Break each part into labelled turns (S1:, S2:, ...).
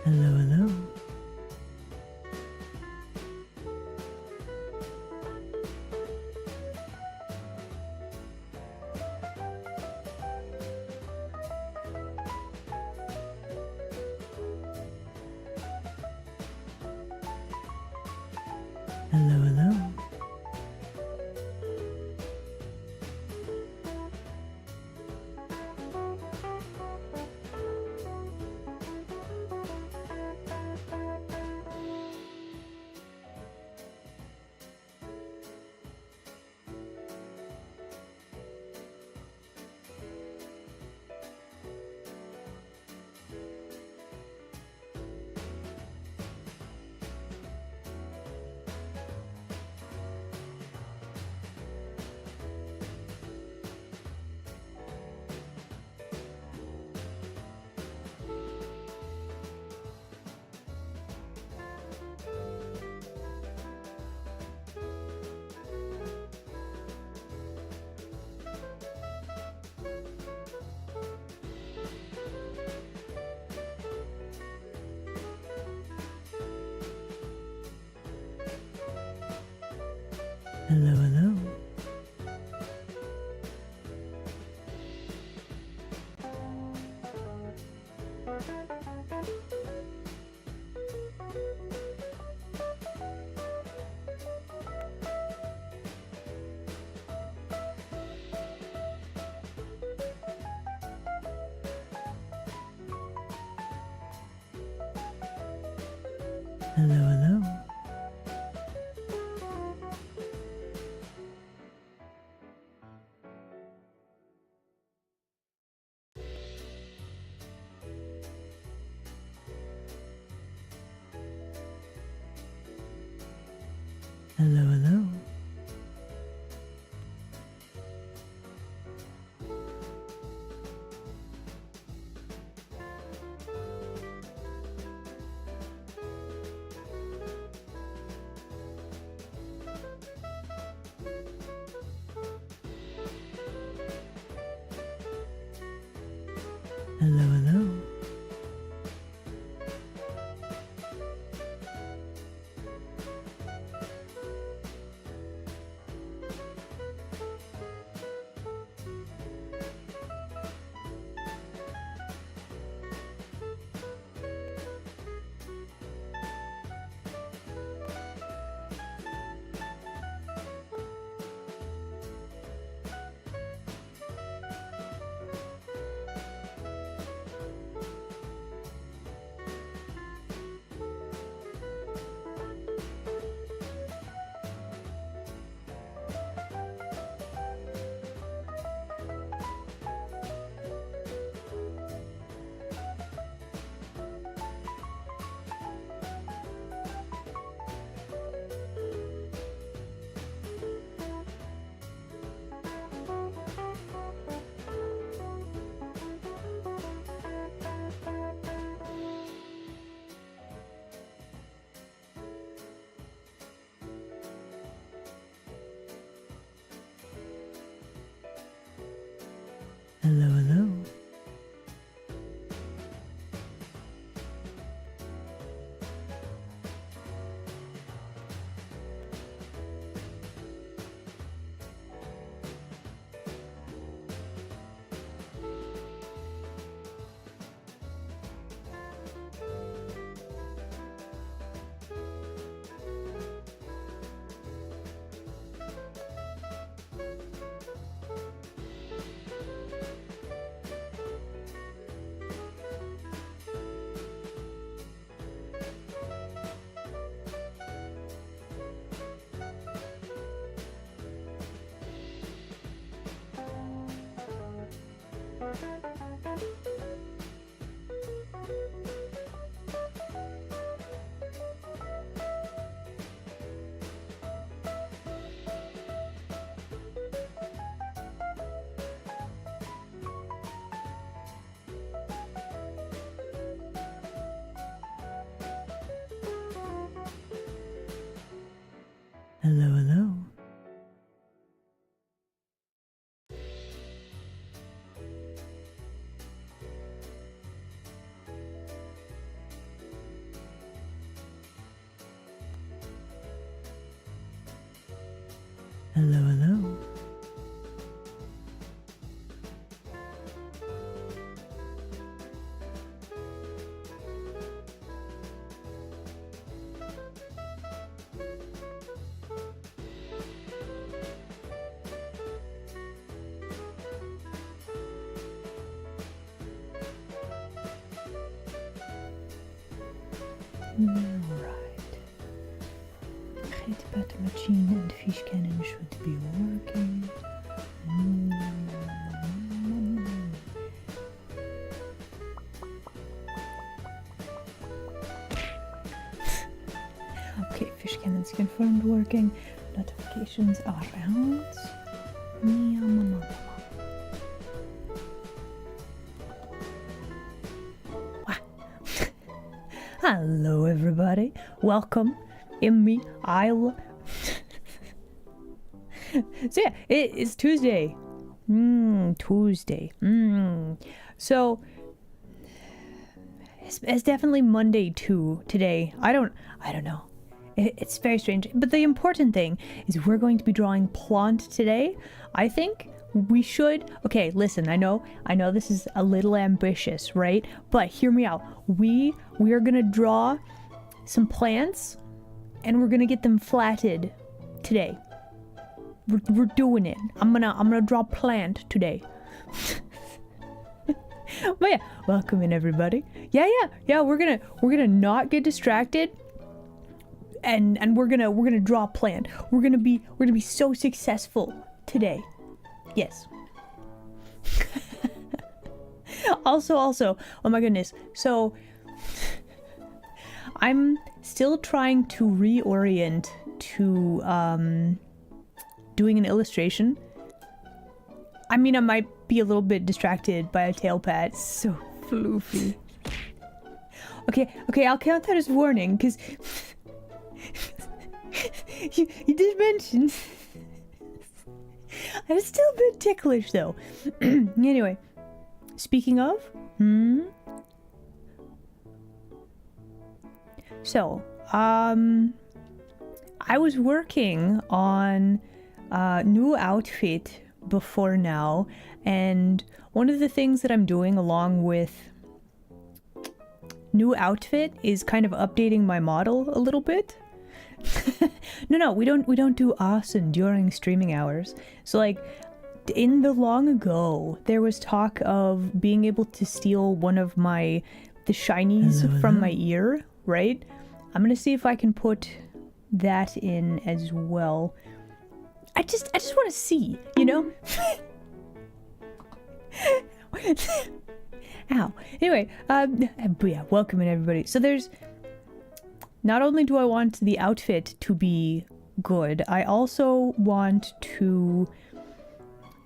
S1: Hello, hello. Hello, hello. Hello, hello. Hello, hello. Hello, hello. Hello, hello. Hello, hello. Hello, hello. Hello, hello. Alright. Vergeet de machine en de fish cannon should be working. Okay, fish cannon's confirmed working. Notifications are out. Hello everybody, welcome. In me, I'll... So yeah, it is Tuesday. Tuesday. So, it's definitely Monday too, today. I don't know. It's very strange. But the important thing is we're going to be drawing Plont today. I think we should... Okay, listen, I know this is a little ambitious, right? But hear me out. We are gonna draw some plants and we're gonna get them flatted today. We're doing it. I'm gonna draw plant today. But yeah, welcome in everybody. Yeah, we're gonna not get distracted. And we're gonna draw plant. We're gonna be so successful today. Yes. Also, oh my goodness. So, I'm still trying to reorient to doing an illustration. I mean, I might be a little bit distracted by a tail pad. It's so floofy. Okay, I'll count that as warning, because you did mention. I'm still a bit ticklish though. Anyway, speaking of, so, I was working on a new outfit before now, and one of the things that I'm doing along with new outfit is kind of updating my model a little bit. No, we don't do arson during streaming hours. So like, in the long ago, there was talk of being able to steal one of the shinies from my ear, right? I'm gonna see if I can put that in as well. I just want to see, you know? Ow. Anyway, but yeah, welcome in everybody. So there's... Not only do I want the outfit to be good, I also want to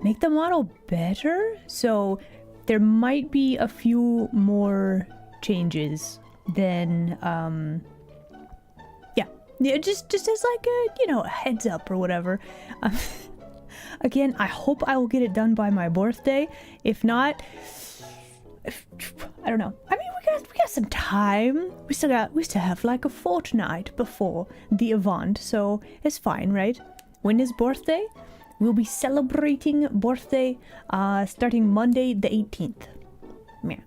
S1: make the model better. So there might be a few more changes than, yeah, just as like a, a heads up or whatever. Again, I hope I will get it done by my birthday. If not, I don't know. I mean, we got some time. We still have like a fortnight before the event, so it's fine, right? When is birthday? We'll be celebrating birthday starting Monday the 18th. Yeah.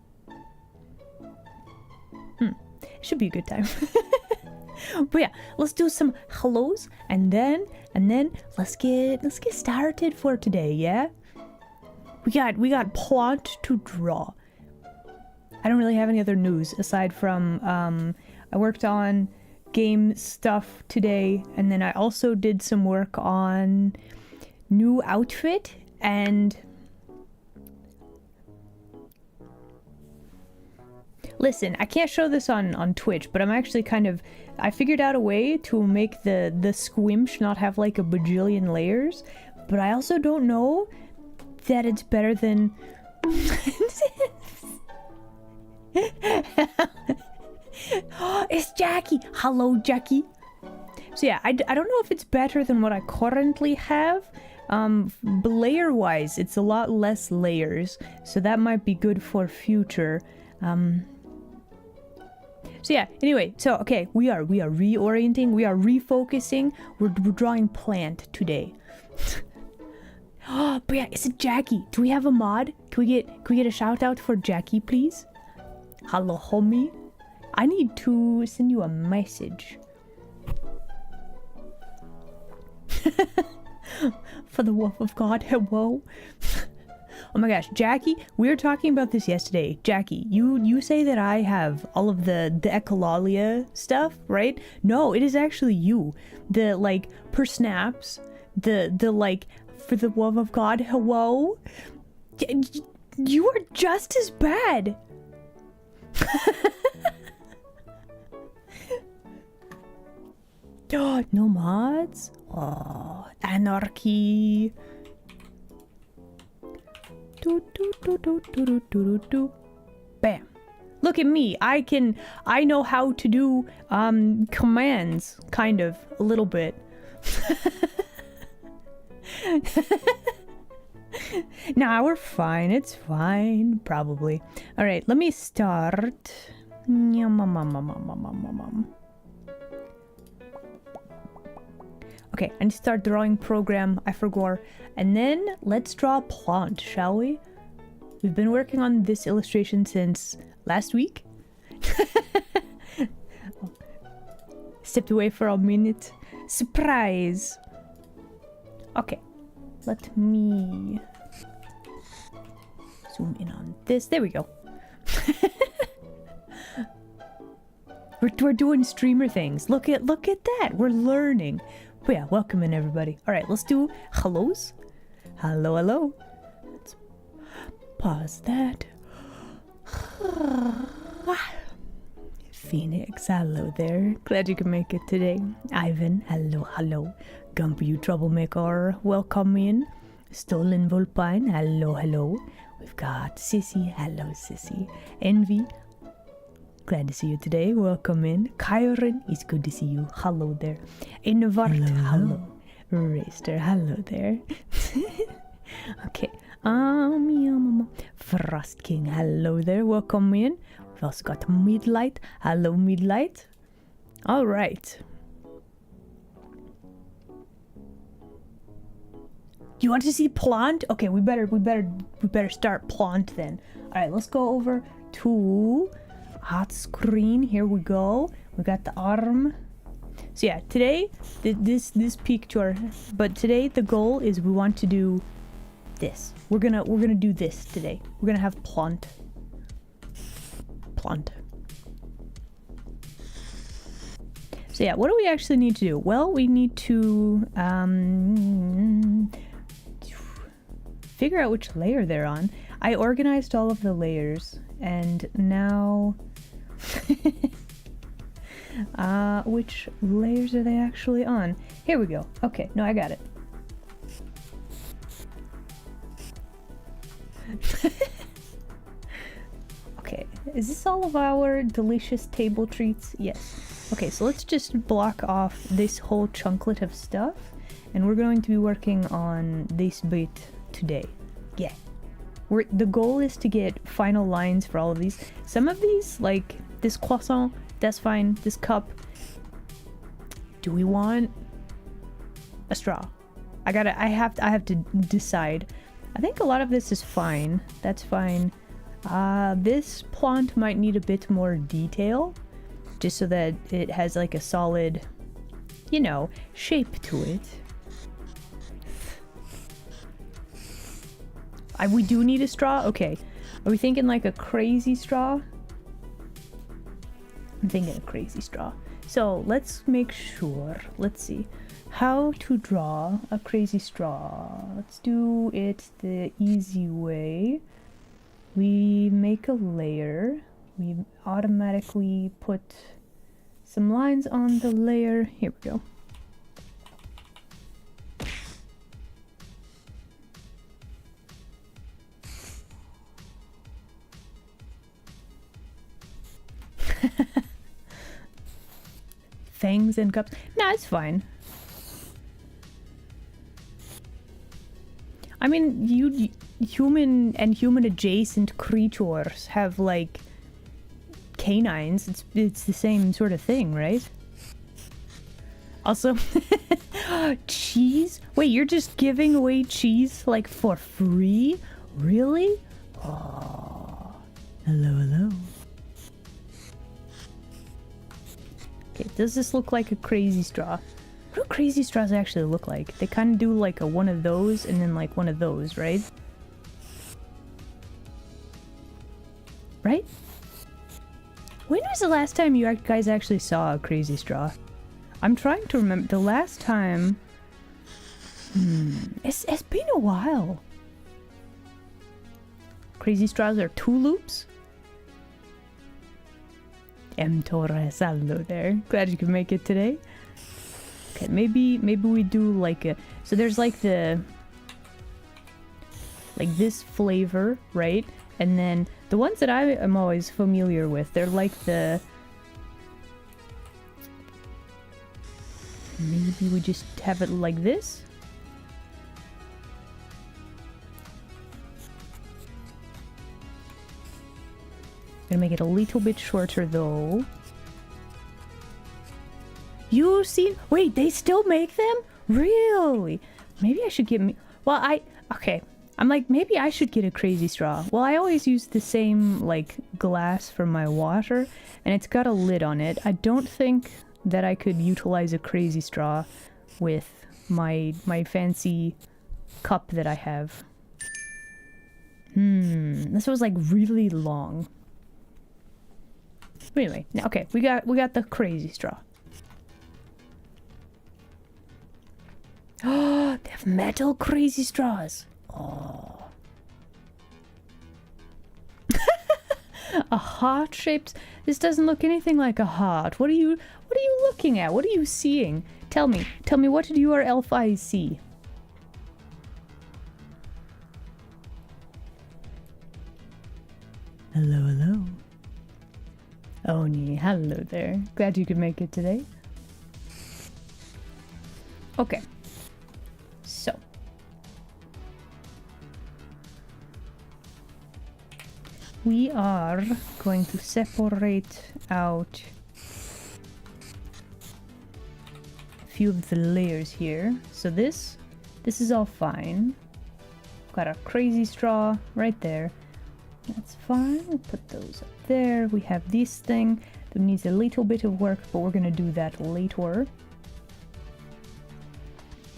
S1: Should be a good time. But yeah, let's do some hellos and then let's get started for today, yeah? We got Plont to draw. I don't really have any other news aside from I worked on game stuff today, and then I also did some work on new outfit. And listen, I can't show this on Twitch, but I'm actually I figured out a way to make the squimsh not have like a bajillion layers, but I also don't know that it's better than it's Jackie. Hello, Jackie. So yeah, I don't know if it's better than what I currently have. Layer wise, it's a lot less layers, so that might be good for future. So yeah, anyway, so okay, we are reorienting, we are refocusing, we're drawing plant today. Oh, but yeah, is it Jackie? Do we have a mod? Can we get a shout out for Jackie, please? Hello, homie. I need to send you a message. For the love of God, hello. Oh my gosh, Jackie, we were talking about this yesterday. Jackie, you say that I have all of the echolalia stuff, right? No, it is actually you. The like per snaps, the like for the love of God, hello. You are just as bad. Oh, no mods? Oh, anarchy. Bam. Look at me. I know how to do commands, kind of, a little bit. Nah, we're fine. It's fine, probably. All right, let me start. Okay, I need to start drawing program, I forgot. And then let's draw a plant, shall we? We've been working on this illustration since last week. Stepped away for a minute. Surprise! Okay, let me zoom in on this. There we go. We're doing streamer things. Look at that. We're learning. But yeah, welcome in everybody. All right, let's do hellos. Hello, hello. Let's pause that. Phoenix, hello there. Glad you can make it today. Ivan, hello, hello. Gump, you troublemaker, welcome in. Stolen Vulpine, hello, hello. We've got Sissy, hello, Sissy. Envy, glad to see you today. Welcome in. Kyron, it's good to see you. Hello there. Invart, hello. Raster, hello there. Okay. Frost King, hello there. Welcome in. We've also got Midlight. Hello, Midlight. All right. Do you want to see plant? Okay, we better start plant then. All right, let's go over to hot screen. Here we go. We got the arm. So yeah, today this picture, but today the goal is we want to do this. We're gonna do this today. We're gonna have plant. So yeah, what do we actually need to do? Well, we need to figure out which layer they're on. I organized all of the layers, and now which layers are they actually on? Here we go. Okay, no, I got it. Okay, is this all of our delicious table treats? Yes. Okay, so let's just block off this whole chunklet of stuff, and we're going to be working on this bit today. Yeah. The goal is to get final lines for all of these. Some of these, like this croissant, that's fine. This cup. Do we want a straw? I have to decide. I think a lot of this is fine. That's fine. This plant might need a bit more detail, just so that it has like a solid, you know, shape to it. We do need a straw? Okay. Are we thinking like a crazy straw? I'm thinking a crazy straw. So let's make sure. Let's see. How to draw a crazy straw. Let's do it the easy way. We make a layer. We automatically put some lines on the layer. Here we go. Fangs and cups. Nah, it's fine. I mean, human and human adjacent creatures have like canines. It's the same sort of thing, right? Also, cheese? Wait, you're just giving away cheese like for free? Really? Oh. Hello, hello. Okay, does this look like a crazy straw? What do crazy straws actually look like? They kind of do like a one of those and then like one of those, right? Right? When was the last time you guys actually saw a crazy straw? I'm trying to remember the last time. It's been a while. Crazy straws are two loops. M. Torres, hello there. Glad you could make it today. Okay, maybe we do like a... So there's like the... Like this flavor, right? And then the ones that I am always familiar with, they're like the... Maybe we just have it like this? Gonna make it a little bit shorter though. You seen? Wait, they still make them? Really? Maybe I should get me. Well, okay. I'm like, maybe I should get a crazy straw. Well, I always use the same like glass for my water, and it's got a lid on it. I don't think that I could utilize a crazy straw with my fancy cup that I have. This was like really long. But anyway, okay, we got the crazy straw. Oh, they have metal crazy straws. Oh. A heart shaped. This doesn't look anything like a heart. What are you looking at? What are you seeing? Tell me, what did your elf eyes see? Hello, hello. Oni, hello there. Glad you could make it today. Okay. So. We are going to separate out a few of the layers here. So this is all fine. Got our crazy straw right there. That's fine. We'll put those up there. We have this thing that needs a little bit of work, but we're gonna do that later.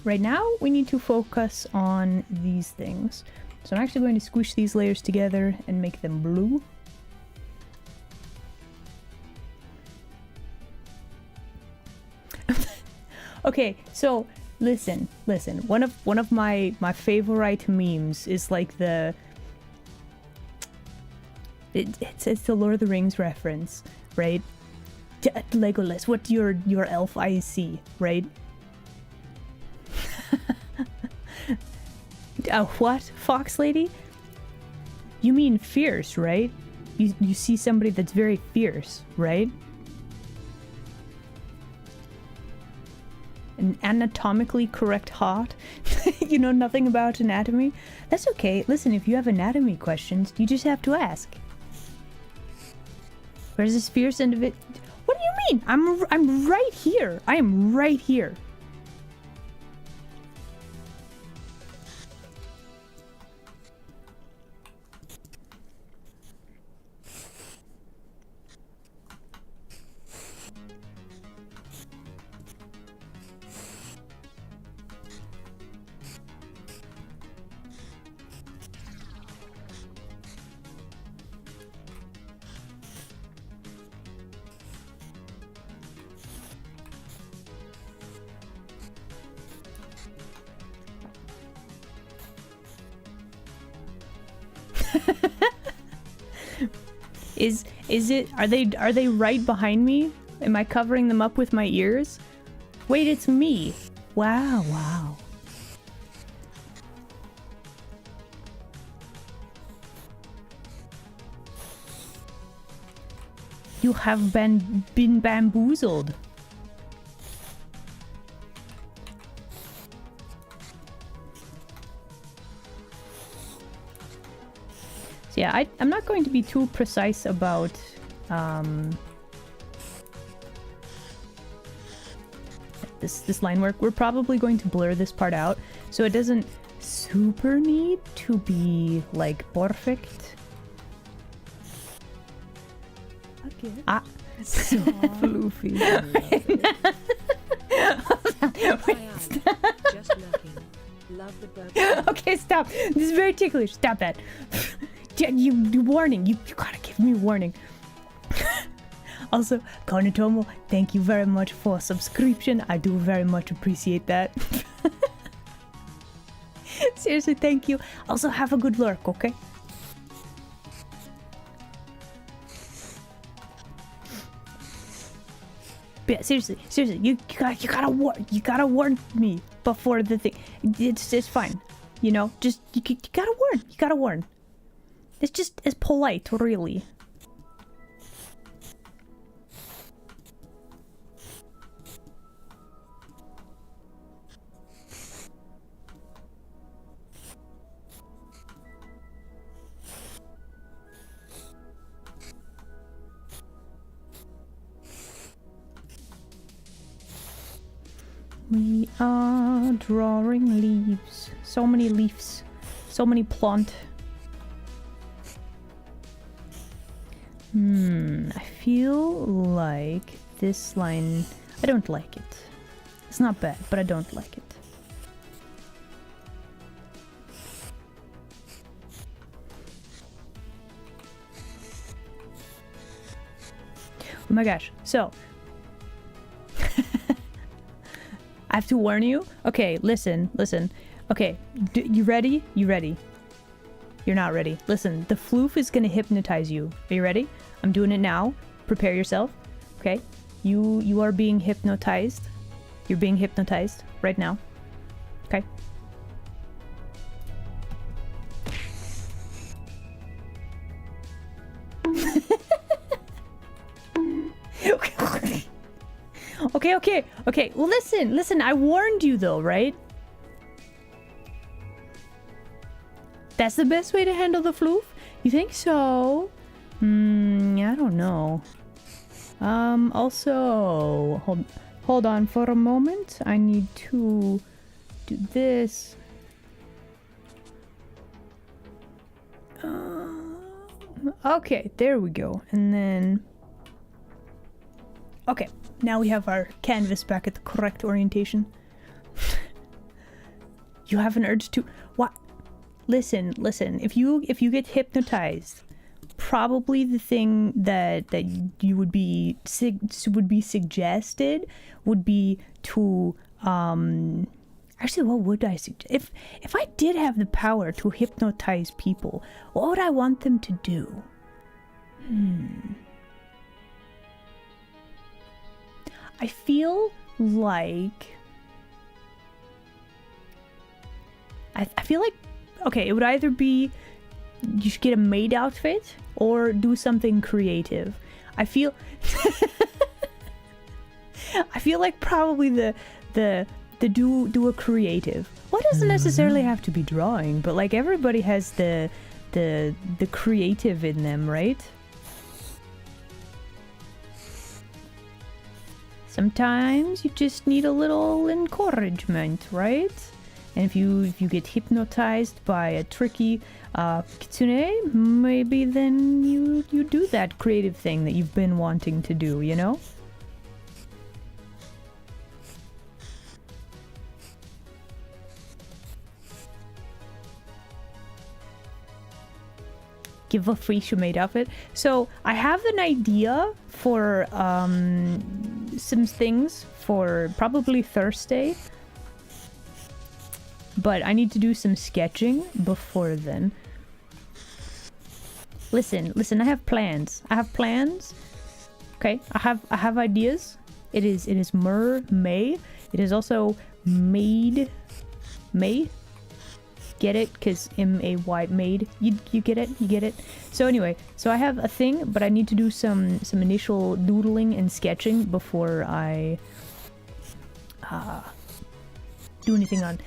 S1: Right now, we need to focus on these things. So I'm actually going to squish these layers together and make them blue. Okay, so listen. One of my favorite memes is like the... It's the Lord of the Rings reference, right? Legolas, what do your elf eyes see, right? What, Fox Lady? You mean fierce, right? You see somebody that's very fierce, right? An anatomically correct heart? You know nothing about anatomy? That's okay. Listen, if you have anatomy questions, you just have to ask. Where's this fierce individual? What do you mean? I'm right here. I am right here. Are they right behind me? Am I covering them up with my ears? Wait, it's me. Wow. You have been bamboozled. So yeah, I'm not going to be too precise about this line work. We're probably going to blur this part out, so it doesn't super need to be like perfect.
S2: Okay.
S1: Ah,
S2: So floofy.
S3: Just looking. Love the burp.
S1: okay, stop. This is very ticklish. Stop that. you warning. You gotta give me warning. Also, Konitomo, thank you very much for subscription. I do very much appreciate that. Seriously, thank you. Also, have a good lurk, okay? But yeah, seriously, you gotta warn me before the thing. It's fine, you know. Just you gotta warn. It's just as polite, really. We are drawing leaves. So many leaves. So many plant. I feel like this line... I don't like it. It's not bad, but I don't like it. Oh my gosh. So... I have to warn you? Okay, listen. Okay, you ready? You ready? You're not ready. Listen, the floof is gonna hypnotize you. Are you ready? I'm doing it now. Prepare yourself. Okay? You are being hypnotized. You're being hypnotized right now. Okay? Okay. Well, listen. I warned you though, right? That's the best way to handle the floof? You think so? I don't know. Also, hold on for a moment. I need to do this. Okay, there we go. And then... Okay, now we have our canvas back at the correct orientation. You have an urge to... What? Listen. If you get hypnotized, probably the thing that you would be suggested would be to actually, what would I suggest? If I did have the power to hypnotize people, what would I want them to do? I feel like okay, it would either be you should get a maid outfit or do something creative. I feel like probably the do a creative. Well, it doesn't necessarily have to be drawing, but like everybody has the creative in them, right? Sometimes you just need a little encouragement, right? And if you get hypnotized by a tricky kitsune, maybe then you do that creative thing that you've been wanting to do, you know? Give a free shumade outfit. So I have an idea for some things for probably Thursday, but I need to do some sketching before then. Listen, I have plans. Okay, I have ideas. It is May. It is also May. Get it? Because M-A-Y, made. You get it? So anyway, so I have a thing, but I need to do some initial doodling and sketching before I do anything on.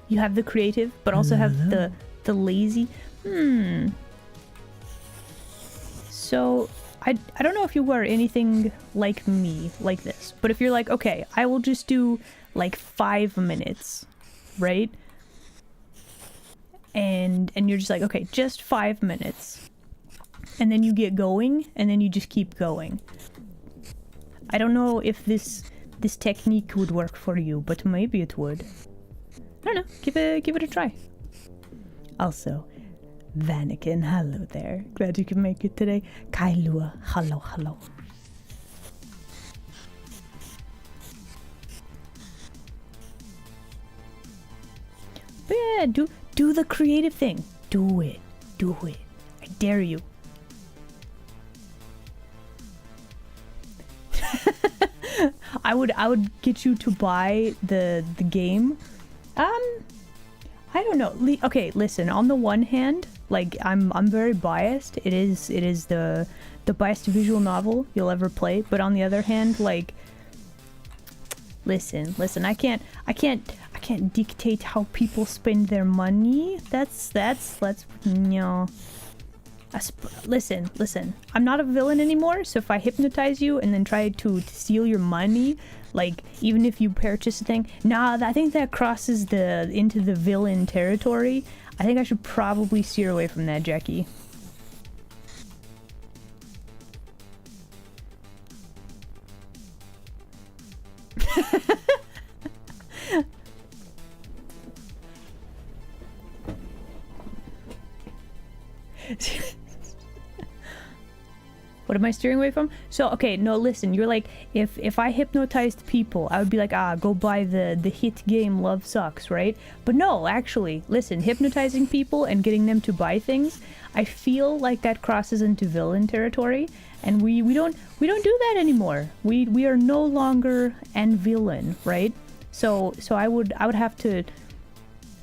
S1: You have the creative, but also have the lazy. So I don't know if you are anything like me, like this, but if you're like, okay, I will just do like 5 minutes, right? And you're just like, okay, just 5 minutes. And then you get going, and then you just keep going. I don't know if this technique would work for you, but maybe it would. I don't know, give it a try. Also, Vanikin, hello there. Glad you can make it today. Kailua, hello. But yeah, do the creative thing. Do it. I dare you. I would get you to buy the game. I don't know. Okay, listen. On the one hand, like I'm very biased. It is the best visual novel you'll ever play. But on the other hand, like, listen. I can't dictate how people spend their money. That's you know. Listen. I'm not a villain anymore. So if I hypnotize you and then try to steal your money, like even if you purchase a thing, I think that crosses into the villain territory. I think I should probably steer away from that, Jackie. What am I steering away from? So, okay, no, listen, you're like, if I hypnotized people, I would be like, go buy the hit game Love Sucks, right? But no, actually, listen, hypnotizing people and getting them to buy things, I feel like that crosses into villain territory, and we don't do that anymore. We are no longer an villain, right? So I would have to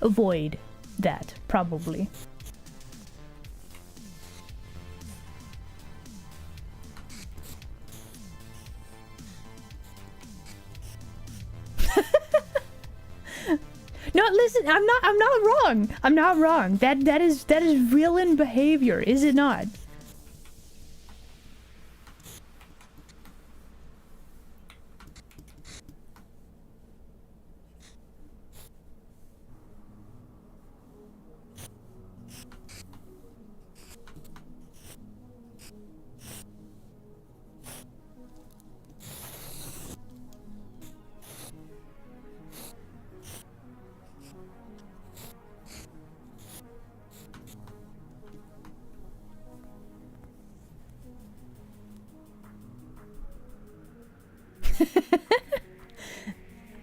S1: avoid that, probably. No, listen, I'm not wrong. That is villain behavior, is it not?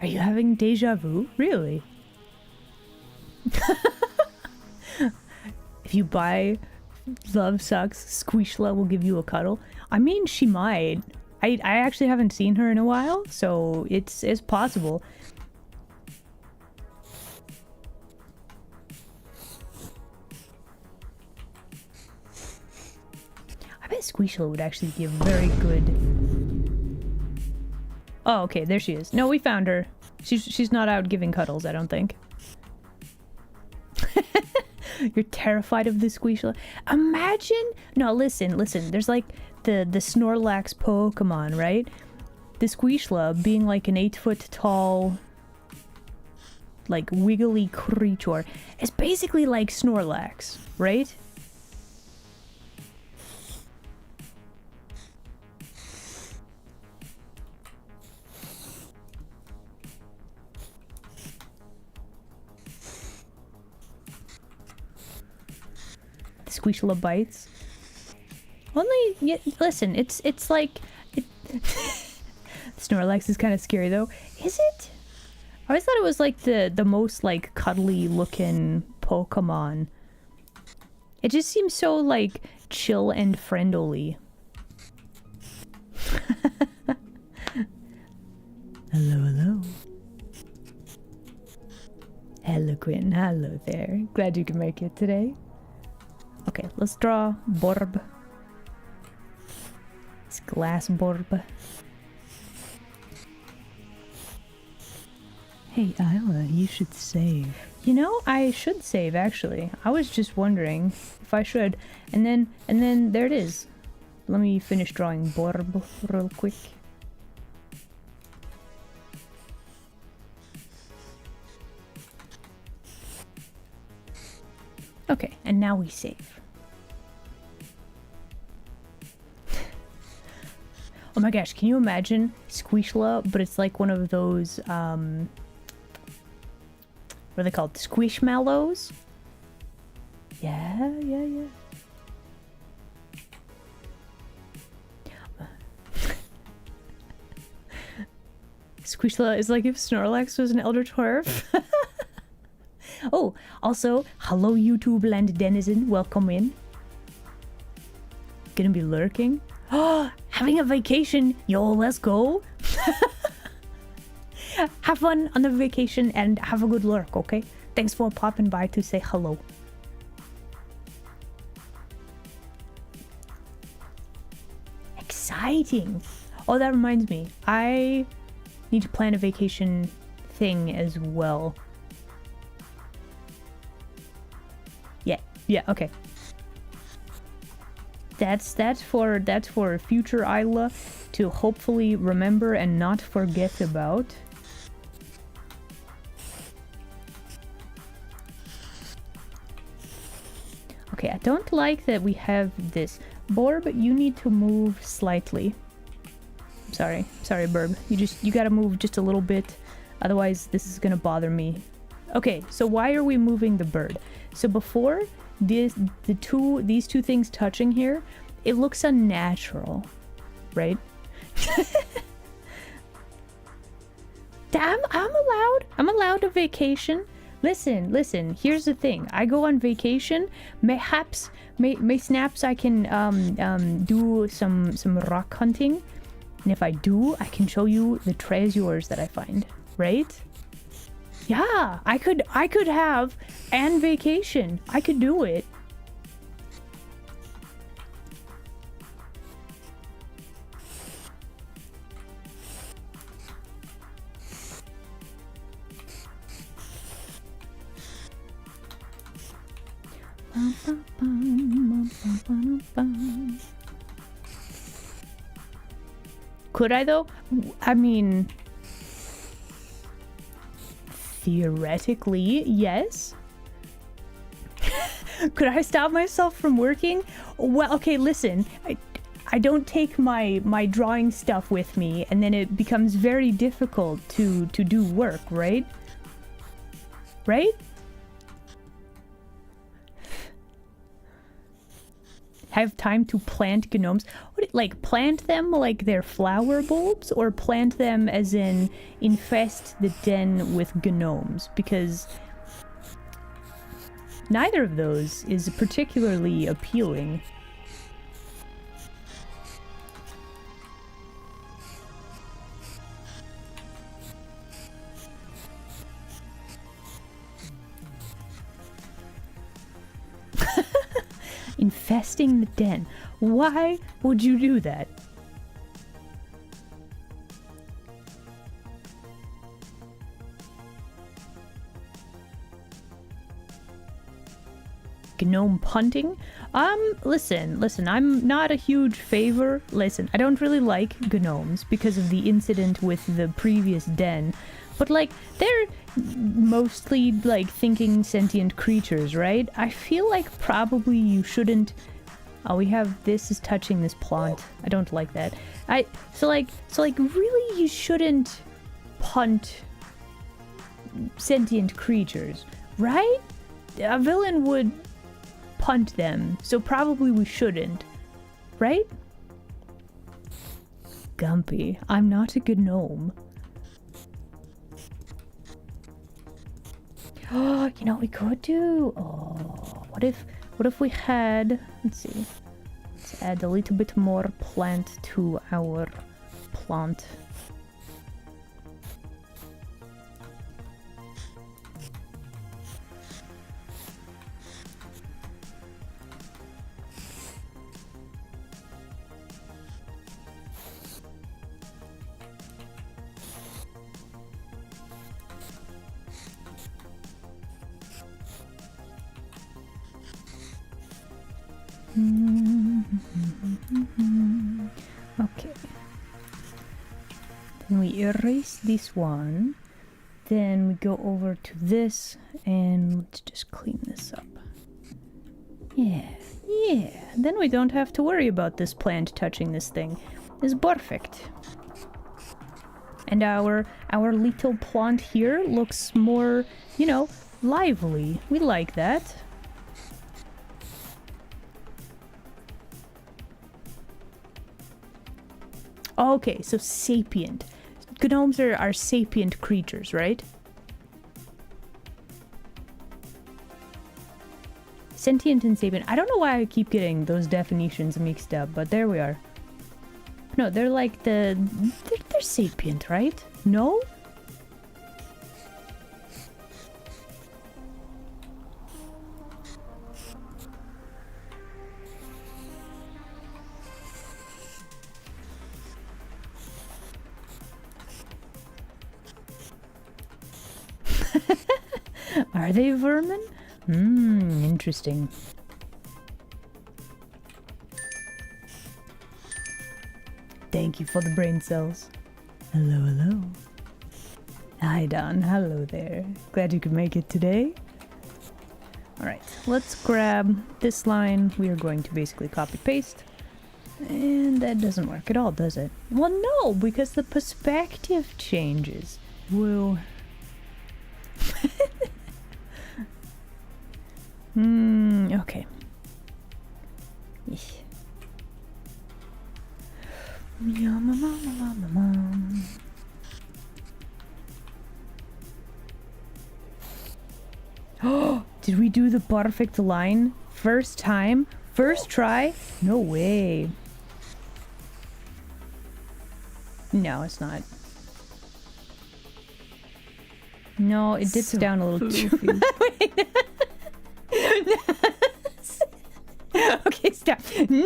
S1: Are you having deja vu? Really? If you buy Love Sucks, Squishla will give you a cuddle. I mean, she might. I actually haven't seen her in a while, so it's possible. I bet Squishla would actually be a very good... Oh, okay, there she is. No, we found her. She's not out giving cuddles, I don't think. You're terrified of the Squishla? Imagine... No, listen. There's like the Snorlax Pokemon, right? The Squishla being like an 8-foot tall, like wiggly creature is basically like Snorlax, right? Squishla bites. Only, yeah, listen, it's like... Snorlax is kind of scary, though. Is it? I always thought it was, like, the most, like, cuddly-looking Pokemon. It just seems so, like, chill and friendly. Hello. Hello, Quinn. Hello there. Glad you can make it today. Okay, let's draw Borb. It's glass Borb. Hey, Isla, you should save. You know, I should save, actually. I was just wondering if I should. And then there it is. Let me finish drawing Borb real quick. Okay, and now we save. Oh my gosh, can you imagine Squishla, but it's like one of those, what are they called? Squishmallows? Yeah. Squishla is like if Snorlax was an Elder Dwarf. Oh, also, hello YouTube land denizen, welcome in. Gonna be lurking. Oh, having a vacation, yo, let's go. Have fun on the vacation and have a good lurk, okay? Thanks for popping by to say hello. Exciting. Oh, that reminds me. I need to plan a vacation thing as well. Yeah, okay. That's for future Isla to hopefully remember and not forget about. Okay, I don't like that we have this. Borb, you need to move slightly. Sorry, Burb. You gotta move just a little bit, otherwise this is gonna bother me. Okay, so why are we moving the bird? So before these two things touching here, it looks unnatural, right? Damn, I'm allowed a vacation. Listen, here's the thing. I go on vacation, mayhaps snaps I can do some rock hunting. And if I do, I can show you the treasures that I find, right? Yeah, I could have an vacation. I could do it. Could I though? I mean, theoretically, yes. Could I stop myself from working? Well, okay, listen. I don't take my drawing stuff with me, and then it becomes very difficult to do work, right? Right? Have time to plant gnomes? What, like plant them like they're flower bulbs, or plant them as in infest the den with gnomes? Because neither of those is particularly appealing. Infesting the den. Why would you do that? Gnome punting? Listen, I'm not a huge favor. Listen, I don't really like gnomes because of the incident with the previous den. But, like, they're mostly, like, thinking sentient creatures, right? I feel like probably you shouldn't... Oh, we have... This is touching this plant. I don't like that. So, really you shouldn't punt sentient creatures, right? A villain would punt them, so probably we shouldn't, right? Gumpy, I'm not a gnome. Oh, you know what we could do? Oh, what if we had, let's see, let's add a little bit more plant to our plant. Then we erase this one. Then we go over to this and let's just clean this up. Yeah, yeah. Then we don't have to worry about this plant touching this thing. It's perfect. And our little plant here looks more, you know, lively. We like that. Okay, so sapient. Gnomes are sapient creatures, right? Sentient and sapient. I don't know why I keep getting those definitions mixed up, but there we are. No, they're like they're sapient, right? No? Are they vermin? Interesting. Thank you for the brain cells. Hello, hello. Hi, Don. Hello there. Glad you could make it today. Alright, let's grab this line. We are going to basically copy-paste. And that doesn't work at all, does it? Well, no, because the perspective changes. Whoa. Okay. Eesh. Oh, did we do the perfect line? First time? First try? No way. No, it's not. No, it dips
S2: So
S1: down a little too.
S2: floofy.
S1: Okay, stop. No.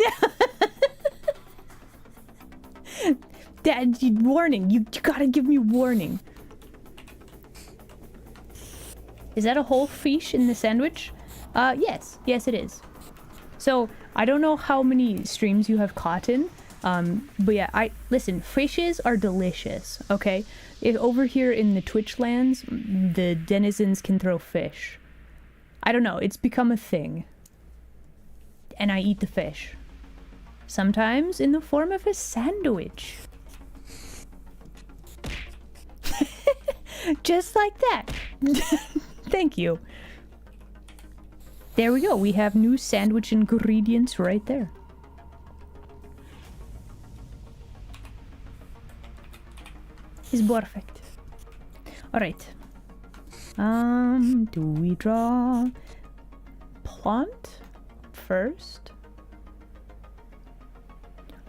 S1: Dad, warning. You gotta give me warning. Is that a whole fish in the sandwich? Yes. Yes, it is. So, I don't know how many streams you have caught in. But yeah, listen, fishes are delicious, okay? If over here in the Twitch lands, the denizens can throw fish. I don't know, it's become a thing. And I eat the fish. Sometimes in the form of a sandwich. Just like that. Thank you. There we go. We have new sandwich ingredients right there. It's perfect. Alright. Do we draw plant first?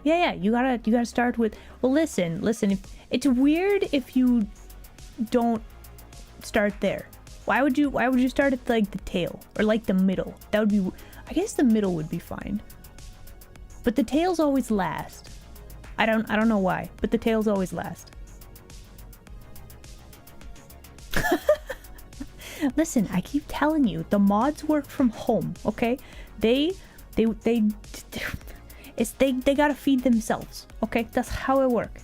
S1: Yeah, you gotta start with, well, listen, if it's weird if you don't start there. Why would you start at like the tail or like the middle? That would be, I guess the middle would be fine. But the tails always last. I don't know why, but the tails always last. Listen, I keep telling you, the mods work from home, okay? They gotta feed themselves, okay? That's how it works.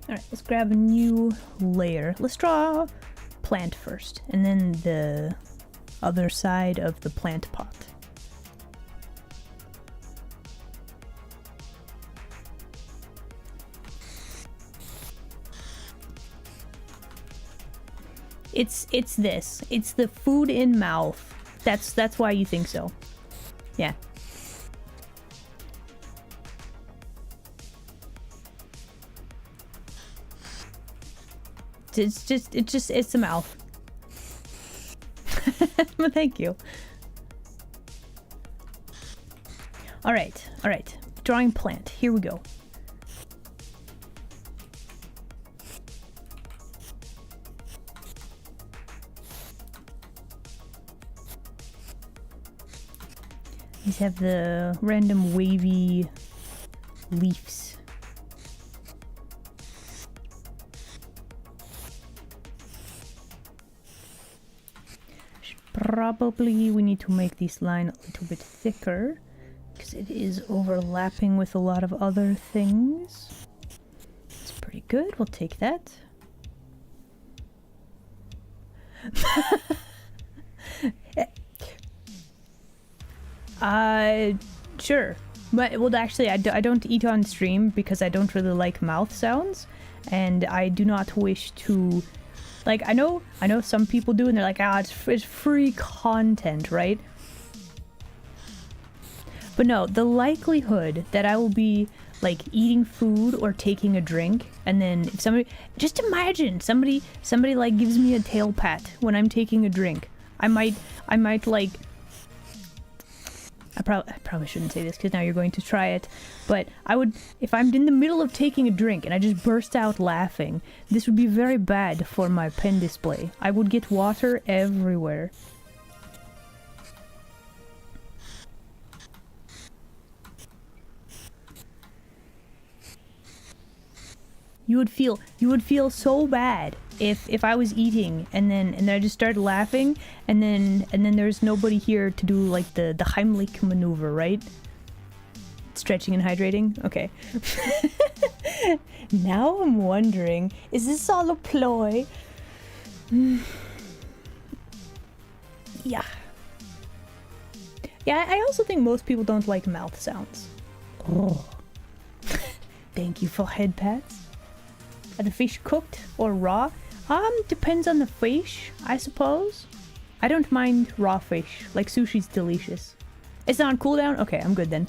S1: Alright, let's grab a new layer. Let's draw plant first, and then the other side of the plant pot. It's this. It's the food in mouth. That's why you think so. Yeah. It's the mouth. Well, thank you. All right. Drawing plant. Here we go. These have the random wavy leaves. probably we need to make this line a little bit thicker because it is overlapping with a lot of other things. It's pretty good. We'll take that. Sure. But, well, actually, I don't eat on stream because I don't really like mouth sounds. And I do not wish to... Like, I know some people do, and they're like, it's free content, right? But no, the likelihood that I will be, like, eating food or taking a drink, and then if somebody... Just imagine, somebody, like, gives me a tail pat when I'm taking a drink. I might, like... I probably shouldn't say this because now you're going to try it, but I would, if I'm in the middle of taking a drink and I just burst out laughing, this would be very bad for my pen display. I would get water everywhere. You would feel so bad if I was eating and then I just started laughing and then there's nobody here to do like the Heimlich maneuver, right? Stretching and hydrating? Okay. Now I'm wondering, is this all a ploy? Yeah. Yeah, I also think most people don't like mouth sounds. Oh. Thank you for head pats. Are the fish cooked or raw? Depends on the fish, I suppose. I don't mind raw fish. Like, sushi's delicious. It's not on cooldown? Okay, I'm good then.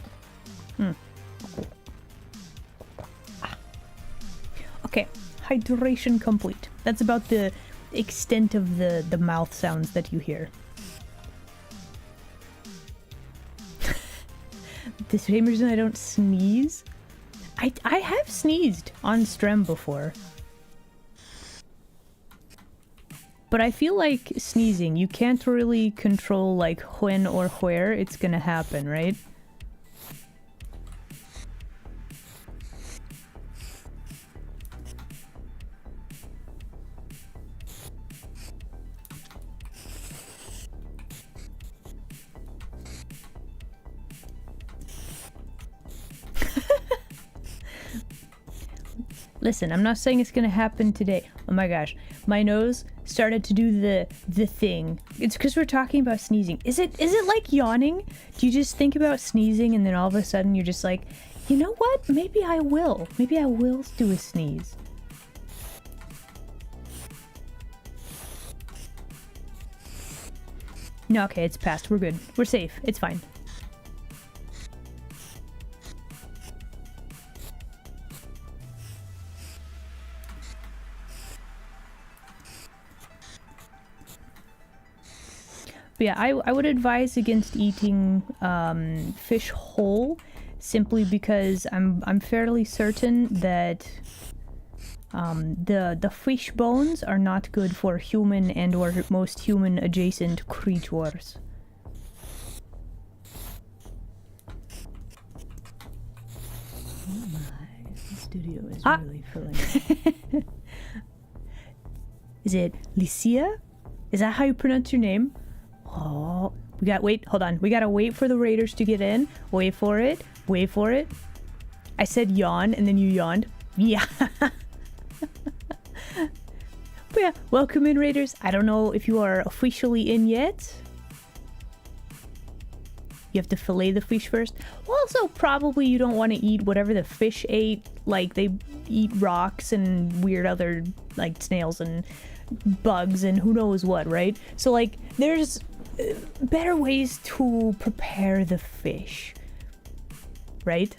S1: Okay, hydration complete. That's about the extent of the mouth sounds that you hear. The same reason I don't sneeze. I have sneezed on stream before. But I feel like sneezing, you can't really control like when or where it's gonna happen, right? Listen, I'm not saying it's gonna happen today. Oh my gosh, my nose started to do the thing. It's because we're talking about sneezing. Is it like yawning? Do you just think about sneezing and then all of a sudden you're just like, you know what? Maybe I will. Maybe I will do a sneeze. No, okay, it's past. We're good. We're safe. It's fine. But yeah, I would advise against eating fish whole, simply because I'm fairly certain that the fish bones are not good for human and or most human adjacent creatures.
S2: Oh my, the studio is really filling.
S1: Is it Licia? Is that how you pronounce your name? Oh, hold on. We gotta wait for the raiders to get in. Wait for it. Wait for it. I said yawn and then you yawned. Yeah. But yeah, welcome in, raiders. I don't know if you are officially in yet. You have to fillet the fish first. Also, probably you don't want to eat whatever the fish ate. Like, they eat rocks and weird other, like, snails and bugs and who knows what, right? So, like, there's better ways to prepare the fish, right?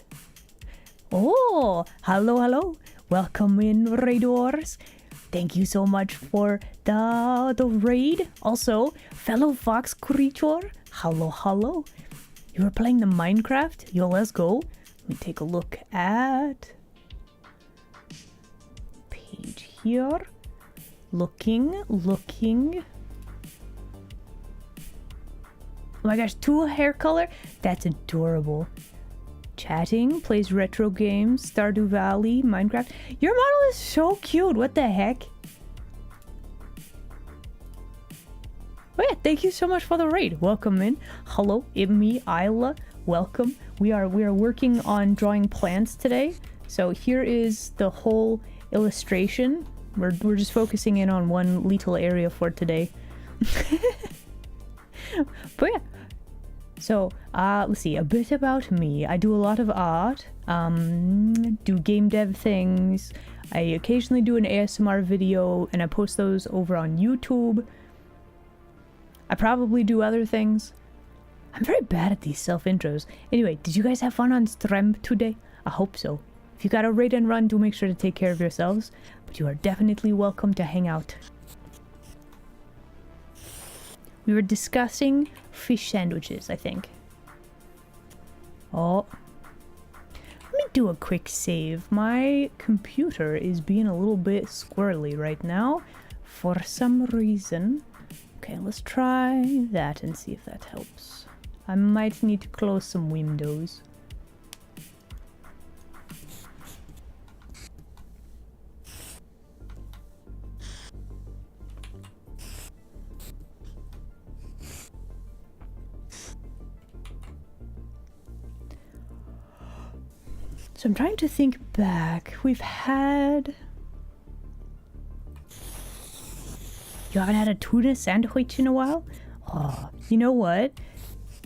S1: Oh, hello. Welcome in, raiders. Thank you so much for the raid. Also, fellow fox creature, hello. You were playing the Minecraft? Yo, let's go. Let me take a look at page here. Looking. Oh my gosh, 2 hair color? That's adorable. Chatting, plays retro games, Stardew Valley, Minecraft. Your model is so cute. What the heck? Oh yeah, thank you so much for the raid. Welcome in. Hello, me, Isla. Welcome. We are working on drawing plants today. So here is the whole illustration. We're just focusing in on one little area for today. But yeah. So, let's see, a bit about me. I do a lot of art, do game dev things. I occasionally do an ASMR video and I post those over on YouTube. I probably do other things. I'm very bad at these self-intros. Anyway, did you guys have fun on stream today? I hope so. If you got a raid and run, do make sure to take care of yourselves. But you are definitely welcome to hang out. We were discussing fish sandwiches, I think. Oh. Let me do a quick save. My computer is being a little bit squirrely right now for some reason. Okay, let's try that and see if that helps. I might need to close some windows. So I'm trying to think back. We've had... You haven't had a tuna sandwich in a while? Oh, you know what?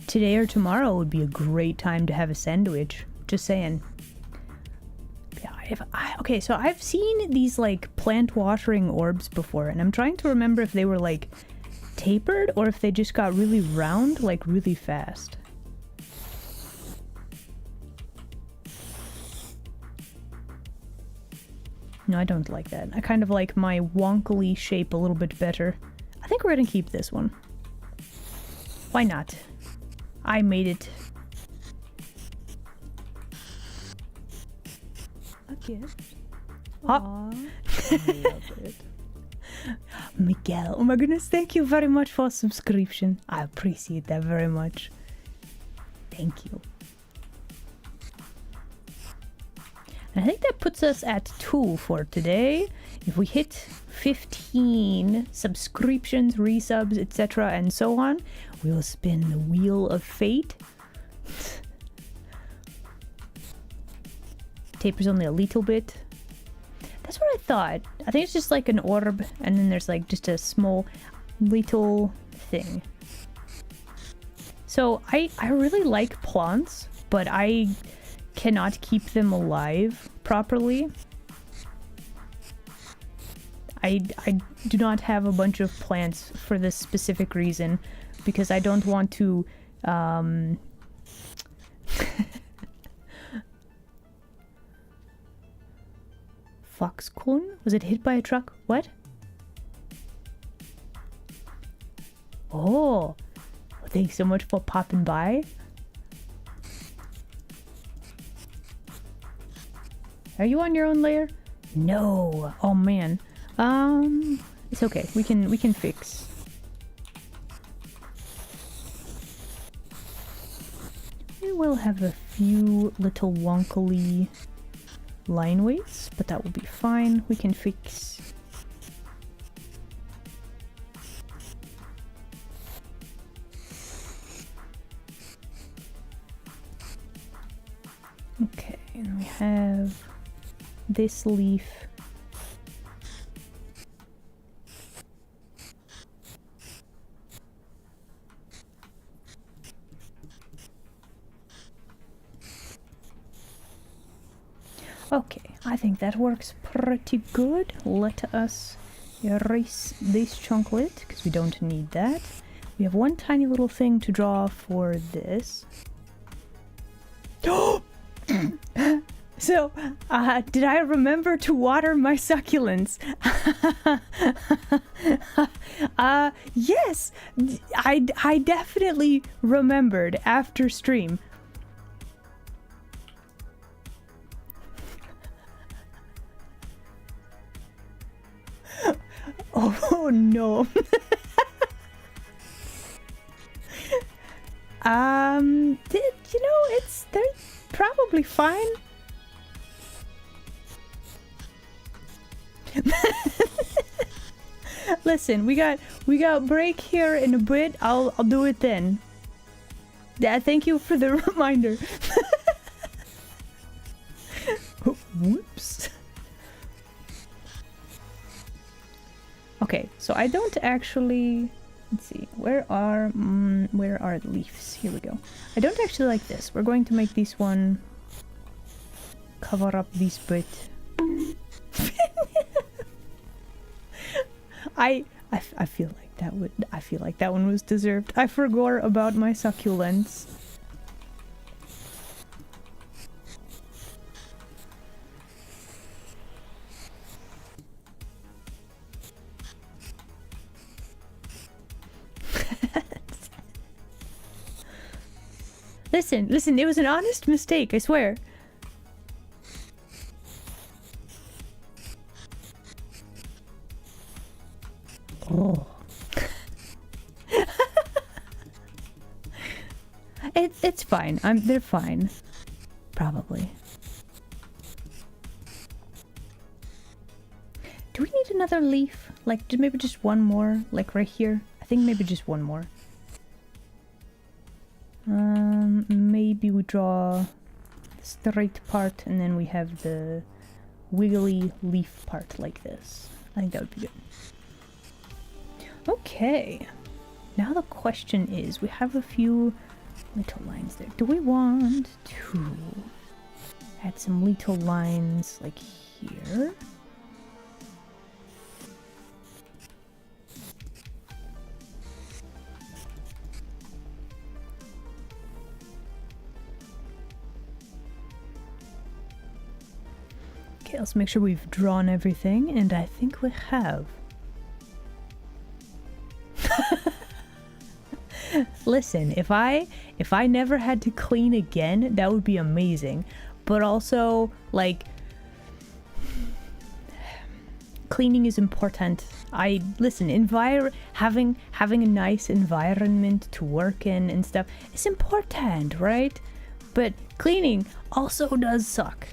S1: Today or tomorrow would be a great time to have a sandwich. Just saying. Yeah, okay, so I've seen these like plant watering orbs before, and I'm trying to remember if they were like tapered or if they just got really round like really fast. No, I don't like that. I kind of like my wonkily shape a little bit better. I think we're gonna keep this one. Why not? I made it.
S2: A gift.
S1: Ah.
S2: I love it.
S1: Miguel, oh my goodness, thank you very much for a subscription. I appreciate that very much. Thank you. I think that puts us at 2 for today. If we hit 15 subscriptions, resubs, etc. and so on, we'll spin the wheel of fate. Tapers only a little bit. That's what I thought. I think it's just like an orb, and then there's like just a small little thing. So I really like plants, but I cannot keep them alive properly. I do not have a bunch of plants for this specific reason, because I don't want to Foxconn? Was it hit by a truck? What? Oh, thanks so much for popping by. Are you on your own layer? No. Oh man. It's okay. We can fix. We will have a few little wonkily line weights, but that will be fine. We can fix. Okay, and we have this leaf. Okay, I think that works pretty good. Let us erase this chunklet, because we don't need that. We have one tiny little thing to draw for this. So, did I remember to water my succulents? Yes! I definitely remembered after stream. Oh no. You know, they're probably fine. Listen, we got break here in a bit. I'll do it then. Yeah, thank you for the reminder. Oh, whoops. Okay, so I don't actually. Let's see. Where are the leaves? Here we go. I don't actually like this. We're going to make this one cover up this bit. I feel like that one was deserved. I forgot about my succulents. Listen, it was an honest mistake, I swear. Oh. It's fine. They're fine. Probably. Do we need another leaf? Like, maybe just one more? Like, right here? I think maybe just one more. Maybe we draw the straight part and then we have the wiggly leaf part like this. I think that would be good. Okay. Now the question is, we have a few little lines there. Do we want to add some little lines like here? Okay, let's make sure we've drawn everything, and I think we have. Listen, if I never had to clean again, that would be amazing. But also, like, cleaning is important. Listen, having a nice environment to work in and stuff is important, right? But cleaning also does suck.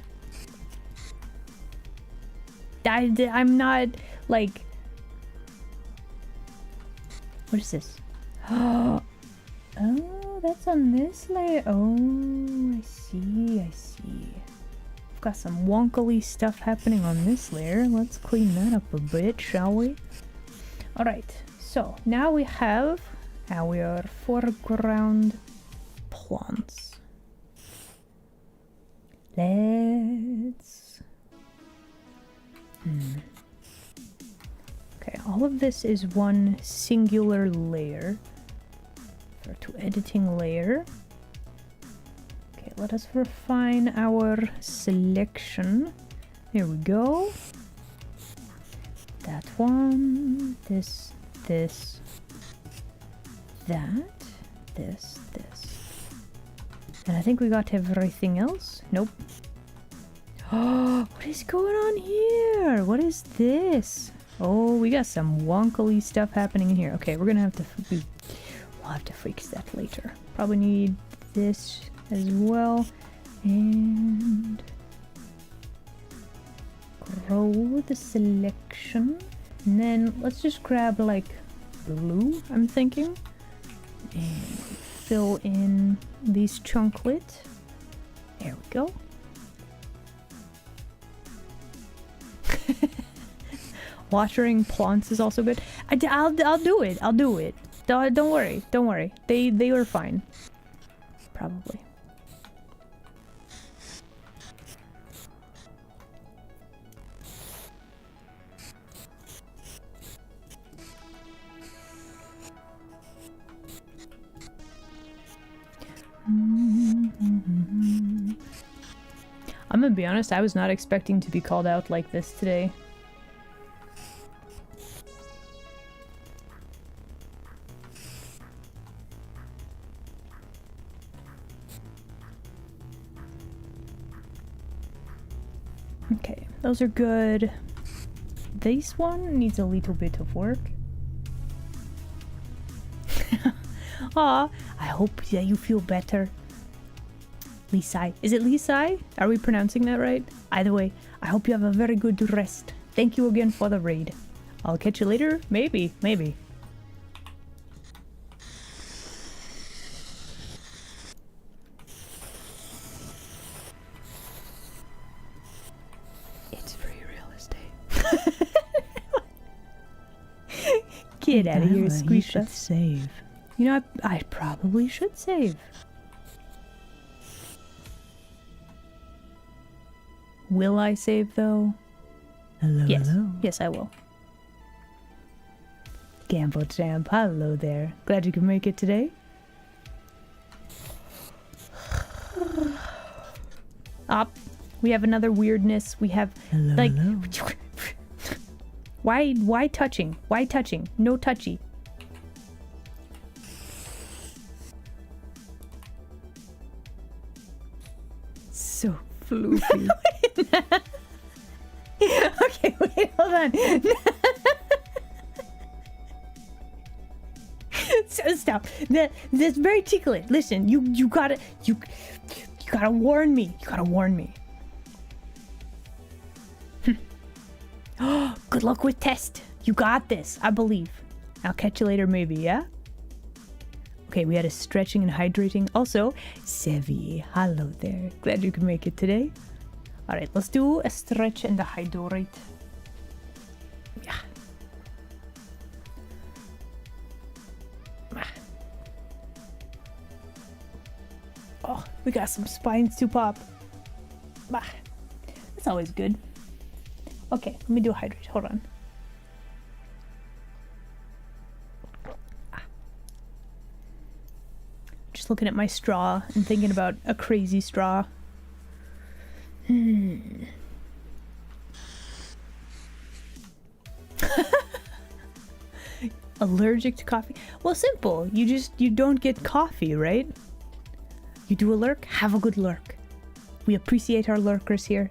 S1: I'm not like. What is this? Oh, that's on this layer. Oh, I see. I've got some wonkily stuff happening on this layer. Let's clean that up a bit, shall we? Alright, so now we have our foreground plants. Okay, all of this is one singular layer. Go to editing layer. Okay, let us refine our selection. Here we go. That one, this, that, this. And I think we got everything else. Nope. Oh, what is going on here? What is this? Oh, we got some wonkily stuff happening in here. Okay, we're gonna have to... We'll have to fix that later. Probably need this as well. And... grow the selection. And then let's just grab, like, blue, I'm thinking. And fill in these chunklet. There we go. Watering plants is also good. I'll do it. Don't worry. They were fine. Probably. I'm gonna be honest, I was not expecting to be called out like this today. Okay, those are good. This one needs a little bit of work. Aw, I hope that you feel better. Lisai. Is it Lisai? Are we pronouncing that right? Either way, I hope you have a very good rest. Thank you again for the raid. I'll catch you later. Maybe, maybe. It's free real estate. Get out of here,
S2: You
S1: Squeaker.
S2: should save.
S1: You know, I probably should save. Will I save, though?
S2: Hello,
S1: Yes.
S2: hello.
S1: Yes, I will. Gamble Champ, hello there. Glad you could make it today. Up. We have another weirdness. We have,
S2: Hello,
S1: like...
S2: hello.
S1: Why touching? Why touching? No touchy. So floofy. Okay, wait, hold on. So, stop. That's very ticklish. Listen, you gotta warn me. You gotta warn me. Oh, good luck with test. You got this. I believe. I'll catch you later, maybe. Yeah. Okay, we had a stretching and hydrating. Also, Sevi, hello there. Glad you could make it today. All right, let's do a stretch and a hydrate. Yeah. Oh, we got some spines to pop. Bah. That's always good. Okay, let me do a hydrate. Hold on. Just looking at my straw and thinking about a crazy straw. Allergic to coffee? Well, simple. You don't get coffee, right? You do a lurk? Have a good lurk. We appreciate our lurkers here.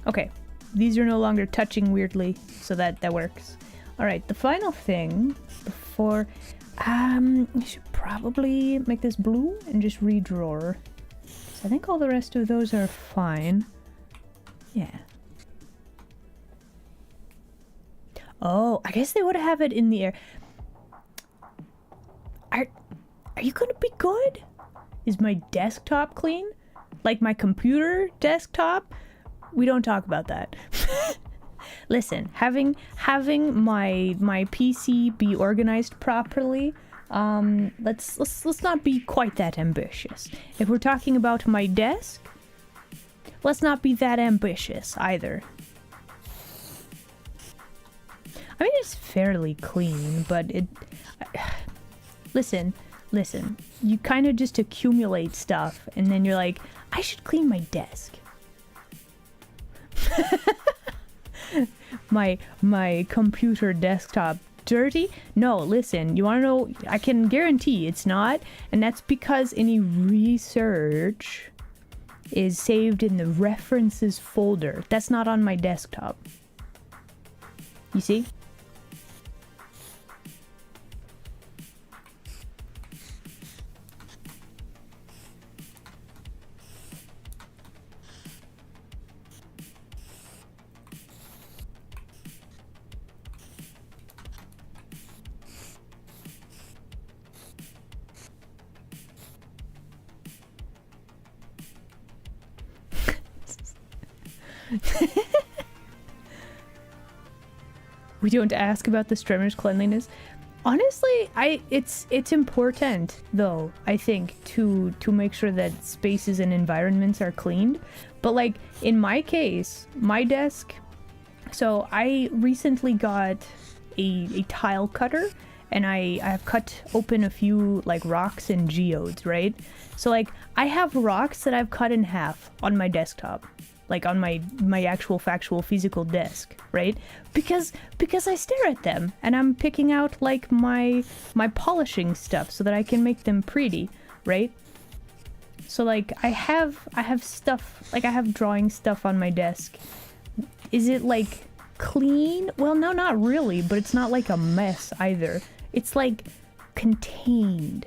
S1: Okay, these are no longer touching weirdly, so that works. All right, the final thing before, I should probably make this blue and just redraw. So I think all the rest of those are fine. Yeah. Oh, I guess they would have it in the air. Are you gonna be good? Is my desktop clean? Like my computer desktop? We don't talk about that. Listen, having my PC be organized properly, let's not be quite that ambitious. If we're talking about my desk, let's not be that ambitious either. I mean, it's fairly clean, but it... Listen. You kind of just accumulate stuff, and then you're like, I should clean my desk. my computer desktop dirty? No, listen, you want to know? I can guarantee it's not, and that's because any research is saved in the references folder. That's not on my desktop. You see? We don't ask about the streamer's cleanliness. Honestly, it's important though, I think, to make sure that spaces and environments are cleaned. But like in my case, my desk, so I recently got a tile cutter, and I have cut open a few like rocks and geodes, right? So like I have rocks that I've cut in half on my desktop, like on my actual factual physical desk, right? Because I stare at them and I'm picking out like my polishing stuff so that I can make them pretty, right? So like I have stuff, like I have drawing stuff on my desk. Is it like clean? Well, no, not really, but it's not like a mess either. It's like contained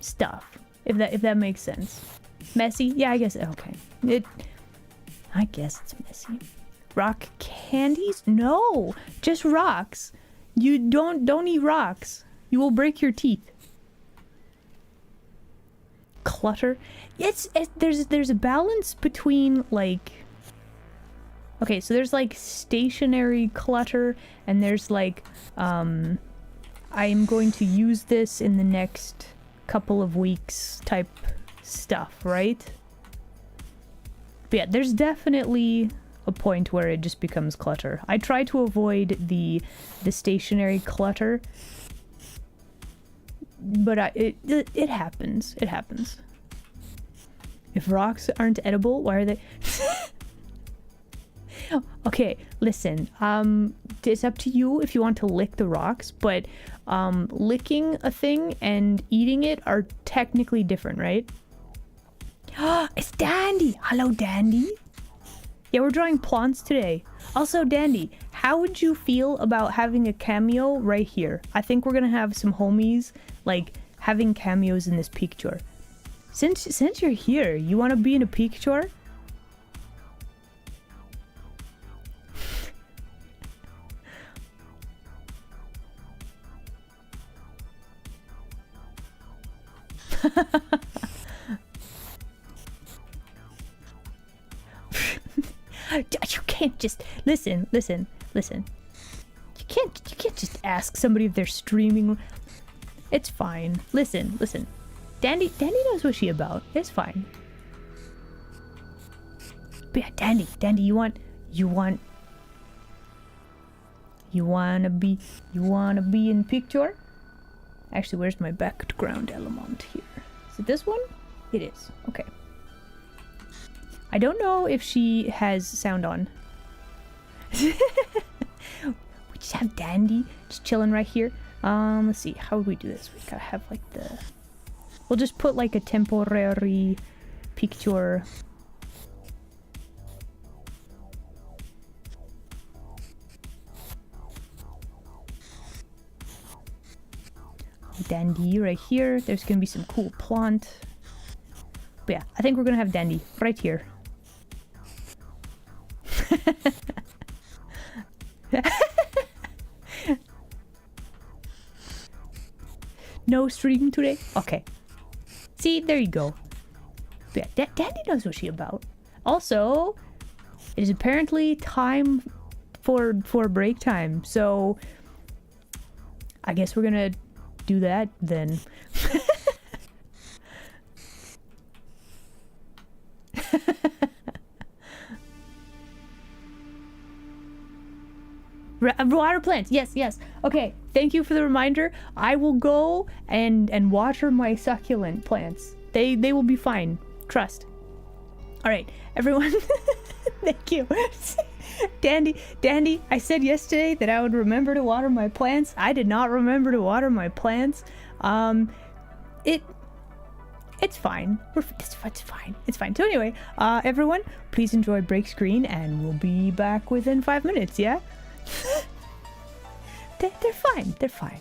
S1: stuff, if that makes sense. Messy? Yeah, I guess. Okay. I guess it's messy. Rock candies? No, just rocks. You don't eat rocks. You will break your teeth. Clutter. There's a balance between like. Okay, so there's like stationary clutter, and there's like I'm going to use this in the next couple of weeks type stuff, right? But yeah, there's definitely a point where it just becomes clutter. I try to avoid the stationary clutter, but it happens. It happens. If rocks aren't edible, why are they? Okay, listen. It's up to you if you want to lick the rocks, but licking a thing and eating it are technically different, right? It's Dandy. Hello, Dandy. Yeah, we're drawing plants today. Also, Dandy, how would you feel about having a cameo right here? I think we're gonna have some homies like having cameos in this picture. Since you're here, you want to be in a picture? You can't just listen. You can't just ask somebody if they're streaming. It's fine. Listen. Dandy knows what she about. It's fine. But yeah, Dandy, you wanna be in picture? Actually, where's my background element here? Is it this one? It is. Okay. I don't know if she has sound on. We just have Dandy just chilling right here. Let's see. How would we do this? We gotta have like the... We'll just put like a temporary picture. Dandy right here. There's gonna be some cool plant. But yeah, I think we're gonna have Dandy right here. No stream today? Okay. See, there you go. But yeah, Dandy knows what she about. Also, it is apparently time for break time, so I guess we're gonna do that then. Water plants. Yes. Okay. Thank you for the reminder. I will go and water my succulent plants. They will be fine. Trust. All right, everyone. Thank you. Dandy, I said yesterday that I would remember to water my plants. I did not remember to water my plants. It's fine. It's fine. So anyway, everyone, please enjoy break screen, and we'll be back within 5 minutes. Yeah. They're fine. They're fine.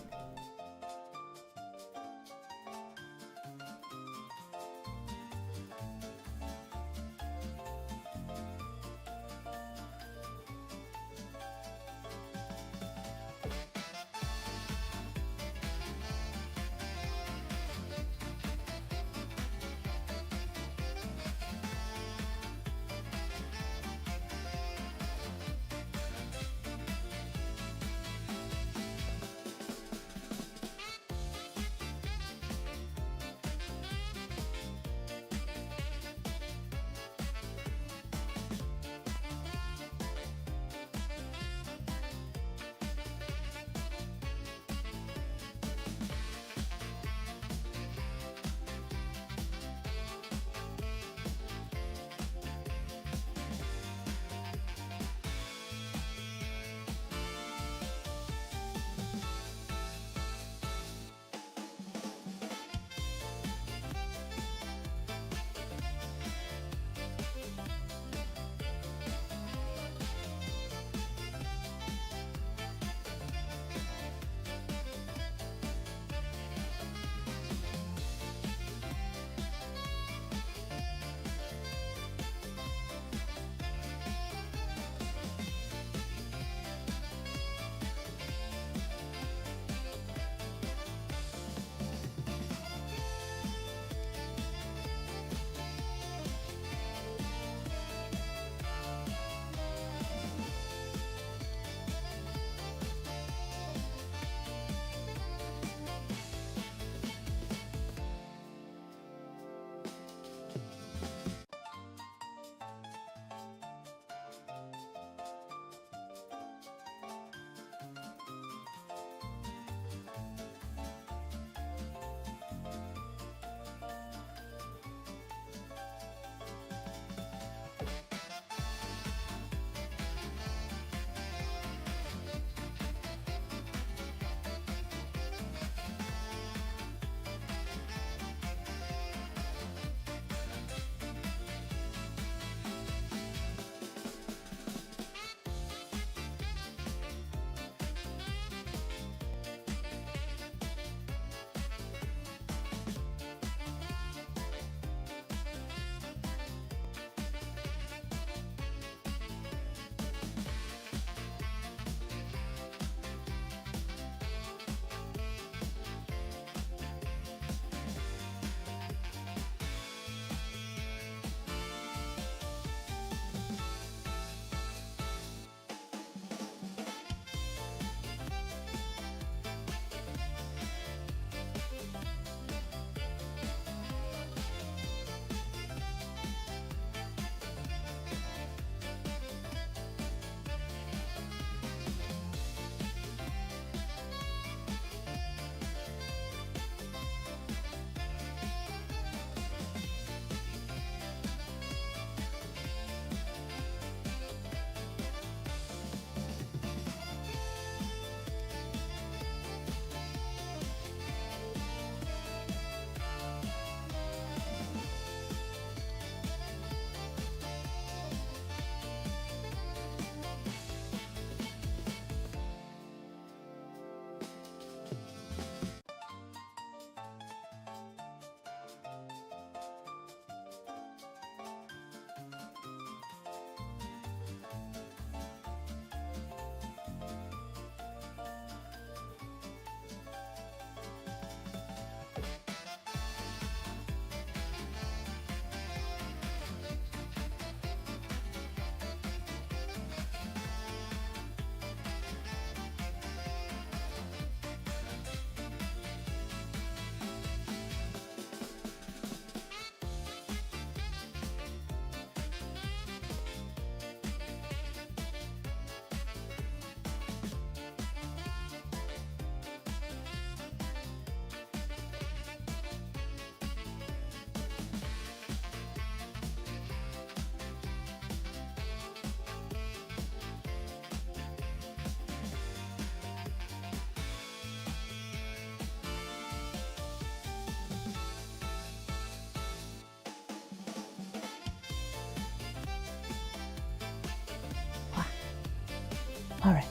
S1: All right.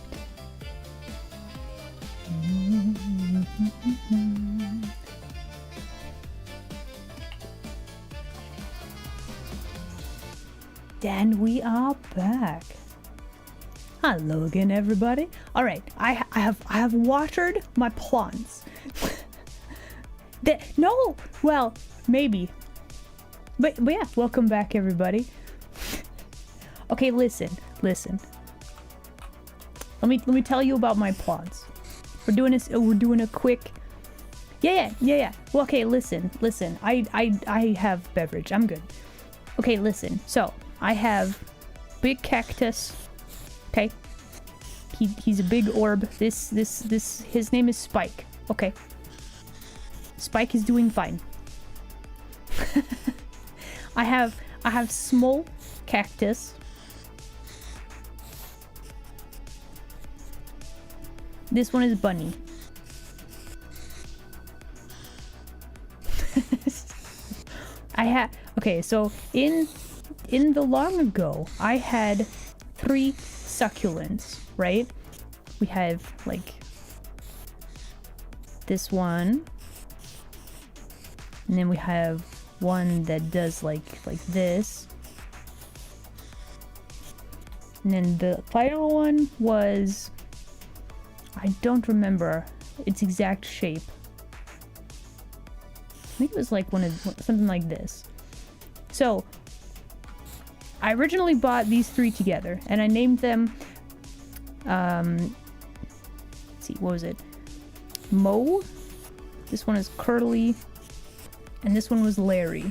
S1: And we are back. Hello again, everybody. All right, I have watered my plants. No, well, maybe, but yeah, welcome back, everybody. Okay, listen. Let me tell you about my plants. We're doing this. We're doing a quick. Yeah. Well, okay, listen. I have beverage. I'm good. Okay, listen. So I have big cactus. Okay. He's a big orb. His name is Spike. Okay. Spike is doing fine. I have small cactus. This one is Bunny. Okay, so in the long ago, I had 3 succulents, right? We have like this one, and then we have one that does like this, and then the final one was, I don't remember its exact shape. I think it was like something like this. So I originally bought these 3 together, and I named them. Let's see, what was it? Mo. This one is Curly, and this one was Larry,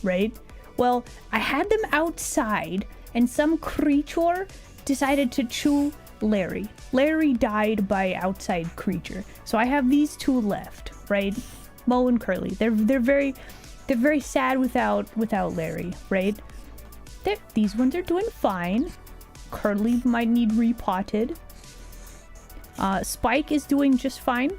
S1: right? Well, I had them outside, and some creature decided to chew Larry. Larry died by outside creature, so I have these 2 left, right? Mo and Curly. They're very sad without Larry, right? These ones are doing fine. Curly might need repotted. Spike is doing just fine.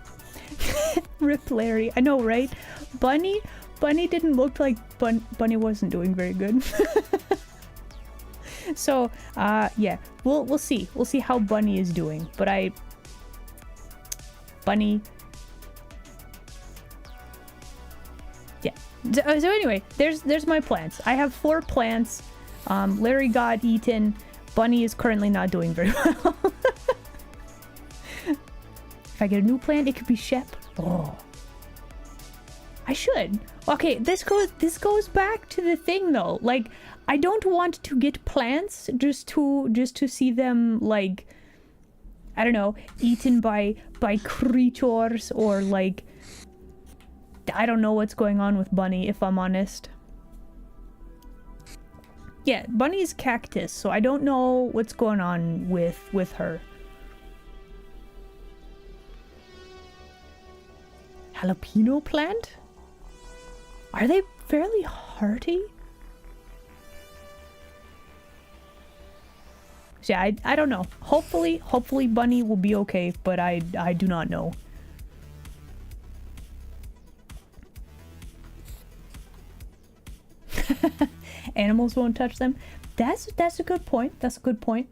S1: Rip Larry. I know, right? Bunny didn't look like Bunny wasn't doing very good. So, yeah, we'll see. We'll see how Bunny is doing. But Bunny. Yeah. So anyway, there's my plants. I have 4 plants. Larry got eaten. Bunny is currently not doing very well. If I get a new plant, it could be Shep. Oh. I should. Okay, this goes back to the thing though. Like, I don't want to get plants just to see them, like, I don't know, eaten by creatures, or like, I don't know what's going on with Bunny, if I'm honest. Yeah, Bunny's cactus, so I don't know what's going on with her. Jalapeno plant? Are they fairly hardy? So yeah, I don't know. Hopefully Bunny will be okay, but I do not know. Animals won't touch them. That's a good point. That's a good point.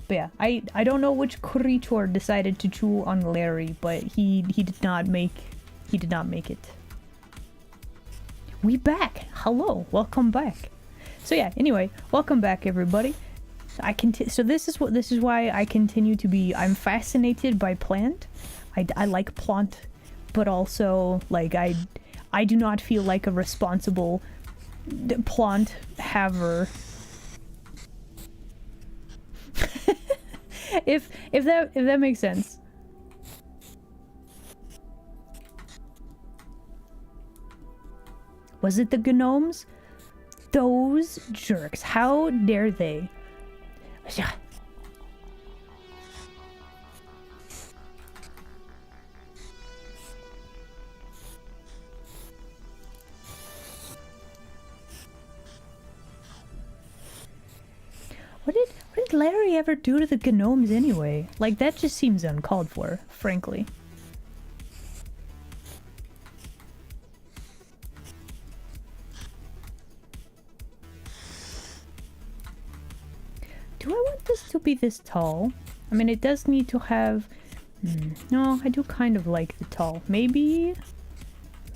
S1: But yeah, I don't know which creature decided to chew on Larry, but he did not make it. We back. Hello, welcome back. So yeah, anyway, welcome back, everybody. So this is why I continue to be. I'm fascinated by plant. I like plant, but also like I do not feel like a responsible plant haver. if that makes sense. Was it the gnomes? Those jerks. How dare they? What did Larry ever do to the gnomes anyway? Like, that just seems uncalled for, frankly. Do I want this to be this tall? I mean, it does need to have... no, I do kind of like the tall. Maybe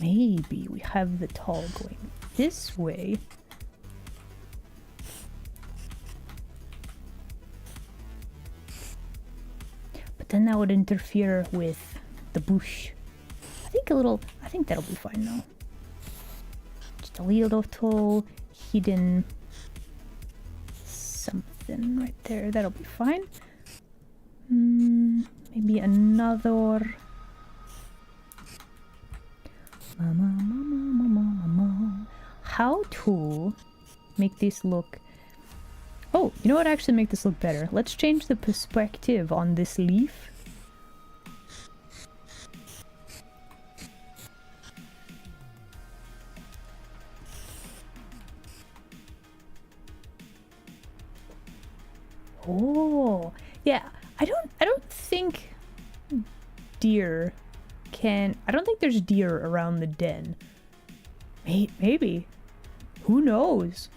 S1: we have the tall going this way. But then that would interfere with the bush. I think that'll be fine though. Just a little tall, hidden something right there. That'll be fine. Maybe another. How to make this look... Oh, you know what? Actually make this look better. Let's change the perspective on this leaf. Oh, yeah. I don't think deer can... I don't think there's deer around the den. Maybe. Who knows?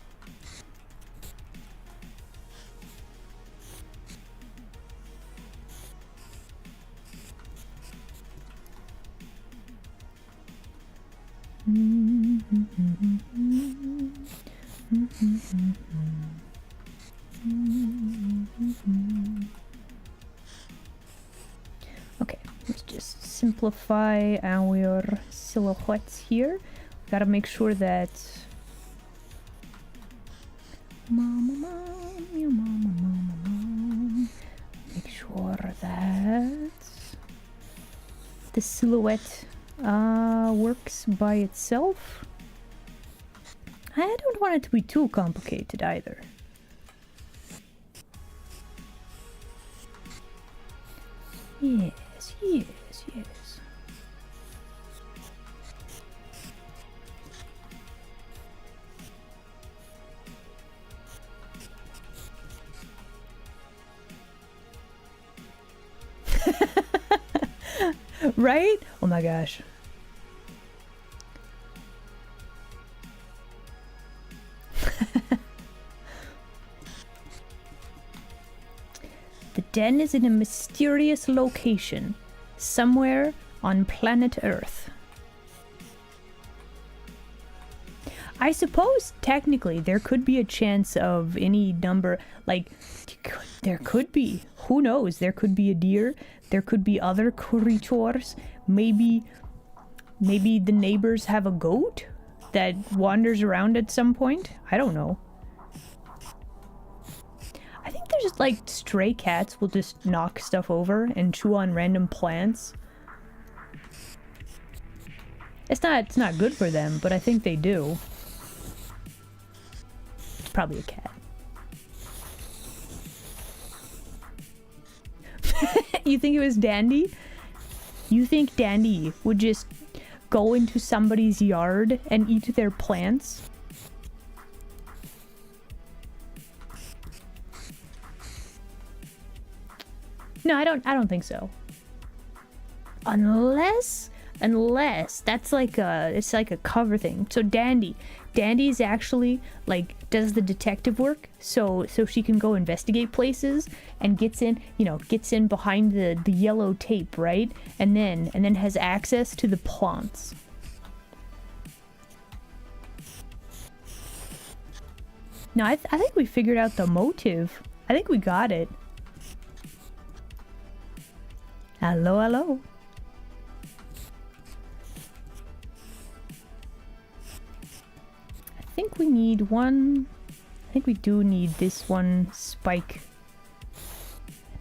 S1: Okay, let's just simplify our silhouettes here. Gotta make sure that make sure that the silhouette works by itself. I don't want it to be too complicated either. Yes, yes, yes. Right? Oh my gosh. The den is in a mysterious location, somewhere on planet Earth. I suppose technically there could be a chance of any number, like there could be, who knows, there could be a deer, there could be other creatures, maybe the neighbors have a goat that wanders around at some point. I don't know. I think there's like stray cats will just knock stuff over and chew on random plants. It's not good for them, but I think they do. It's probably a cat. You think it was Dandy? You think Dandy would just go into somebody's yard and eat their plants? No, I don't think so. Unless that's like it's like a cover thing. So Dandy's actually like does the detective work, so she can go investigate places and gets in behind the yellow tape, right? And then has access to the plants. No, I think we figured out the motive. I think we got it. Hello, hello. I think we need one. I think we do need this one spike.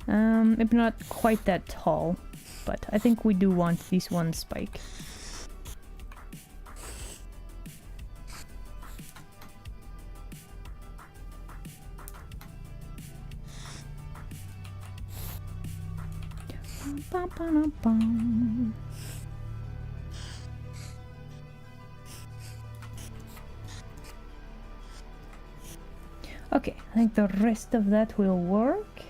S1: Maybe not quite that tall, but I think we do want this one spike. Okay, I think the rest of that will work.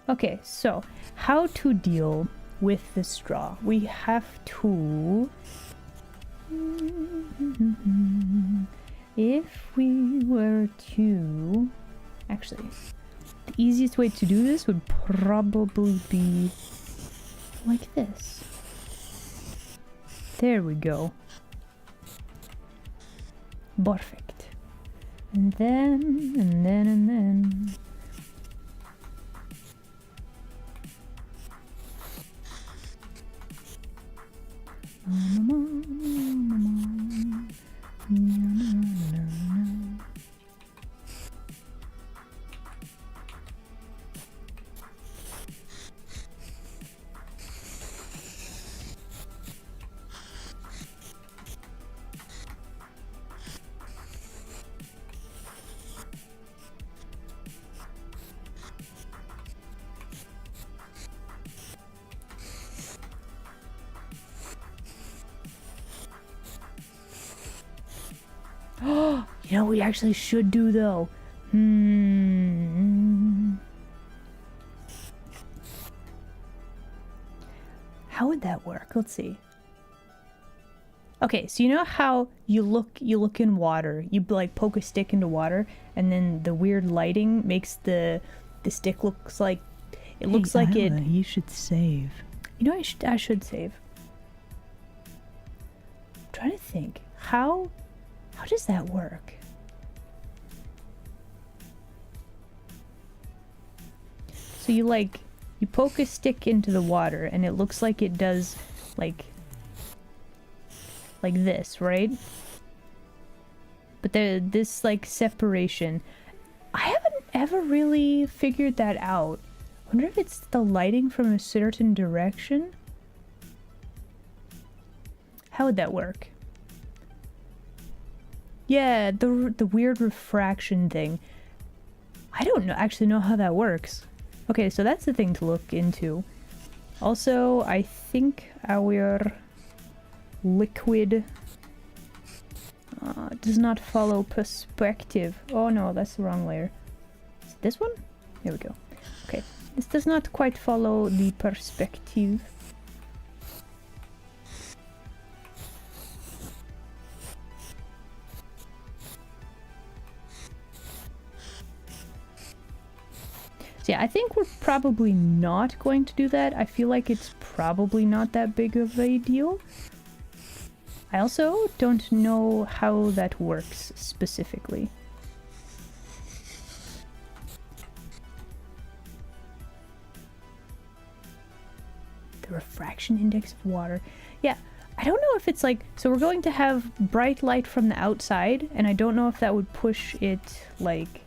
S1: Okay, so how to deal with the straw? We have to If we were to... Actually, the easiest way to do this would probably be like this. There we go. Perfect. And then... You know what we actually should do though? How would that work? Let's see. Okay, so you know how you look in water, you like poke a stick into water, and then the weird lighting makes the stick looks like it looks like it.
S2: You should save.
S1: You know, I should save. I'm trying to think. How does that work? So you poke a stick into the water and it looks like it does like this, right? But this like separation, I haven't ever really figured that out. I wonder if it's the lighting from a certain direction. How would that work? Yeah, the weird refraction thing. I don't actually know how that works. Okay, so that's the thing to look into. Also, I think our liquid does not follow perspective. Oh no, that's the wrong layer. Is it this one? There we go. Okay, this does not quite follow the perspective. So yeah, I think we're probably not going to do that. I feel like it's probably not that big of a deal. I also don't know how that works specifically. The refraction index of water. Yeah, I don't know if it's like... So we're going to have bright light from the outside, and I don't know if that would push it like...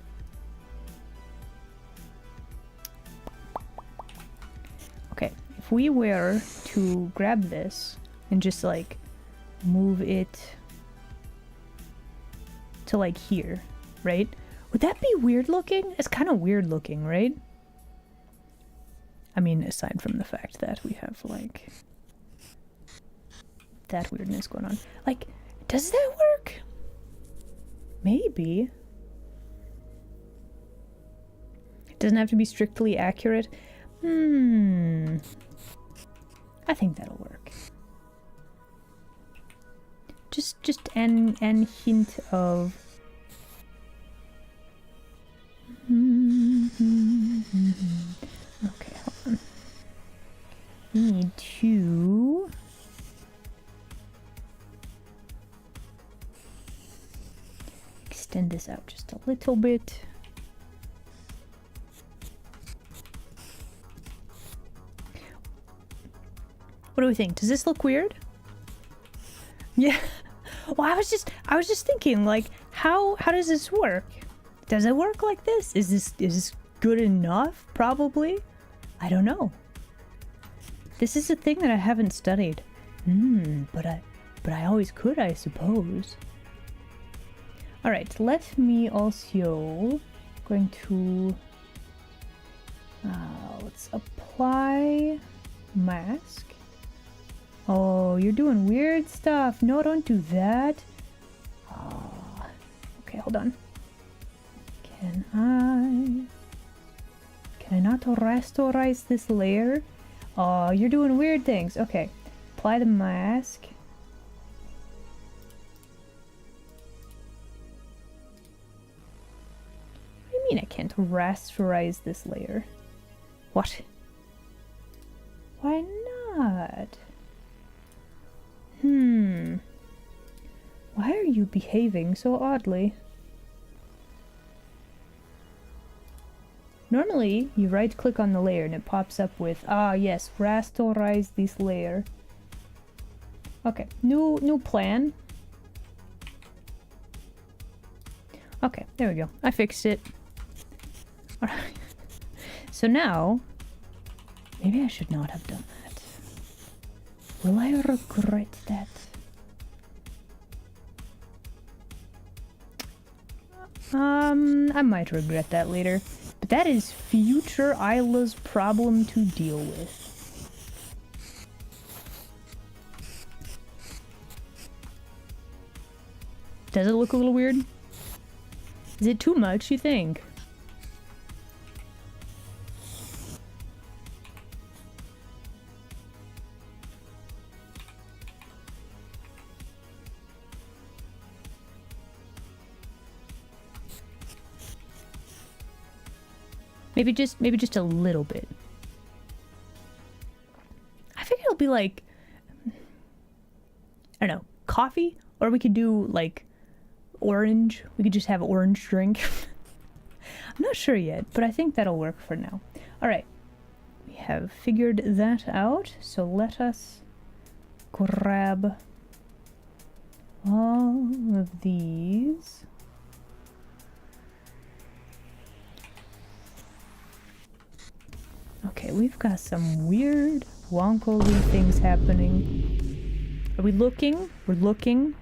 S1: Okay, if we were to grab this and just like move it to like here, right? Would that be weird looking? It's kind of weird looking, right? I mean, aside from the fact that we have like that weirdness going on. Like, does that work? Maybe. It doesn't have to be strictly accurate. I think that'll work. Just an hint of... Okay, hold on. We need to... extend this out just a little bit. What do we think? Does this look weird? Yeah. Well, I was just thinking, like, how does this work? Does it work like this? Is this good enough? Probably. I don't know. This is a thing that I haven't studied. But I always could, I suppose. All right, let me also going to let's apply mask. Oh, you're doing weird stuff. No, don't do that. Oh. Okay, hold on. Can I not rasterize this layer? Oh, you're doing weird things. Okay, apply the mask. mean I can't rasterize this layer? What? Why not? Why are you behaving so oddly? Normally, you right-click on the layer and it pops up with, ah yes, rasterize this layer. Okay, new plan. Okay, there we go. I fixed it. Alright. So now, maybe I should not have done that. Will I regret that? I might regret that later. But that is future Isla's problem to deal with. Does it look a little weird? Is it too much, you think? Maybe just a little bit. I think it'll be like, I don't know, coffee? Or we could do like orange. We could just have orange drink. I'm not sure yet, but I think that'll work for now. Alright. We have figured that out, so let us grab all of these. Okay, we've got some weird, wonkily things happening. Are we looking? We're looking.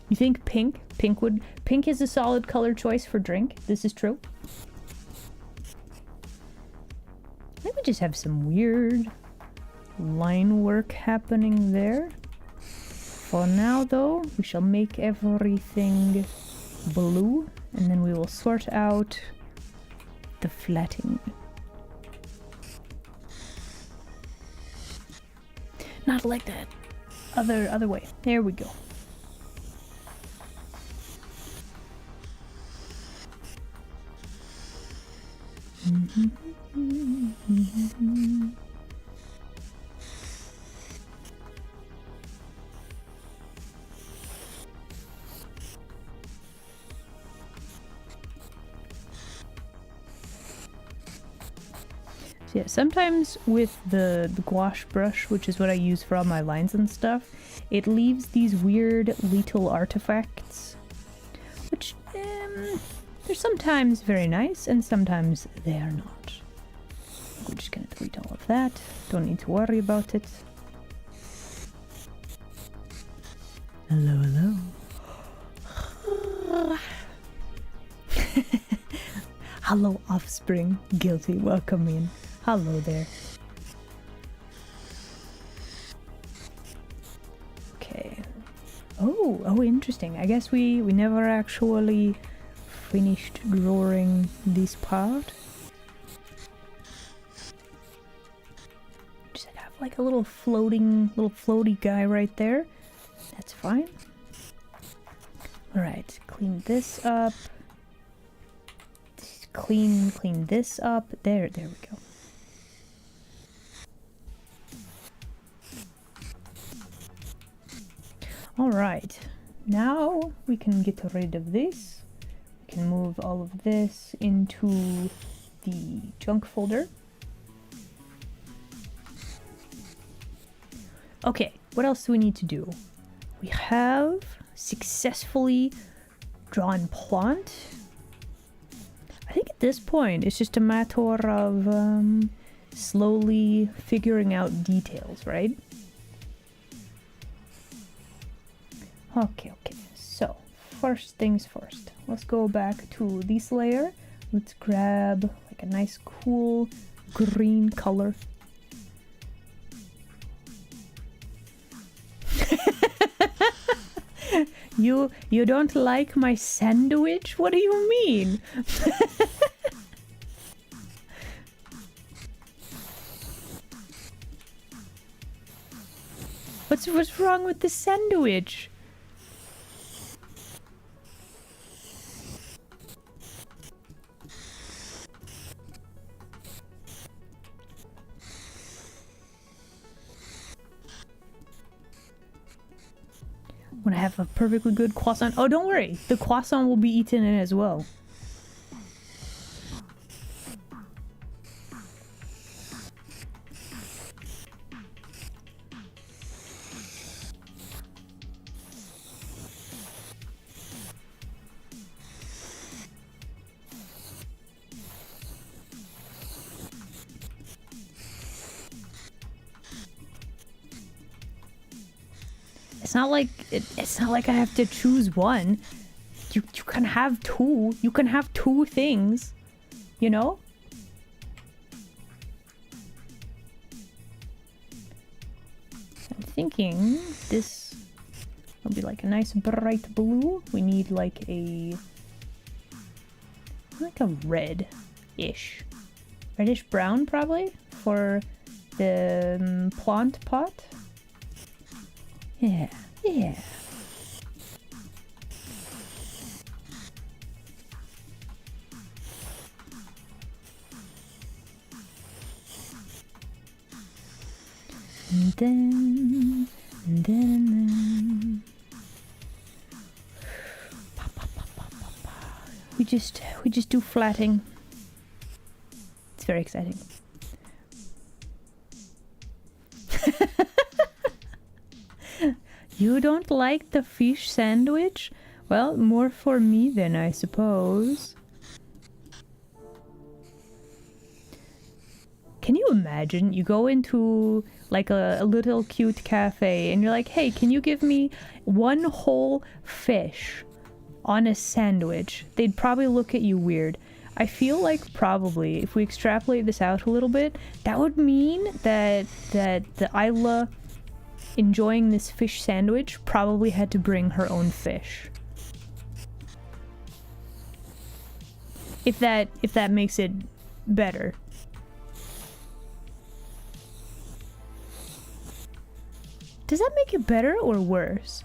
S1: You think pink? Pink is a solid color choice for drink. This is true. I think we just have some weird line work happening there. For now, though, we shall make everything blue. And then we will sort out the flatting. Not like that. Other way. There we go. So yeah, sometimes with the gouache brush, which is what I use for all my lines and stuff, it leaves these weird little artifacts, which they're sometimes very nice and sometimes they are not. We're just gonna delete all of that. Don't need to worry about it. Hello, hello. Hello, offspring. Guilty. Welcome in. Hello there. Okay. Oh, interesting. I guess we never actually finished drawing this part. Just have like a little floaty guy right there. That's fine. All right, clean this up. Clean this up. There we go. All right, now we can get rid of this. We can move all of this into the junk folder. Okay, what else do we need to do? We have successfully drawn Plant. I think at this point it's just a matter of slowly figuring out details, right? Okay, so first things first. Let's go back to this layer. Let's grab like a nice cool green color. You don't like my sandwich? What do you mean? What's wrong with the sandwich? Want to have a perfectly good croissant. Oh, don't worry. The croissant will be eaten in as well. It's not like I have to choose one. You can have two. You can have two things. You know? I'm thinking this will be like a nice bright blue. We need like a red-ish. Reddish brown probably for the plant pot. Yeah, yeah. And then. We just do flatting. It's very exciting. You don't like the fish sandwich? Well, more for me then, I suppose. Can you imagine? You go into like a little cute cafe and you're like, hey, can you give me one whole fish on a sandwich? They'd probably look at you weird. I feel like probably if we extrapolate this out a little bit, that would mean that the Isla enjoying this fish sandwich probably had to bring her own fish. If that makes it better. Does that make it better or worse?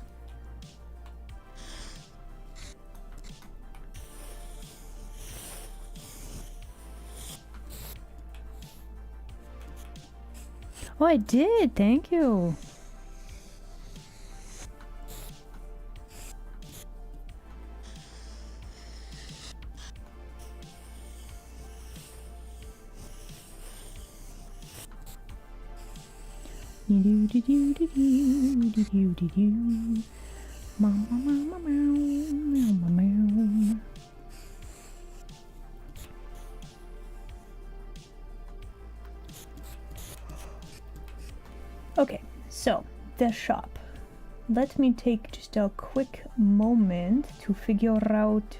S1: Oh, I did. Thank you. Okay, so the shop. Let me take just a quick moment to figure out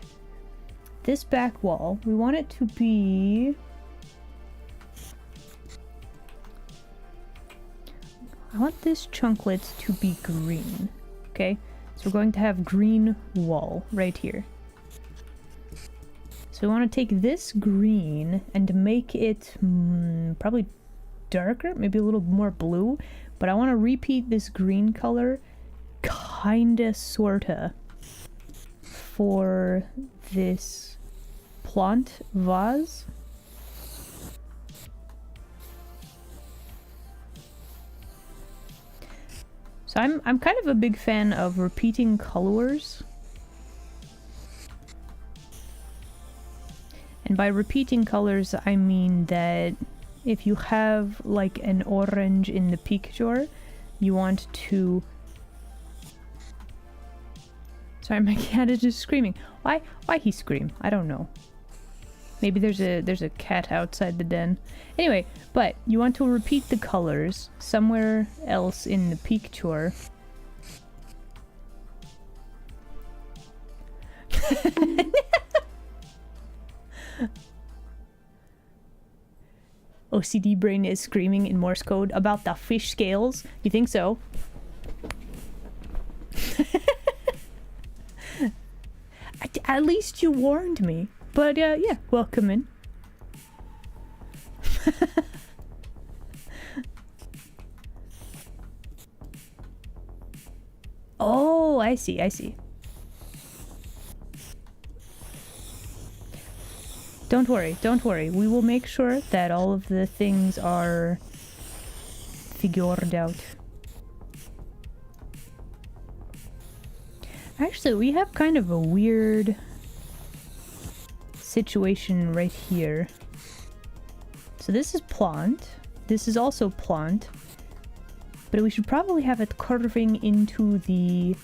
S1: this back wall. We want it to be... I want this chunklet to be green, okay? So we're going to have green wall right here. So we want to take this green and make it probably darker, maybe a little more blue, but I want to repeat this green color kinda sorta for this plant vase. So I'm kind of a big fan of repeating colors. And by repeating colors, I mean that if you have like an orange in the picture, you want to... Sorry, my cat is just screaming. Why he scream? I don't know. Maybe there's a cat outside the den. Anyway, but you want to repeat the colors somewhere else in the picture. OCD brain is screaming in Morse code about the fish scales. You think so? At least you warned me. But yeah, welcome in. Oh, I see. Don't worry. We will make sure that all of the things are figured out. Actually, we have kind of a weird situation right here. So this is plant. This is also plant. But we should probably have it curving into the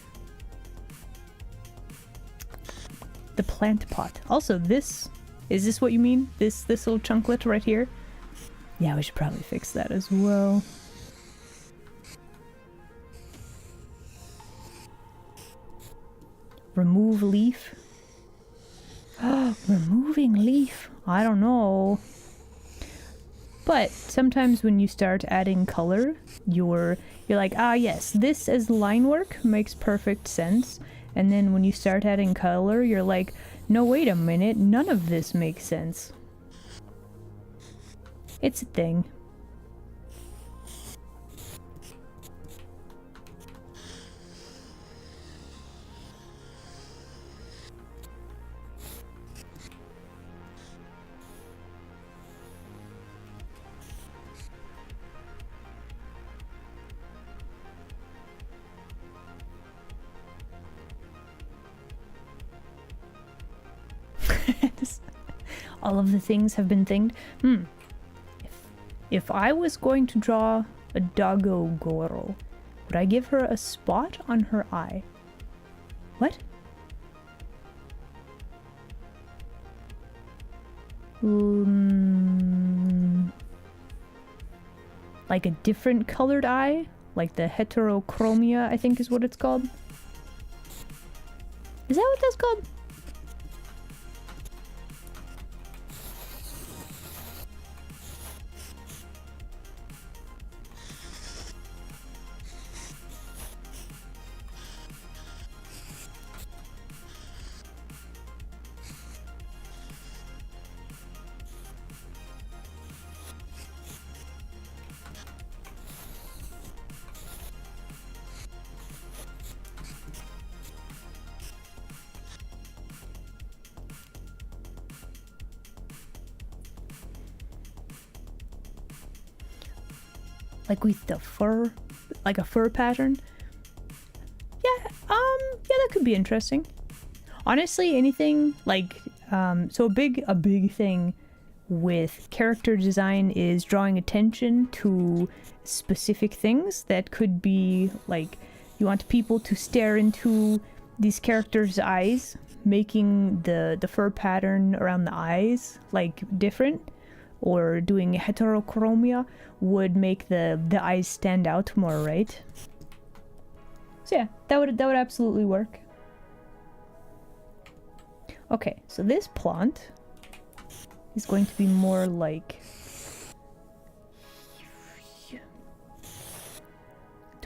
S1: plant pot. Also, this... Is this what you mean? This little chunklet right here? Yeah, we should probably fix that as well. Remove leaf. Removing leaf. I don't know. But sometimes when you start adding color, you're like, ah yes, this as line work makes perfect sense. And then when you start adding color, you're like, no, wait a minute, none of this makes sense. It's a thing. All of the things have been thinged. If I was going to draw a doggo girl, would I give her a spot on her eye? What? Like a different colored eye? Like the heterochromia, I think is what it's called. Is that what that's called? Like with the fur, like a fur pattern. Yeah, that could be interesting. Honestly, anything like, so a big thing with character design is drawing attention to specific things that could be like, you want people to stare into these characters' eyes, making the fur pattern around the eyes like different, or doing heterochromia would make the eyes stand out more, right? So yeah, that would absolutely work. Okay, so this plant is going to be more like...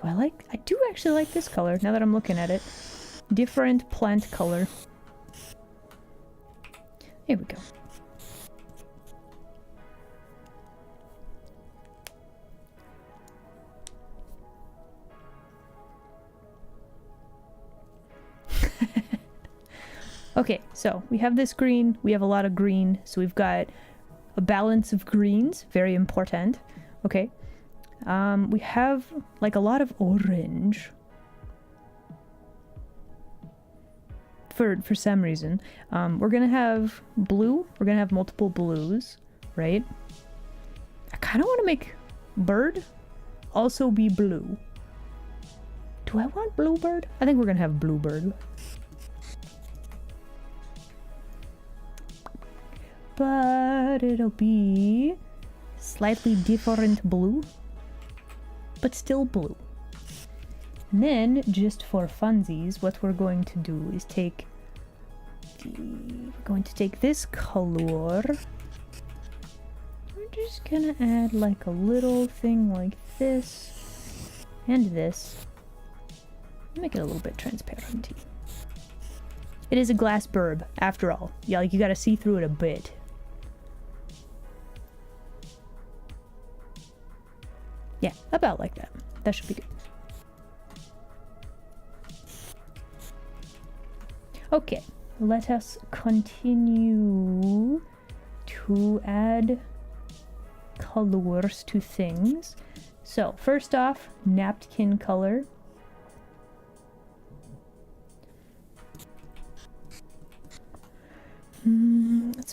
S1: I do actually like this color, now that I'm looking at it. Different plant color. Here we go. Okay, so we have this green, we have a lot of green, so we've got a balance of greens, very important. Okay, we have like a lot of orange for some reason. We're gonna have blue, we're gonna have multiple blues, right? I kind of want to make bird also be blue. Do I want bluebird? I think we're gonna have bluebird. But it'll be slightly different blue, but still blue. And then, just for funsies, what we're going to do is we're going to take this color. We're just gonna add like a little thing like this and this. Make it a little bit transparent. It is a glass burb, after all. Yeah, like you gotta see through it a bit. Yeah, about like that. That should be good. Okay, let us continue to add colors to things. So, first off, napkin color.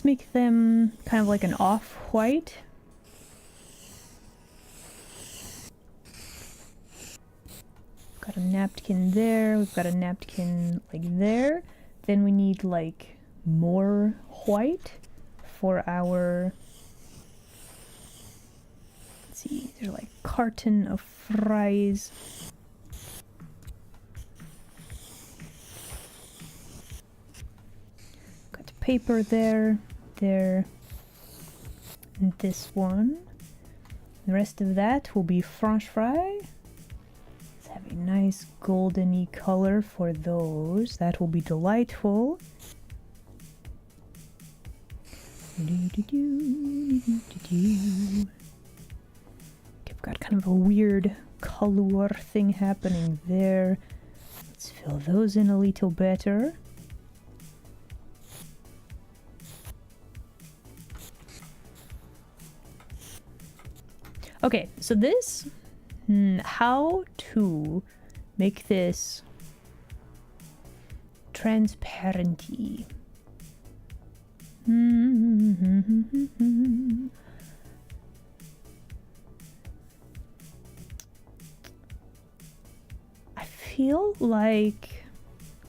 S1: Let's make them kind of like an off-white. Got a napkin there. We've got a napkin like there. Then we need like more white for our... Let's see, there's like carton of fries. Got the paper there, there, and this one. The rest of that will be French fry. Let's have a nice goldeny color for those. That will be delightful. I've got kind of a weird color thing happening there. Let's fill those in a little better. Okay, so this, how to make this transparency. I feel like,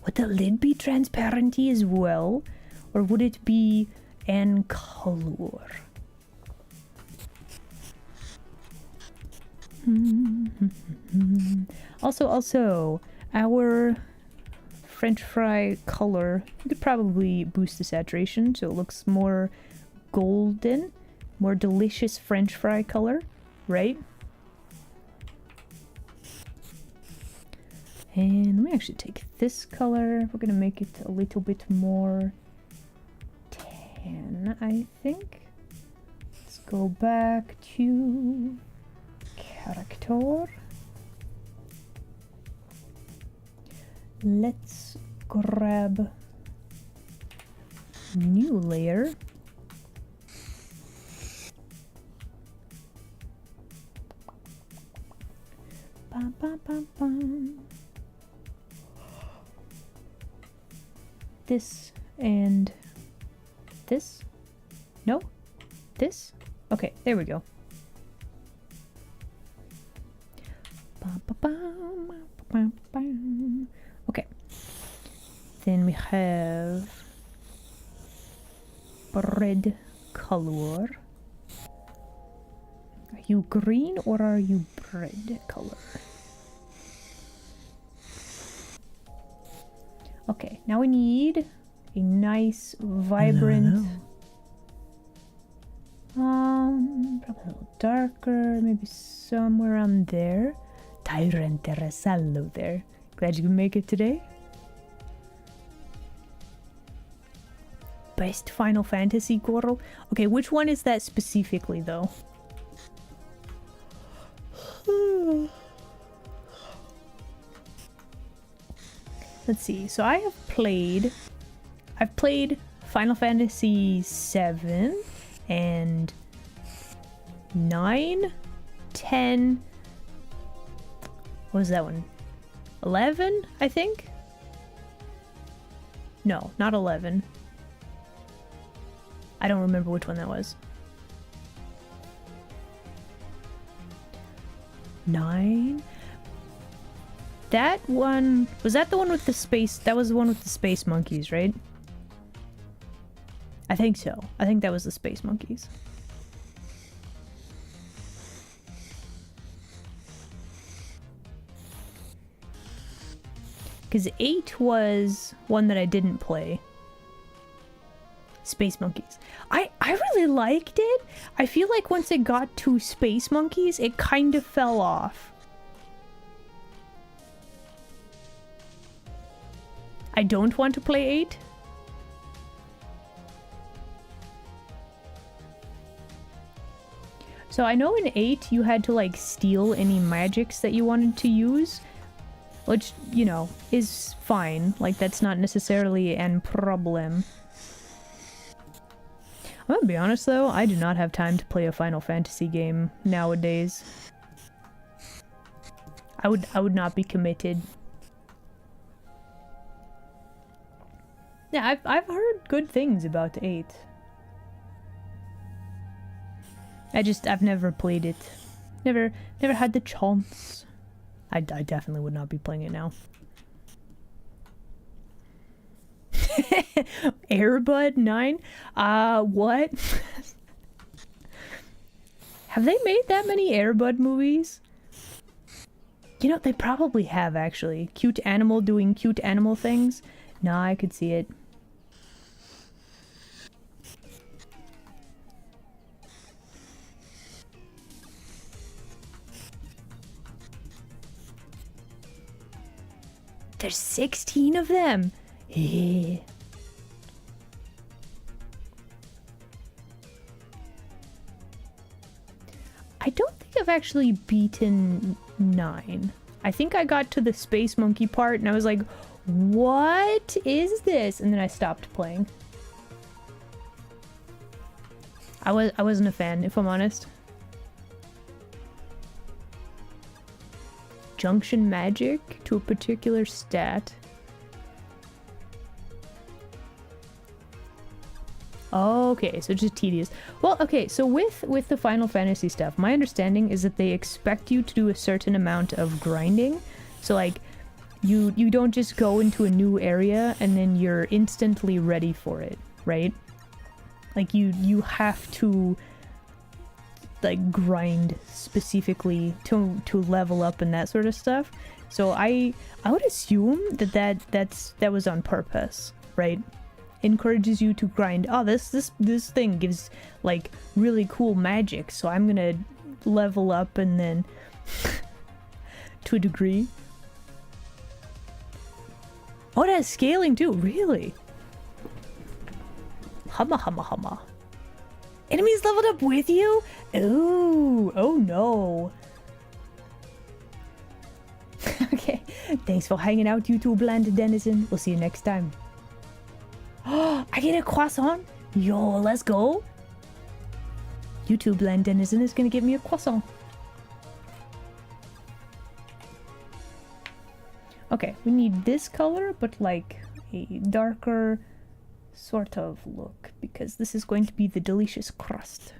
S1: would the lid be transparency as well? Or would it be an color? Also, our French fry color, you could probably boost the saturation so it looks more golden, more delicious French fry color, right? And let me actually take this color. We're gonna make it a little bit more tan, I think. Let's go back to character. Let's grab new layer. Bum, bum, bum, bum. This and this? No? This? Okay, there we go. Okay. Then we have bread color. Are you green or are you bread color? Okay, now we need a nice, vibrant, probably a little darker, maybe somewhere around there. Tyrant Terrasallo there. Glad you could make it today. Best Final Fantasy coral? Okay, which one is that specifically though? Let's see. So I've played Final Fantasy 7 and 9, 10. What was that one? 11, I think? No, not 11. I don't remember which one that was. 9? That one... Was that the one with the space... That was the one with the space monkeys, right? I think so. I think that was the space monkeys. Because 8 was one that I didn't play. Space monkeys. I really liked it. I feel like once it got to space monkeys, it kind of fell off. I don't want to play 8. So I know in 8 you had to like steal any magics that you wanted to use, which, you know, is fine. Like, that's not necessarily an problem. I'm gonna be honest though, I do not have time to play a Final Fantasy game nowadays. I would not be committed. Yeah, I've heard good things about 8. I've never played it. Never had the chance. I definitely would not be playing it now. Airbud 9? What? Have they made that many Airbud movies? You know, they probably have, actually. Cute animal doing cute animal things. Nah, I could see it. There's 16 of them. Yeah. I don't think I've actually beaten 9. I think I got to the space monkey part and I was like, what is this? And then I stopped playing. I wasn't a fan, if I'm honest. Junction magic to a particular stat. Okay, so just tedious. Well, okay, so with the Final Fantasy stuff, my understanding is that they expect you to do a certain amount of grinding. So like, you don't just go into a new area and then you're instantly ready for it, right? Like you have to like grind specifically to level up and that sort of stuff. So I would assume that was on purpose, right? Encourages you to grind. Oh, this thing gives like really cool magic, so I'm gonna level up and then to a degree. Oh, it has scaling too, really? Humma humma humma. Enemies leveled up with you? Ooh, oh no. Okay, thanks for hanging out, YouTube land denizen. We'll see you next time. Oh, I get a croissant? Yo, let's go. YouTube land denizen is gonna give me a croissant. Okay, we need this color, but like a darker sort of look, because this is going to be the delicious crust.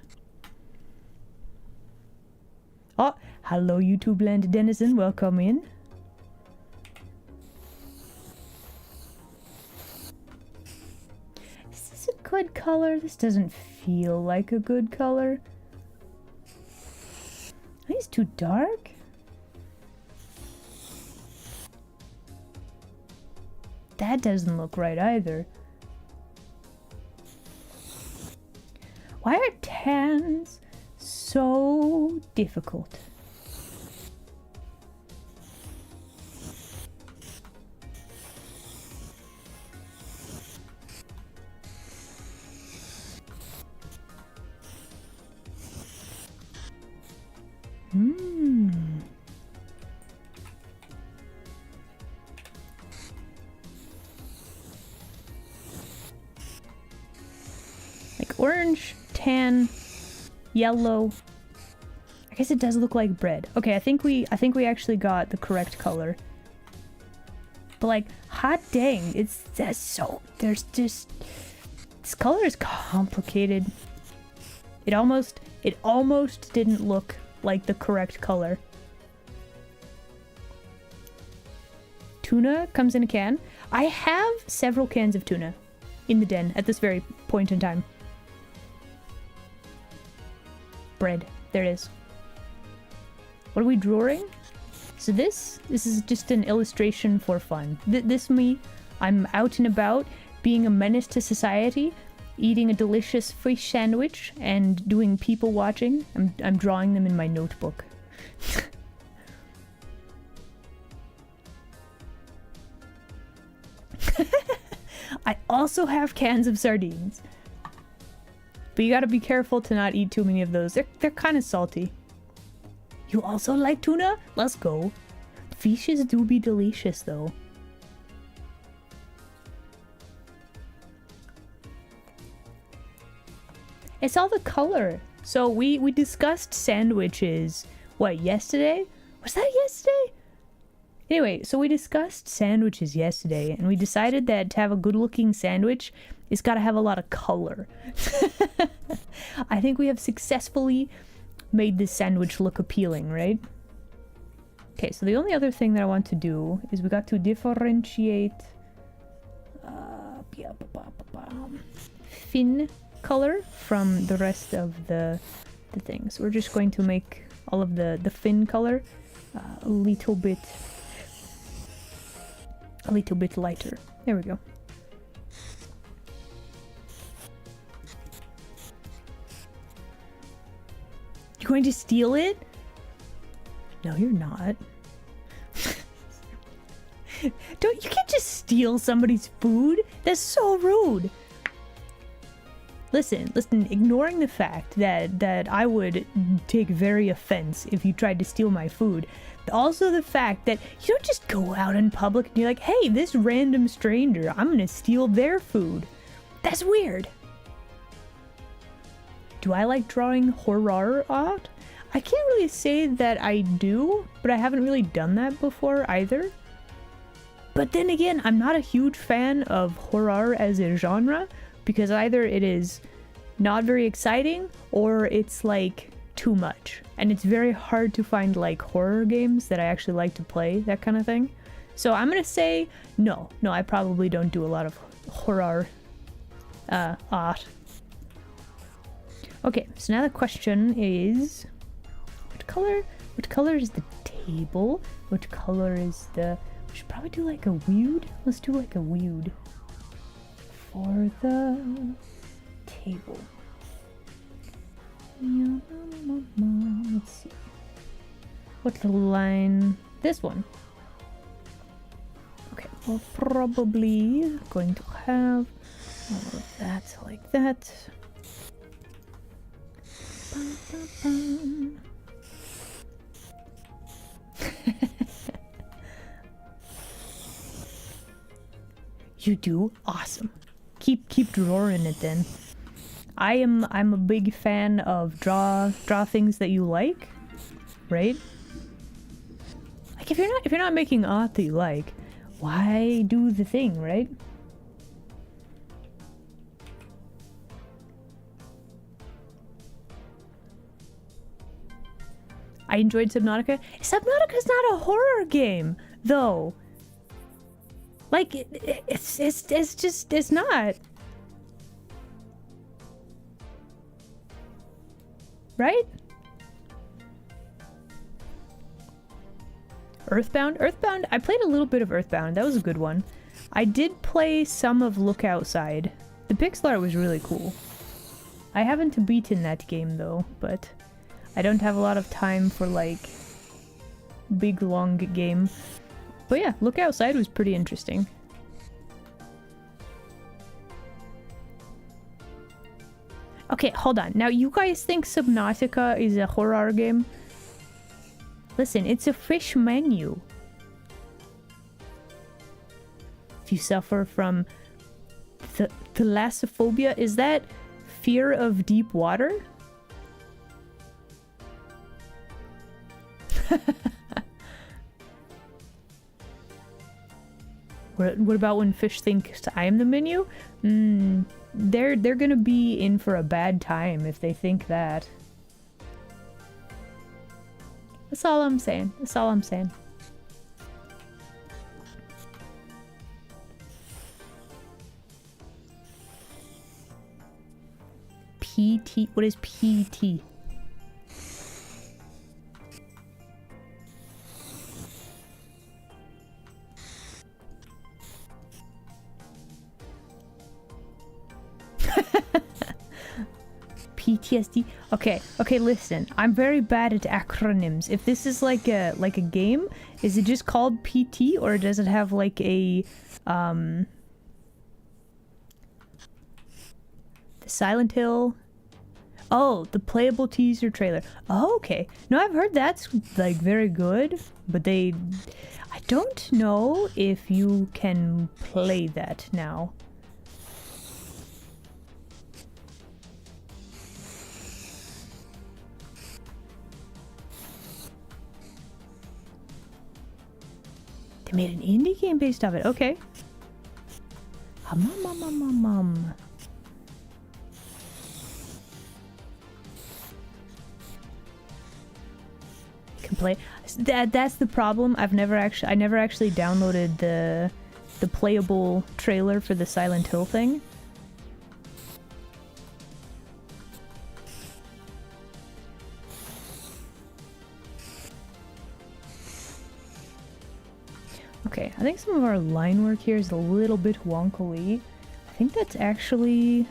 S1: Oh, hello YouTube land denizen, welcome in. Is this a good color? This doesn't feel like a good color. I think it's too dark. That doesn't look right either. Why are tans so difficult? Like orange, tan, yellow. I guess it does look like bread. Okay, I think we actually got the correct color. But like, hot dang, that's so there's just this color is complicated. It almost didn't look like the correct color. Tuna comes in a can. I have several cans of tuna in the den at this very point in time. Bread. There it is. What are we drawing? So this is just an illustration for fun. This me, I'm out and about, being a menace to society, eating a delicious fish sandwich, and doing people watching. I'm drawing them in my notebook. I also have cans of sardines. But you gotta be careful to not eat too many of those. They're kind of salty. You also like tuna? Let's go. Fishes do be delicious though. It's all the color. So we discussed sandwiches, what, yesterday? Was that yesterday? Anyway, so we discussed sandwiches yesterday, and we decided that to have a good looking sandwich It's got to have a lot of color. I think we have successfully made this sandwich look appealing, right? Okay, so the only other thing that I want to do is we got to differentiate fin color from the rest of the things. We're just going to make all of the fin color a little bit lighter. There we go. You're going to steal it? No, you're not. You can't just steal somebody's food. That's so rude. Listen, ignoring the fact that I would take very offense if you tried to steal my food. Also the fact that you don't just go out in public and you're like, hey, this random stranger, I'm gonna steal their food. That's weird. Do I like drawing horror art? I can't really say that I do, but I haven't really done that before either. But then again, I'm not a huge fan of horror as a genre, because either it is not very exciting or it's like too much. And it's very hard to find like horror games that I actually like to play, that kind of thing. So I'm gonna say no, I probably don't do a lot of horror art. Okay, so now the question is, what color is the table? What color is the... We should probably do like a weird. Let's do like a weird for the table. Let's see. What little line? This one. Okay, we're probably going to have all of that like that. Bum, bum, bum. You do? Awesome. Keep drawing it then. I'm a big fan of draw things that you like, right? Like if you're not making art that you like, why do the thing, right? I enjoyed Subnautica. Subnautica's not a horror game, though. Like it's just it's not. Right? Earthbound? Earthbound, I played a little bit of Earthbound. That was a good one. I did play some of Look Outside. The pixel art was really cool. I haven't beaten that game though, but I don't have a lot of time for like big long game. But yeah, Look Outside was pretty interesting. Okay, hold on. Now, you guys think Subnautica is a horror game? Listen, it's a fish menu. If you suffer from thalassophobia, is that fear of deep water? What about when fish think I am the menu? They're gonna be in for a bad time if they think that. That's all I'm saying. That's all I'm saying. PT? What is PT? PTSD. Okay, listen. I'm very bad at acronyms. If this is like a game, is it just called PT or does it have like a the Silent Hill? Oh, the playable teaser trailer. Oh, okay. No, I've heard that's like very good, but I don't know if you can play that now. They made an indie game based off it. Okay. play. That's the problem. I never actually downloaded the playable trailer for the Silent Hill thing. Okay, I think some of our line work here is a little bit wonkily. I think that's actually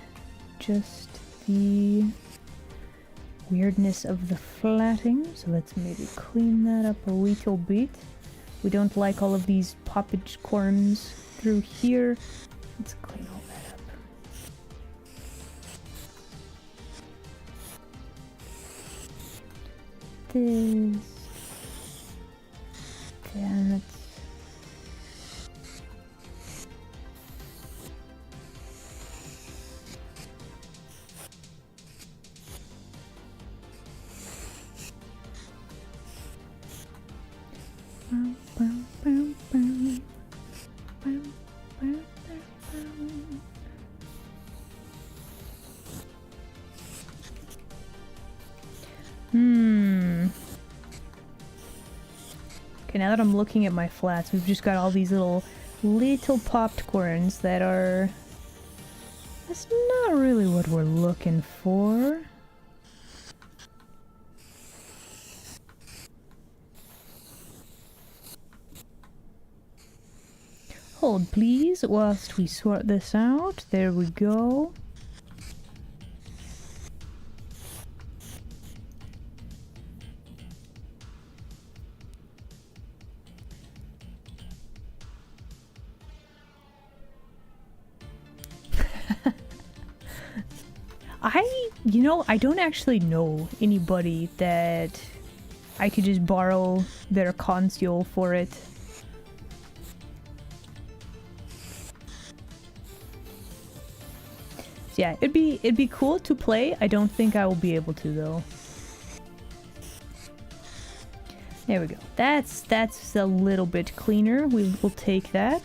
S1: just the weirdness of the flatting, so let's maybe clean that up a little bit. We don't like all of these poppage corns through here. Let's clean all that up. This. That. Okay, now that I'm looking at my flats, we've just got all these little popped corns that are... That's not really what we're looking for. Hold please whilst we sort this out. There we go. I don't actually know anybody that I could just borrow their console for it. So yeah, it'd be cool to play. I don't think I will be able to though. There we go. That's a little bit cleaner. We will take that.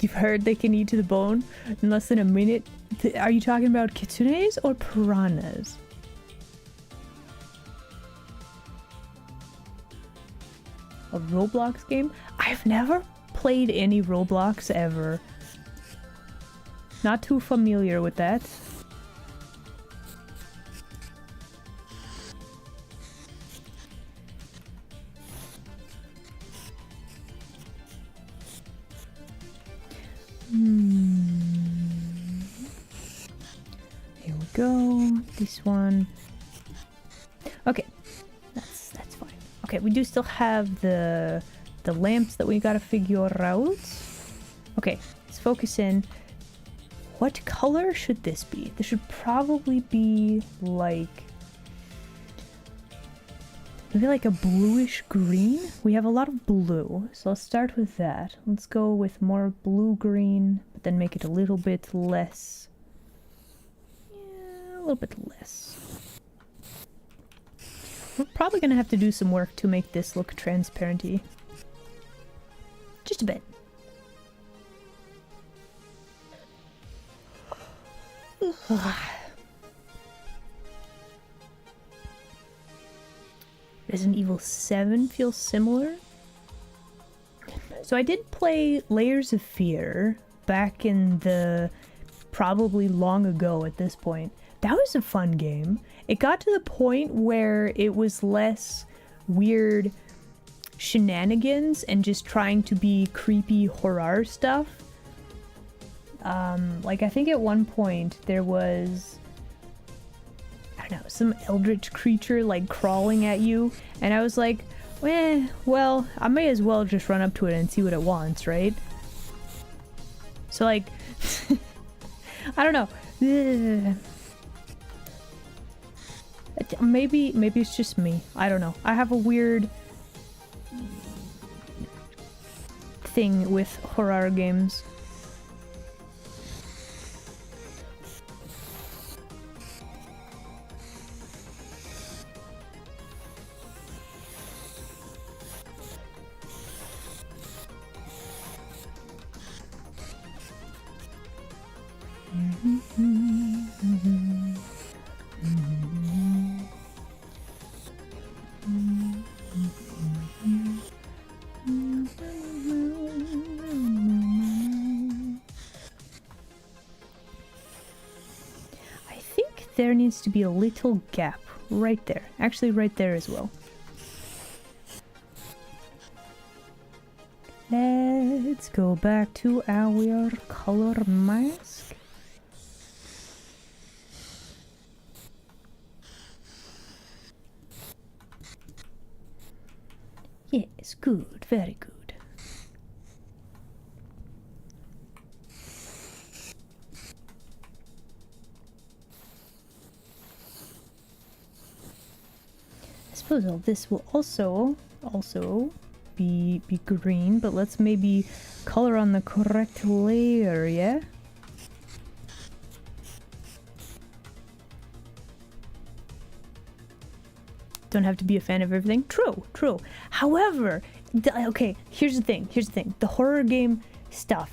S1: You've heard they can eat to the bone in less than a minute. Are you talking about kitsunes or piranhas? A Roblox game? I've never played any Roblox ever. Not too familiar with that. Here we go. This one. Okay, that's fine. Okay, we do still have the lamps that we gotta figure out. Okay, let's focus in. What color should this be? This should probably be like maybe like a bluish green. We have a lot of blue, so let's start with that. Let's go with more blue-green, but then make it a little bit less. Yeah, a little bit less. We're probably gonna have to do some work to make this look transparenty. Just a bit. Resident Evil 7 feels similar. So I did play Layers of Fear back in the... probably long ago at this point. That was a fun game. It got to the point where it was less weird shenanigans and just trying to be creepy horror stuff. Like I think at one point there was... I don't know, some eldritch creature like crawling at you, and I was like, well, I may as well just run up to it and see what it wants, right? So like, I don't know. Maybe it's just me. I don't know. I have a weird thing with horror games. there needs to be a little gap right there. Actually, right there as well. Let's go back to our color mask. Yes, good, very good. I suppose all this will also be green, but let's maybe color on the correct layer, yeah? Don't have to be a fan of everything. True, true. However, okay, here's the thing. The horror game stuff,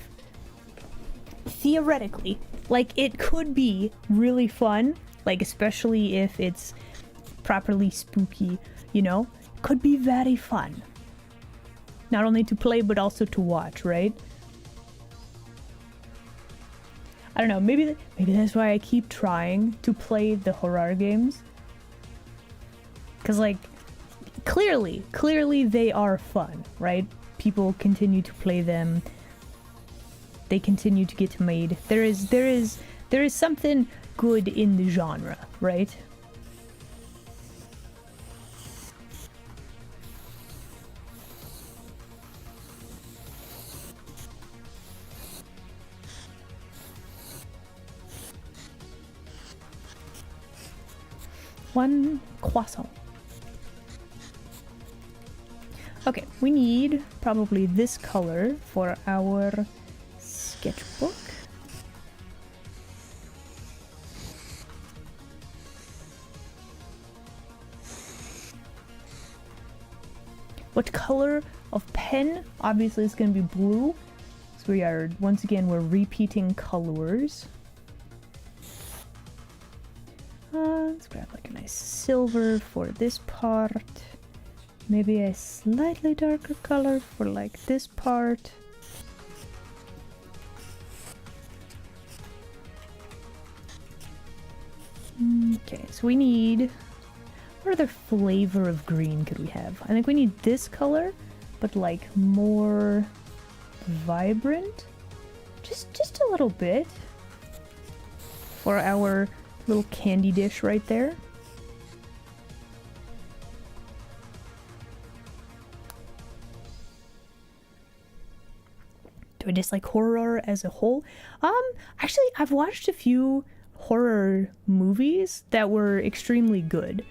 S1: theoretically, like, it could be really fun, like, especially if it's properly spooky, you know? Could be very fun. Not only to play, but also to watch, right? I don't know, maybe that's why I keep trying to play the horror games. Because, like, clearly they are fun, right? People continue to play them. They continue to get made. There is something good in the genre, right? One croissant. Okay, we need probably this color for our sketchbook. What color of pen? Obviously it's going to be blue. So we're repeating colors. Let's grab like a nice silver for this part. Maybe a slightly darker color for like this part. Okay, so we need... What other flavor of green could we have? I think we need this color, but like more vibrant. Just a little bit. For our little candy dish right there. Do I dislike horror as a whole? Actually, I've watched a few horror movies that were extremely good.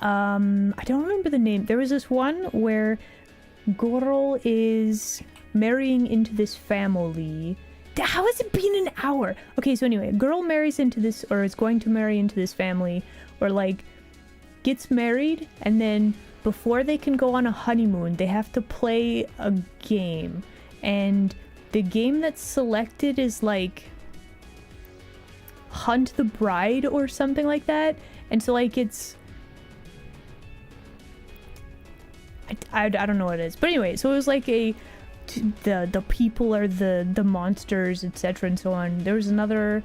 S1: I don't remember the name. There was this one where girl is marrying into this family. How has it been an hour? Okay, so anyway, a girl marries into this, or is going to marry into this family, or like gets married, and then before they can go on a honeymoon, they have to play a game. And the game that's selected is like Hunt the Bride or something like that. And so like it's... I don't know what it is. But anyway, so it was like a... The people are the monsters, etc. and so on. There was another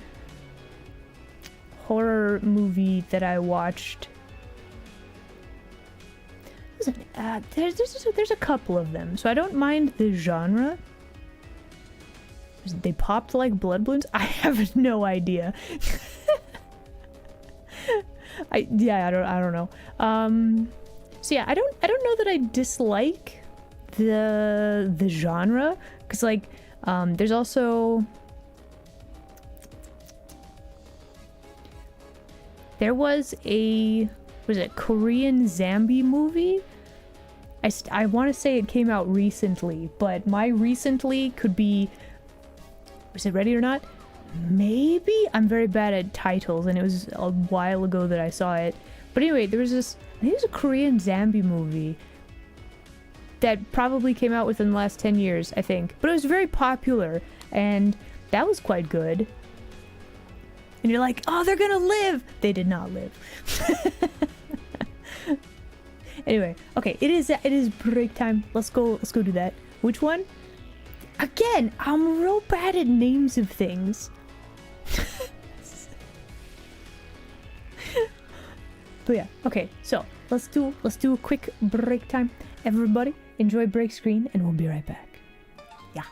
S1: horror movie that I watched. There's a couple of them, so I don't mind the genre. They popped like blood balloons? I have no idea. I don't know. So yeah, I don't know that I dislike the genre, because like there's also was it Korean zombie movie? I want to say it came out recently, but my recently could be, was it Ready or Not? Maybe? I'm very bad at titles, and it was a while ago that I saw it. But anyway, there was this, I think it was a Korean zombie movie that probably came out within the last 10 years, I think. But it was very popular, and that was quite good. And you're like, oh, they're gonna live! They did not live. Anyway, okay, it is break time. Let's go do that. Which one? Again, I'm real bad at names of things. But yeah, okay, so let's do a quick break time. Everybody, enjoy break screen, and we'll be right back. Yeah.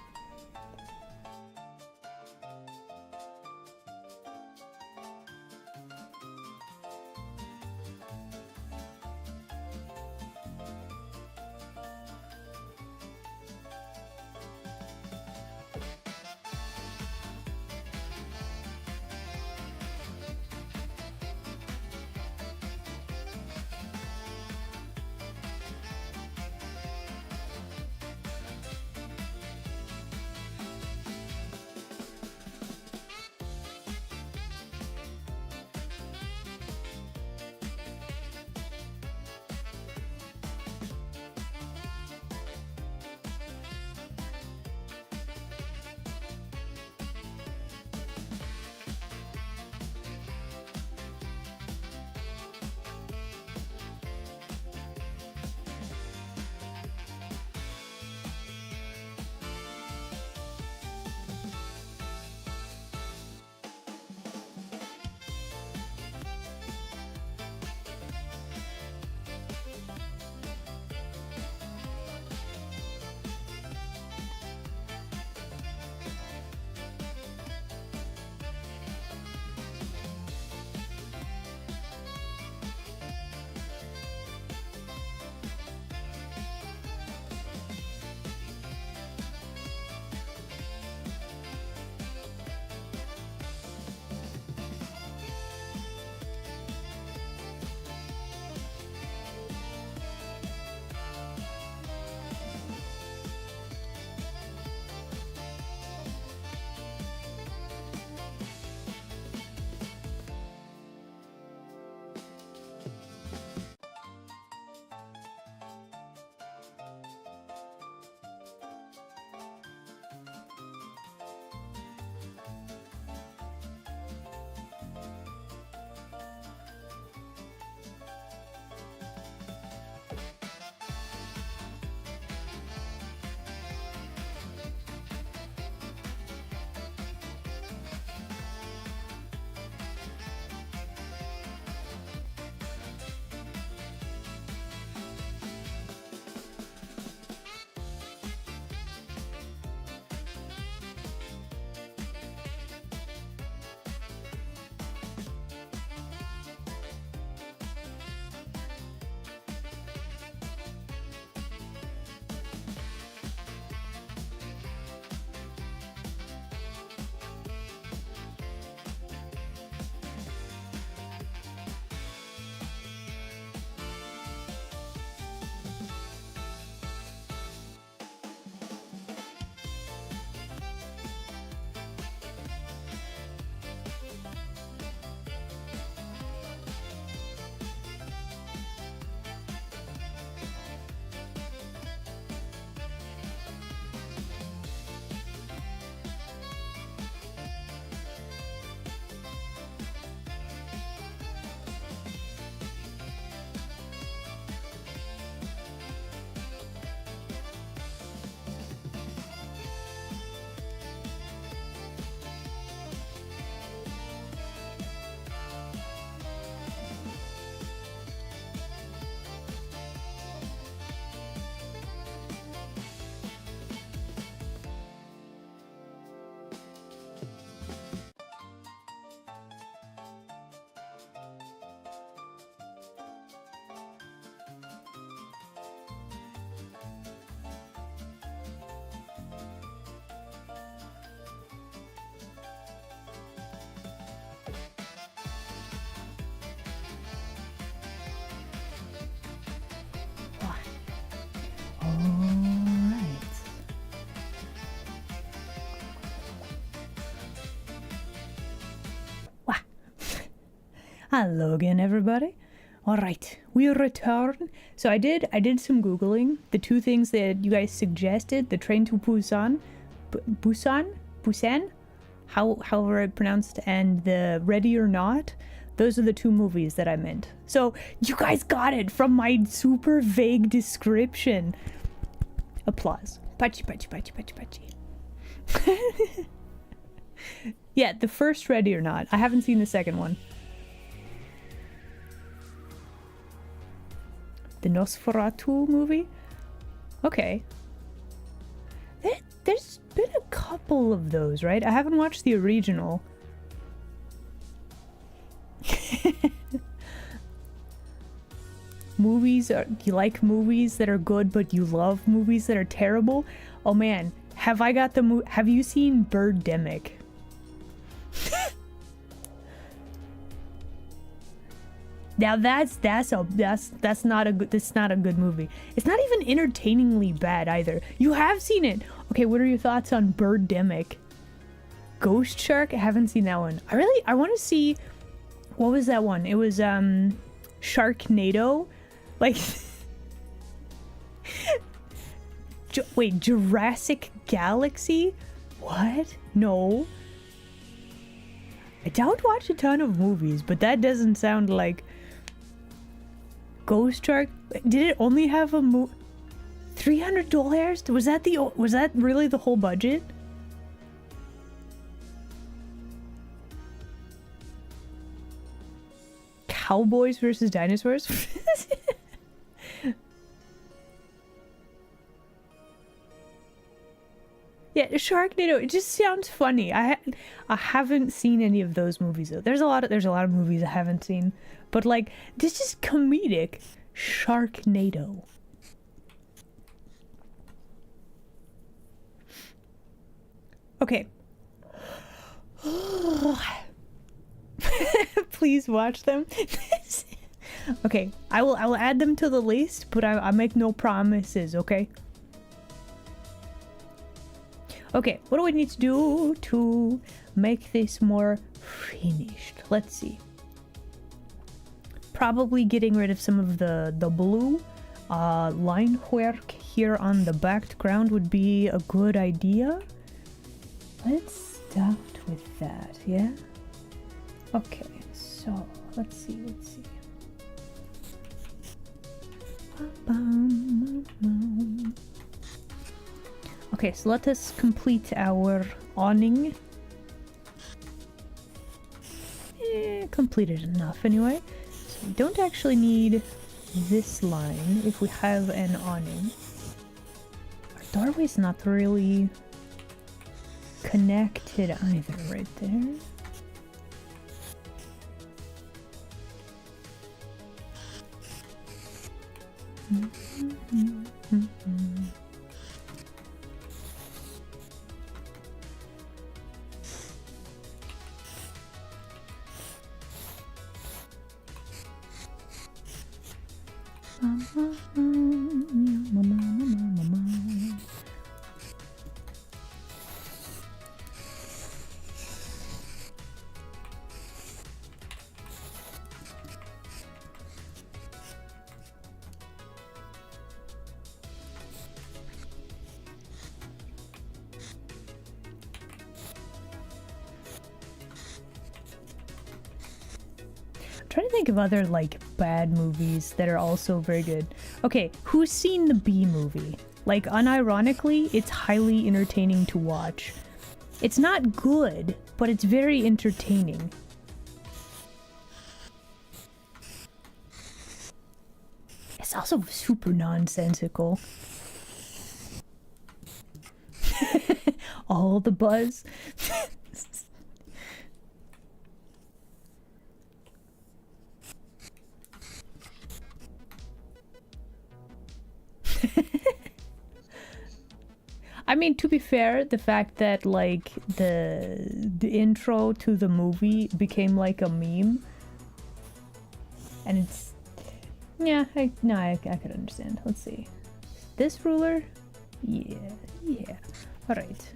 S1: Alright. Wah. Hello again, everybody. Alright, we return. So I did some Googling. The two things that you guys suggested, the train to Busan, Busan, however it's pronounced, and the Ready or Not, those are the two movies that I meant. So you guys got it from my super vague description. Applause. Pachi, pachi, pachi, pachi, pachi. Yeah, the first Ready or Not. I haven't seen the second one. Nosferatu movie. Okay. There's been a couple of those, right? I haven't watched the original. You like movies that are good, but you love movies that are terrible? Oh man, have you seen Birdemic? Now that's not a good movie. It's not even entertainingly bad either. You have seen it. Okay, what are your thoughts on Birdemic? Ghost Shark? I haven't seen that one. I want to see, what was that one? It was Sharknado. Like wait, Jurassic Galaxy? What? No. I don't watch a ton of movies, but that doesn't sound like Ghost Shark. Did it only have a $300? Was that really the whole budget? Cowboys versus dinosaurs? Yeah, Sharknado. It just sounds funny. I haven't seen any of those movies though. There's a lot of movies I haven't seen, but like this is comedic. Sharknado. Okay. Please watch them. Okay, I will add them to the list, but I make no promises. Okay. Okay, what do we need to do to make this more finished? Let's see. Probably getting rid of some of the blue line work here on the background would be a good idea. Let's start with that, yeah? Okay, so let's see. Okay, so let us complete our awning. Completed enough anyway. So we don't actually need this line if we have an awning. Our doorway's not really connected either right there. Trying to think of other like bad movies that are also very good. Okay, who's seen the Bee Movie? Like unironically, it's highly entertaining to watch. It's not good, but it's very entertaining. It's also super nonsensical. All the buzz. I mean, to be fair, the fact that like the intro to the movie became like a meme, and it's I could understand. Let's see, this ruler, yeah, all right.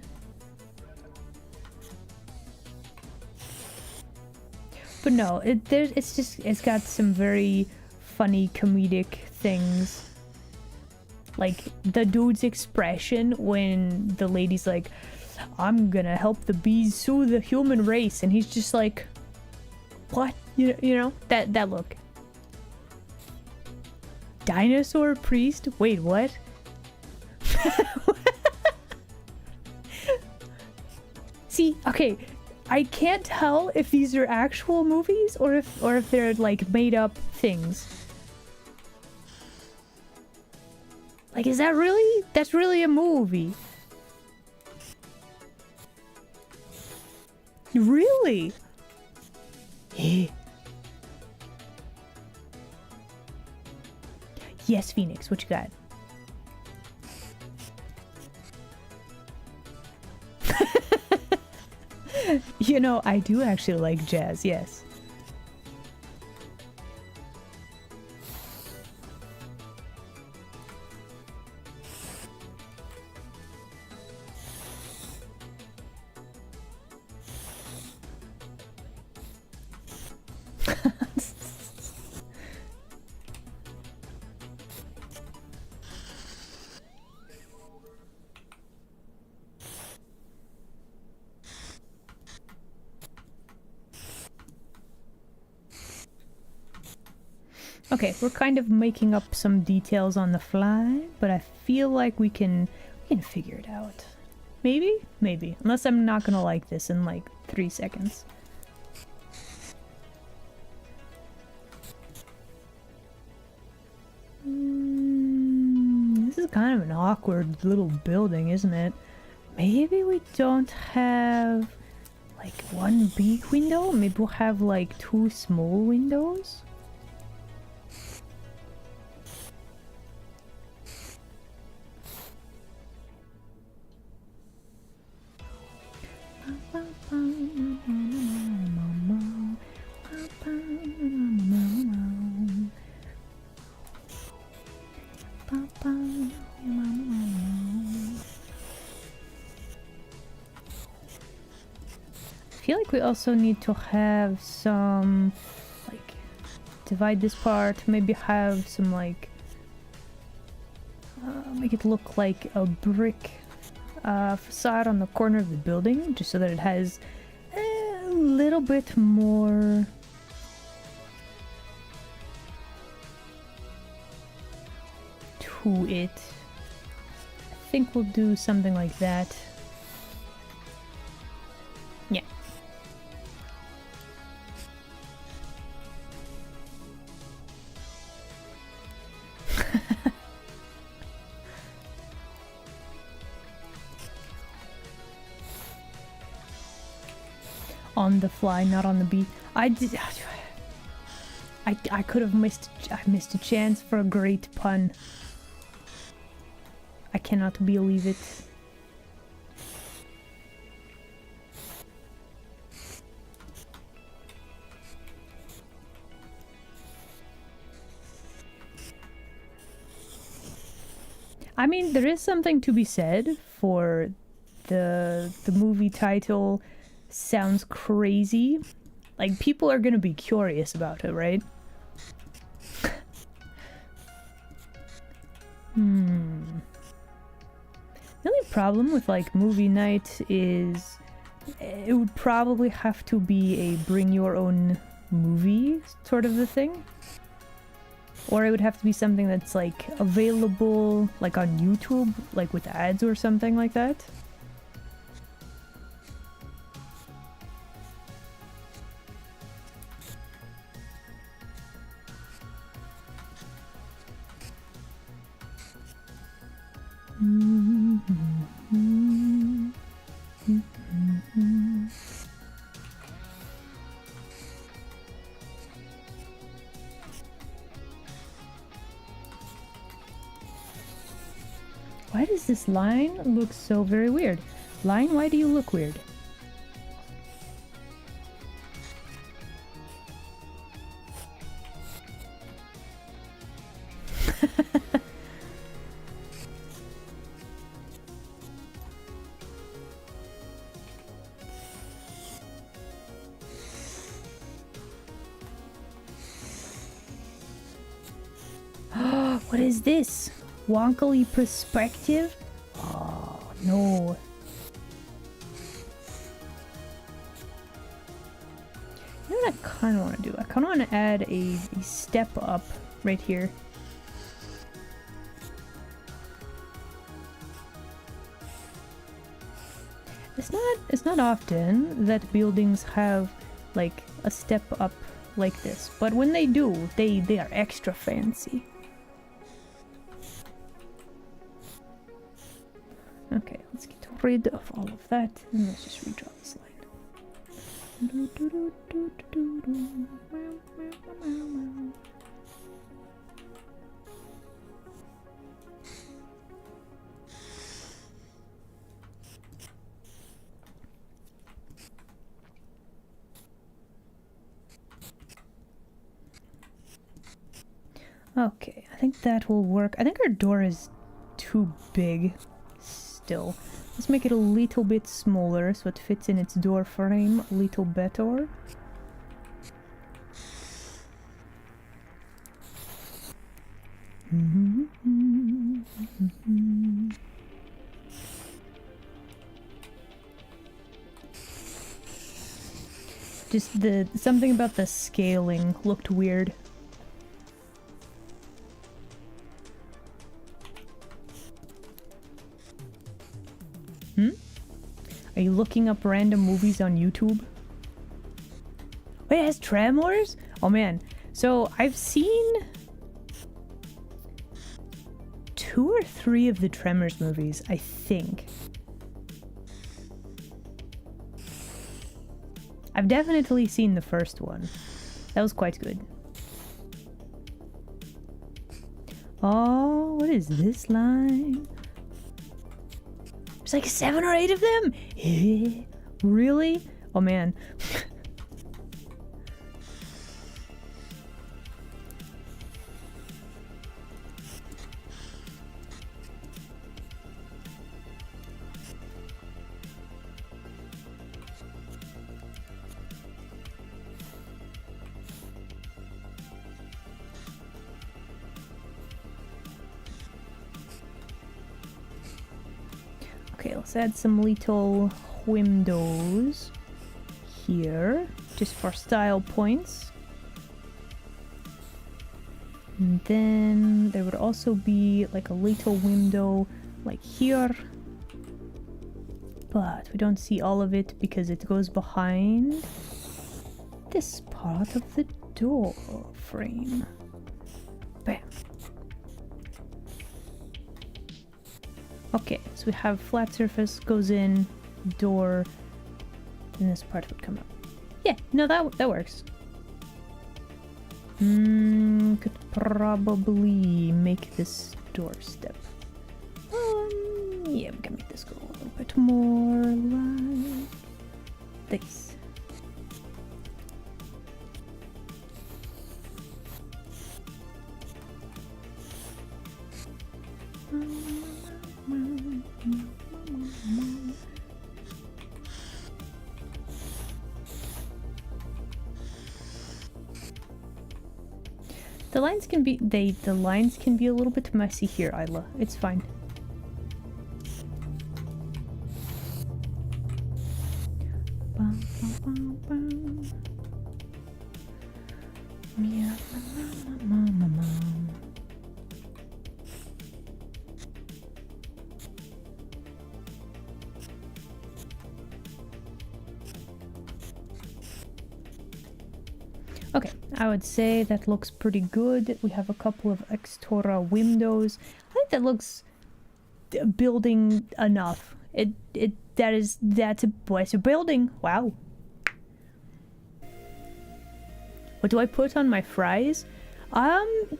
S1: But no, it's got some very funny comedic things. Like the dude's expression when the lady's like, I'm gonna help the bees sue the human race, and he's just like, what? You know that look. Dinosaur priest? Wait, what? See, okay, I can't tell if these are actual movies or if they're like made up things. Like, is that really? That's really a movie. Really? Eh. Yes, Phoenix, what you got? You know, I do actually like jazz, yes. Okay, we're kind of making up some details on the fly, but I feel like we can figure it out. Maybe? Maybe. Unless I'm not gonna like this in like 3 seconds. This is kind of an awkward little building, isn't it? Maybe we don't have like one big window? Maybe we'll have like 2 small windows? I feel like we also need to have some, like, divide this part, maybe have some, like, make it look like a brick facade on the corner of the building, just so that it has a little bit more to it. I think we'll do something like that. Yeah. On the fly, not on the beat. I could have missed. I missed a chance for a great pun. I cannot believe it. I mean, there is something to be said for the movie title. Sounds crazy. Like, people are gonna be curious about it, right? The only problem with, like, movie night is it would probably have to be a bring your own movie sort of a thing. Or it would have to be something that's, like, available, like, on YouTube, like, with ads or something like that. Why does this line look so very weird? Line, why do you look weird? What is this? Wonkily perspective? Oh, no. You know what I kind of want to do? I kind of want to add a step up right here. It's not often that buildings have like a step up like this, but when they do, they are extra fancy. rid of all of that. And let's just redraw this line. Okay, I think that will work. I think our door is too big still. Let's make it a little bit smaller so it fits in its door frame a little better. Just something about the scaling looked weird. Are you looking up random movies on YouTube? Wait, it has Tremors? Oh man. So I've seen 2 or 3 of the Tremors movies, I think. I've definitely seen the first one. That was quite good. Oh, what is this line? There's like 7 or 8 of them? Really? Oh man. Okay, let's add some little windows here, just for style points. And then there would also be like a little window like here. But we don't see all of it because it goes behind this part of the door frame. Bam. Okay, so we have flat surface, goes in, door, and this part would come up. Yeah, no, that works. Could probably make this doorstep. Yeah, we can make this go a little bit more like this. The lines can be the lines can be a little bit messy here, Isla. It's fine. Okay, I would say that looks pretty good. We have a couple of extra windows. I think that looks building enough. That's a building. Wow. What do I put on my fries?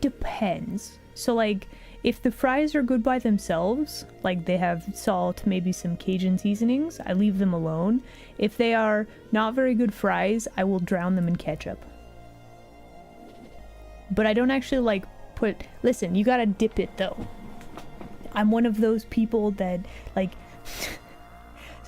S1: Depends. So like, if the fries are good by themselves, like they have salt, maybe some Cajun seasonings, I leave them alone. If they are not very good fries, I will drown them in ketchup. But I don't actually like listen, you gotta dip it though. I'm one of those people that like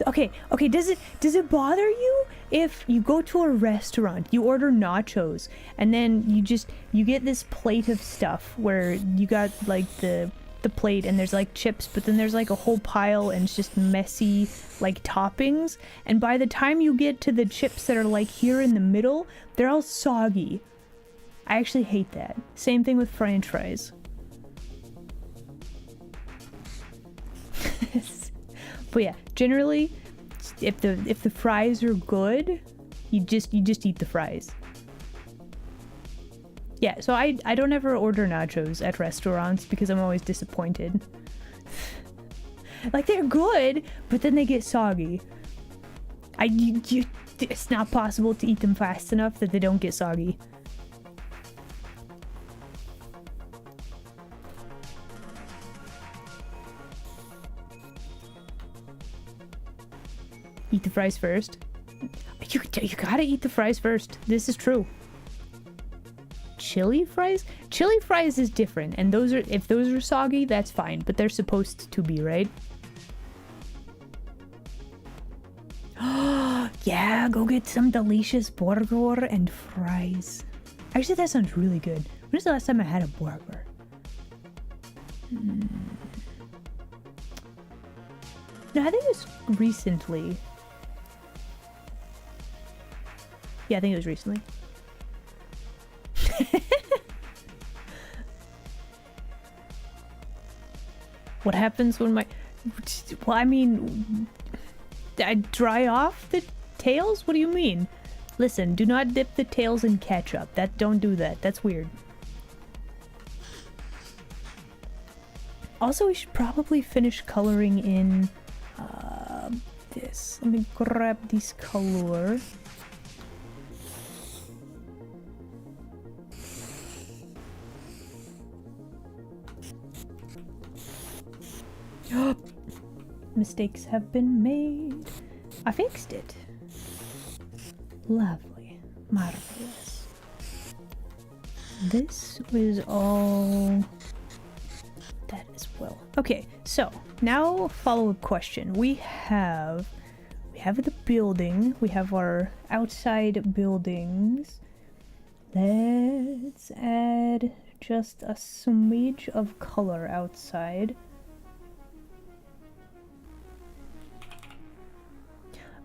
S1: okay, does it bother you if you go to a restaurant, you order nachos, and then you get this plate of stuff where you got like the plate and there's like chips, but then there's like a whole pile and it's just messy like toppings, and by the time you get to the chips that are like here in the middle, they're all soggy. I actually hate that. Same thing with French fries. But yeah, generally, if the fries are good, you just eat the fries. Yeah, so I don't ever order nachos at restaurants because I'm always disappointed. Like, they're good, but then they get soggy. It's not possible to eat them fast enough that they don't get soggy. Eat the fries first. You gotta eat the fries first. This is true. Chili fries? Chili fries is different, and those are, if those are soggy, that's fine, but they're supposed to be, right? Yeah, go get some delicious burger and fries. Actually, that sounds really good. When's the last time I had a burger? No, I think it was recently. Yeah, I think it was recently. What happens when my... Well, I mean... I dry off the tails? What do you mean? Listen, do not dip the tails in ketchup. Don't do that. That's weird. Also, we should probably finish coloring in this. Let me grab this color. Mistakes have been made. I fixed it. Lovely. Marvelous. This was all that as well. Okay, so now follow-up question. We have the building. We have our outside buildings. Let's add just a smidge of color outside.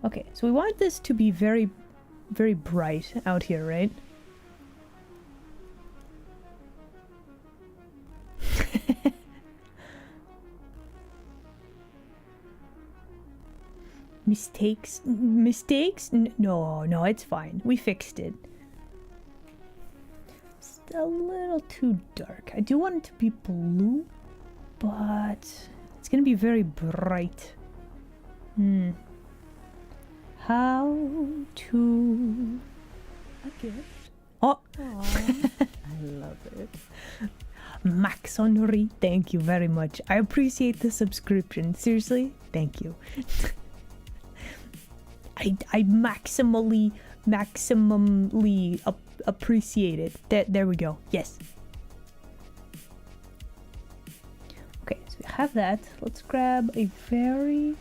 S1: Okay, so we want this to be very, very bright out here, right? Mistakes? Mistakes? No, it's fine. We fixed it. It's a little too dark. I do want it to be blue, but it's gonna be very bright. How to...
S2: A gift.
S1: Oh!
S2: Aw, I love it.
S1: Max Henri, thank you very much. I appreciate the subscription. Seriously, thank you. I maximally appreciate it. There we go. Yes. Okay, so we have that. Let's grab a very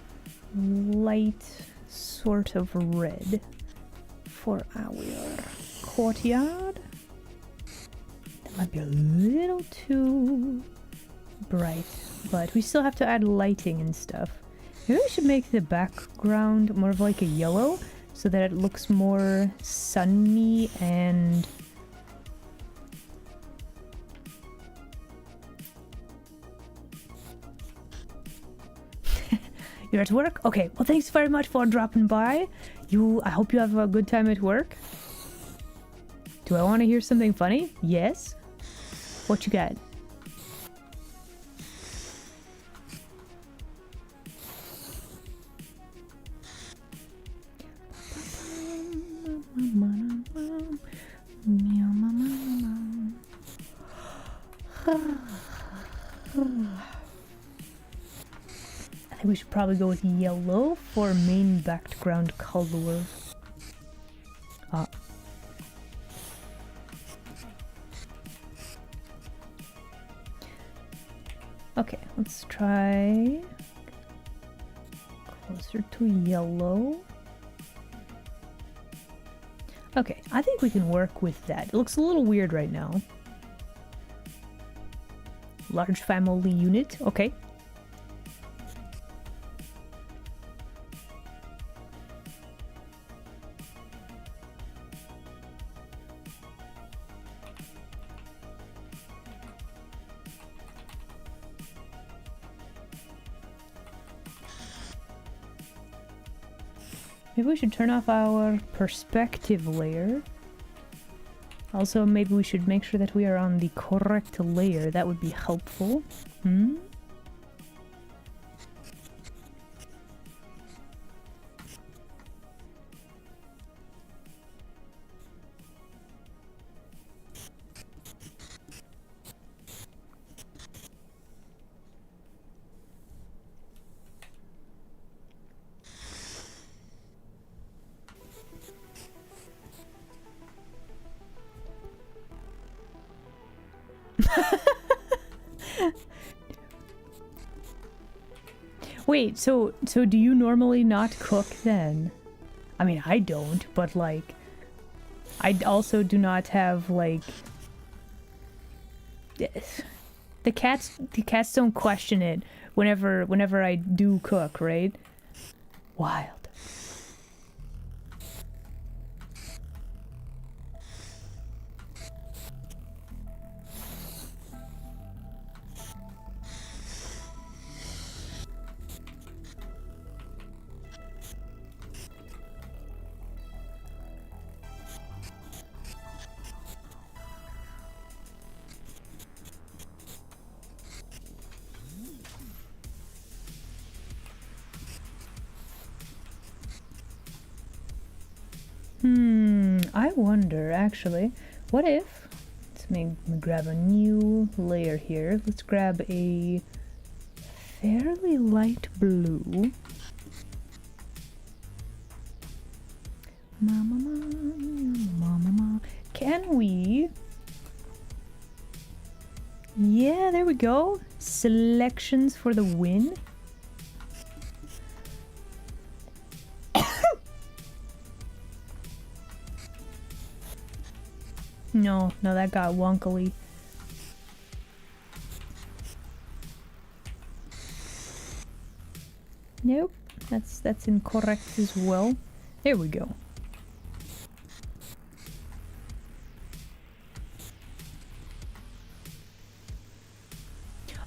S1: light sort of red for our courtyard. That might be a little too bright, but we still have to add lighting and stuff. Maybe we should make the background more of like a yellow so that it looks more sunny and... You're at work? Okay, well thanks very much for dropping by. I hope you have a good time at work. Do I want to hear something funny? Yes. What you got? I think we should probably go with yellow for main background color. Okay, let's try closer to yellow. Okay, I think we can work with that. It looks a little weird right now. Large family unit, okay. Maybe we should turn off our perspective layer. Also, maybe we should make sure that we are on the correct layer. That would be helpful. Wait, so do you normally not cook then? I mean, I don't, but like, I also do not have like. The cats don't question it whenever I do cook, right? Wild. I wonder, actually, what if, let me grab a new layer here. Let's grab a fairly light blue. Can we? Yeah, there we go. Selections for the win. No, that got wonkily. Nope, that's incorrect as well. There we go.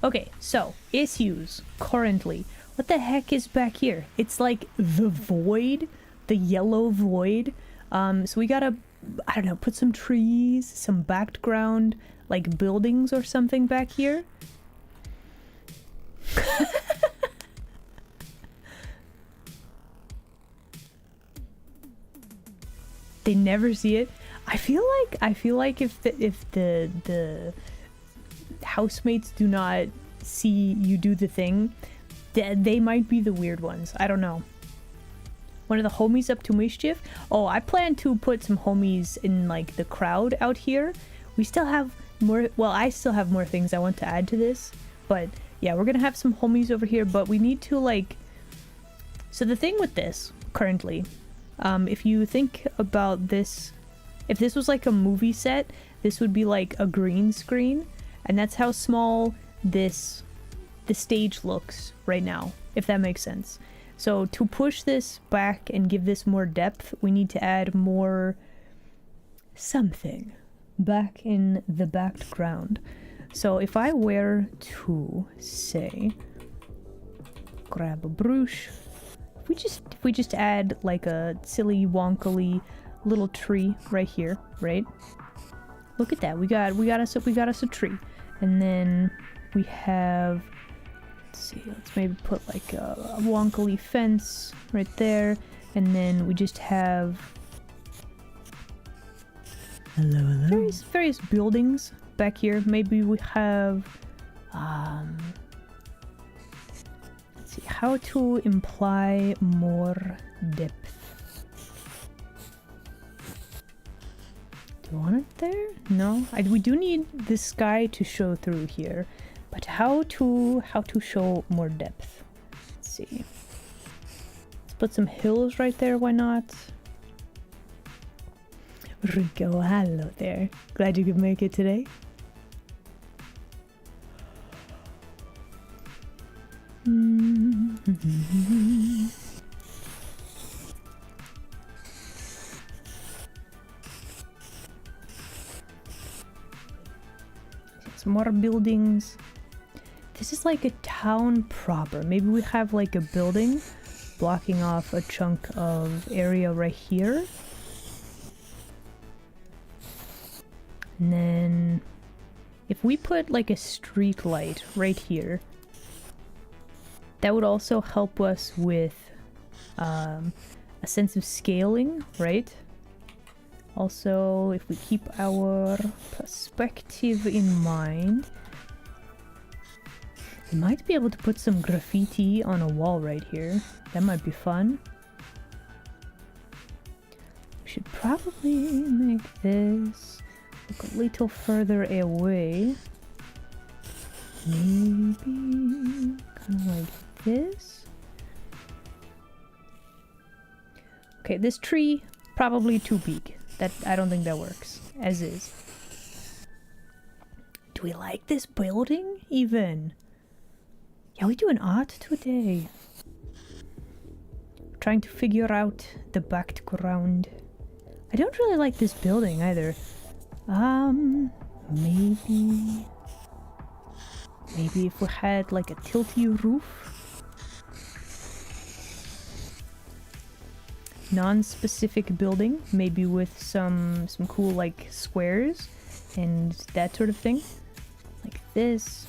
S1: Okay, so issues currently. What the heck is back here? It's like the void, the yellow void. So we gotta, I don't know, put some trees, some background, like buildings or something back here. They never see it. I feel like if the housemates do not see you do the thing, they might be the weird ones. I don't know. One of the homies up to mischief? Oh, I plan to put some homies in like the crowd out here. We still have more, well, I still have more things I want to add to this, but yeah, we're gonna have some homies over here, but we need to like, so the thing with this currently, if you think about this, if this was like a movie set, this would be like a green screen, and that's how small the stage looks right now, if that makes sense. So to push this back and give this more depth, we need to add more something back in the background. So if I were to say, grab a brush, if we just add like a silly wonkily little tree right here, right? Look at that. We got us a tree. And then we have, let's see, let's maybe put like a wonkily fence right there, and then we just have various buildings back here. Maybe we have let's see, how to imply more depth. Do you want it there? No, we do need the sky to show through here, but how to show more depth? Let's see. Let's put some hills right there. Why not? Rico, hello there. Glad you could make it today. Some more buildings. This is like a town proper. Maybe we have like a building blocking off a chunk of area right here. And then if we put like a street light right here, that would also help us with a sense of scaling, right? Also, if we keep our perspective in mind, we might be able to put some graffiti on a wall right here. That might be fun. We should probably make this look a little further away. Maybe kind of like this. Okay, this tree, probably too big. I don't think that works, as is. Do we like this building, even? Yeah, we doing art today. Trying to figure out the background. I don't really like this building either. Maybe if we had like a tilty roof. Non-specific building, maybe with some cool like squares and that sort of thing. Like this.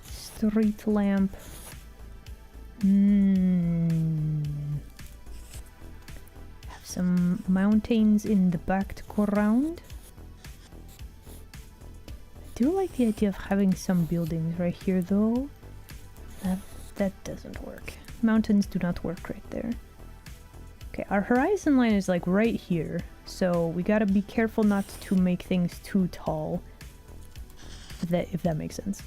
S1: Street lamp. Have some mountains in the background. I do like the idea of having some buildings right here though. That doesn't work. Mountains do not work right there. Okay, our horizon line is like right here, so we gotta be careful not to make things too tall. If that makes sense.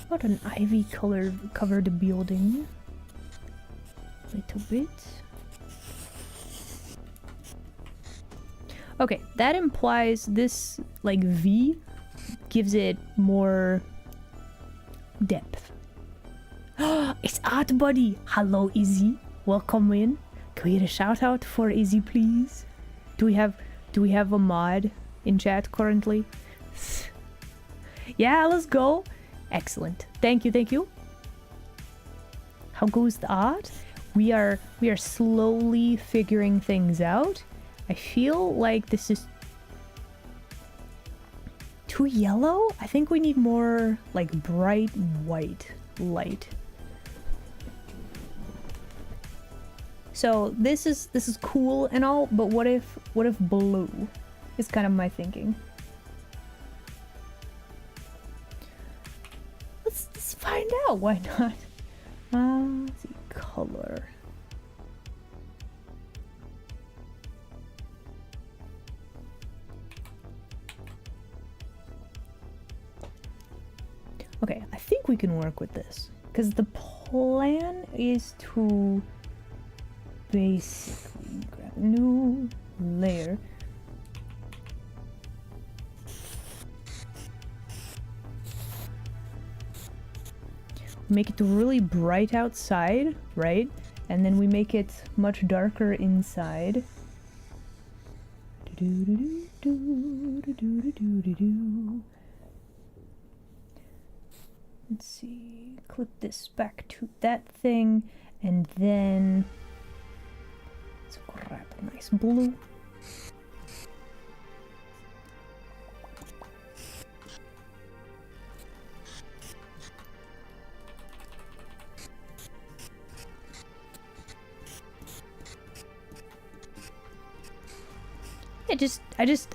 S1: What an ivy color covered building. Little bit. Okay, that implies this like V gives it more depth. It's Art Buddy! Hello Izzy. Welcome in. Can we get a shout out for Izzy please? Do we have a mod in chat currently? Yeah, let's go. Excellent. Thank you. How goes the art? We are slowly figuring things out. I feel like this is too yellow. I think we need more like bright white light. So this is cool and all, but what if blue is kind of my thinking. Let's find out. Why not? Let's see, color. Okay, I think we can work with this because the plan is to basically grab a new layer. Make it really bright outside, right? And then we make it much darker inside. Let's see, clip this back to that thing, and then let's grab a nice blue.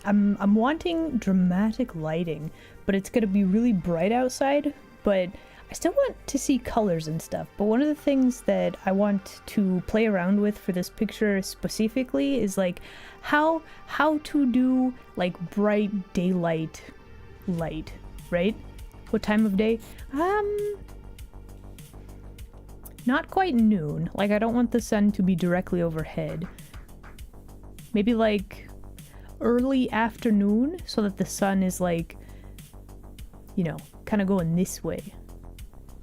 S1: I'm wanting dramatic lighting, but it's gonna be really bright outside, but I still want to see colors and stuff. But one of the things that I want to play around with for this picture specifically is like how to do like bright daylight light, right? What time of day? Not quite noon. Like I don't want the sun to be directly overhead. Maybe like early afternoon so that the sun is like, you know, kind of going this way.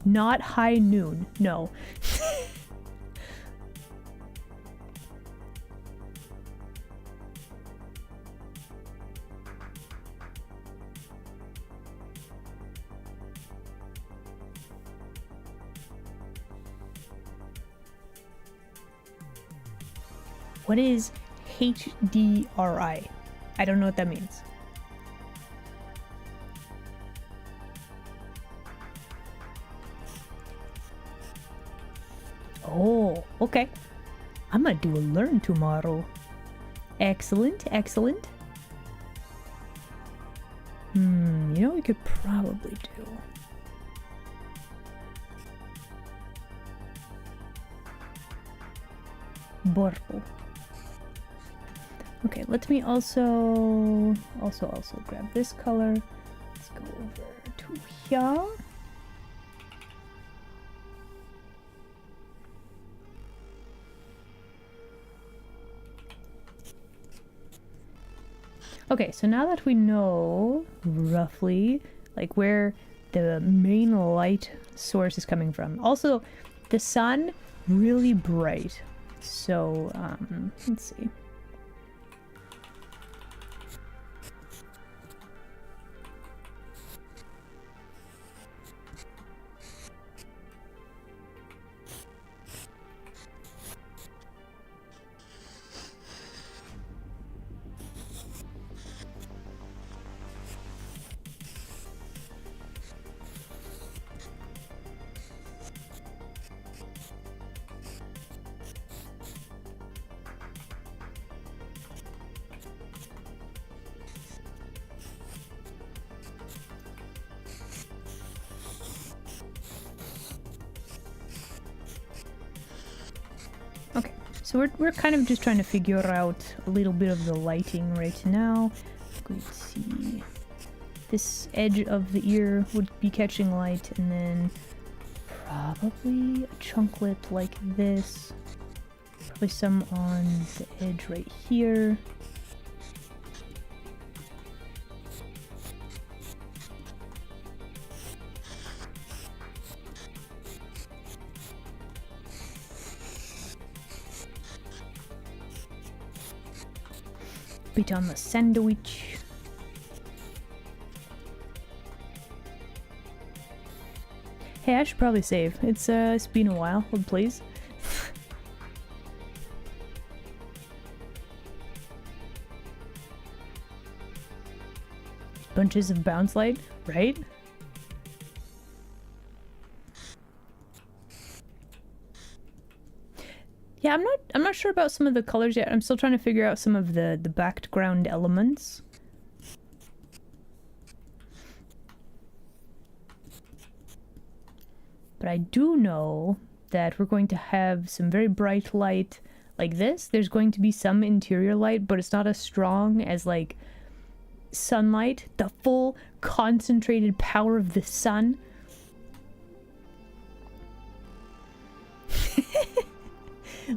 S1: Not high noon, no. What is HDRI? I don't know what that means. Oh, okay. I'm gonna do a learn tomorrow. Excellent, excellent. You know what we could probably do? Borful. Okay, let me also grab this color. Let's go over to here. Okay, so now that we know roughly like where the main light source is coming from. Also, the sun really bright. So, let's see. So we're kind of just trying to figure out a little bit of the lighting right now. Let's see. This edge of the ear would be catching light, and then probably a chunklet like this. Probably some on the edge right here. Bit on the sandwich. Hey, I should probably save. It's been a while. Hold please. Bunches of bounce light, right? Yeah, I'm not sure about some of the colors yet. I'm still trying to figure out some of the background elements. But I do know that we're going to have some very bright light like this. There's going to be some interior light, but it's not as strong as like sunlight, the full concentrated power of the sun.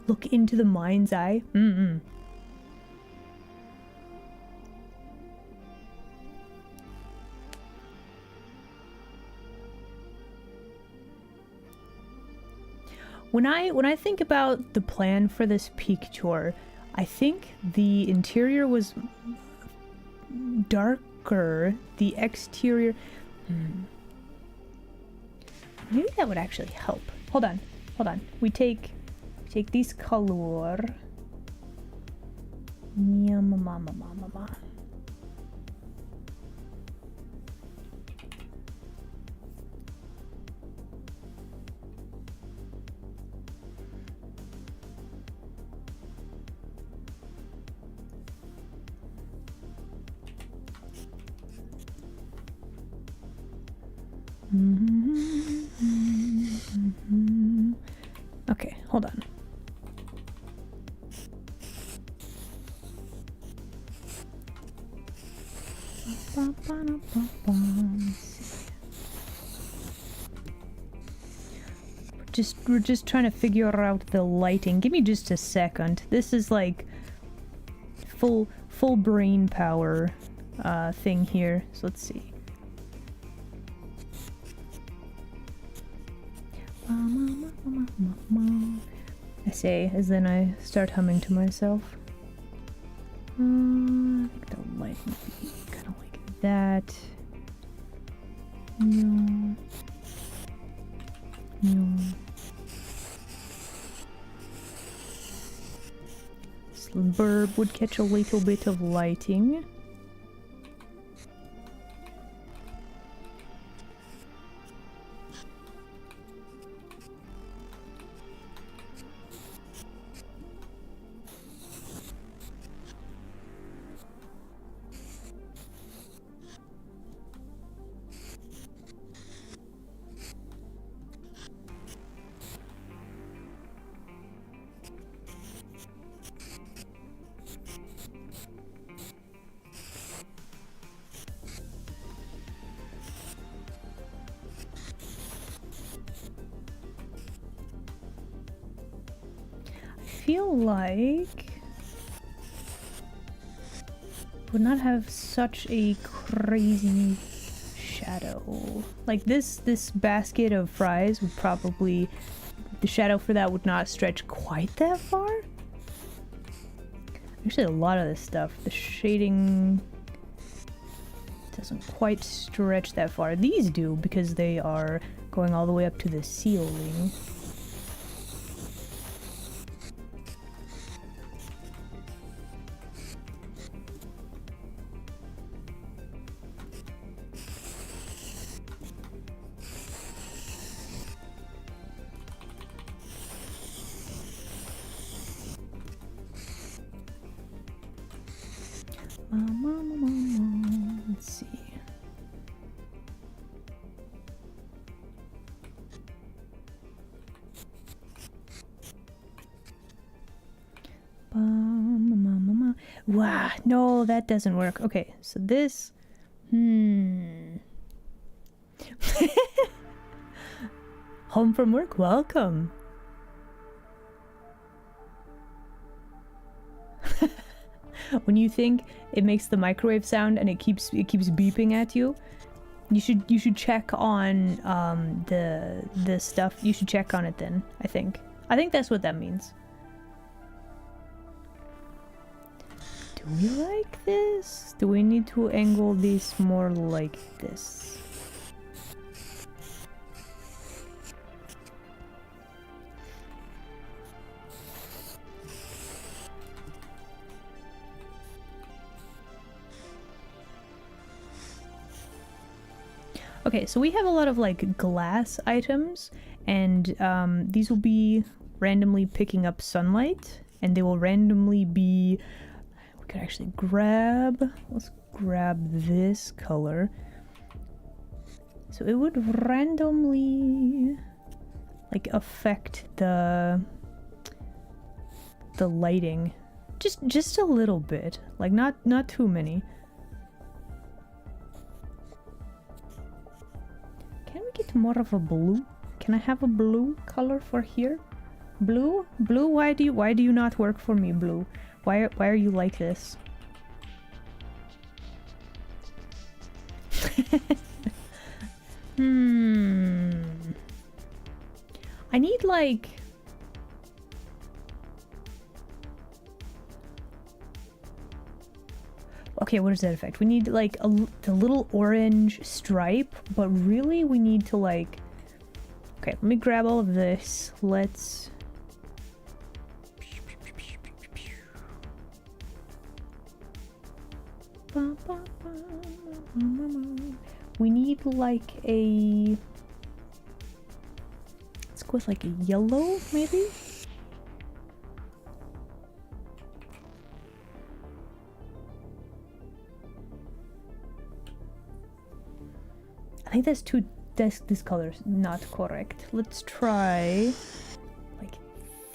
S1: Look into the mind's eye. When I think about the plan for this peak tour, I think the interior was darker, the exterior. Maybe that would actually help. Hold on. We take this color. Okay, hold on. We're just trying to figure out the lighting. Give me just a second. This is like full brain power thing here. So let's see. I say as then I start humming to myself. I think the light would be kind of like that. No. This burb would catch a little bit of lighting. feel like would not have such a crazy shadow. Like this basket of fries would probably, the shadow for that would not stretch quite that far. Actually, a lot of this stuff, the shading doesn't quite stretch that far. These do because they are going all the way up to the ceiling. Let's see. Wow, no, that doesn't work. Okay, so this. Home from work, welcome. When you think it makes the microwave sound and it keeps beeping at you, you should check on the stuff. You should check on it then. I think that's what that means. Do we like this? Do we need to angle these more like this? Okay, so we have a lot of like glass items, and these will be randomly picking up sunlight, and they will randomly be. We could actually grab. Let's grab this color. So it would randomly like affect the lighting, just a little bit, like not too many. Get more of a blue. Can I have a blue color for here? Blue? Why do you not work for me, blue? Why are you like this? I need like okay, what does that affect? We need like the little orange stripe, but really we need to like... Okay, let me grab all of this. Let's... We need like a... Let's go with like a yellow, maybe? I think that's too... This color's not correct. Let's try like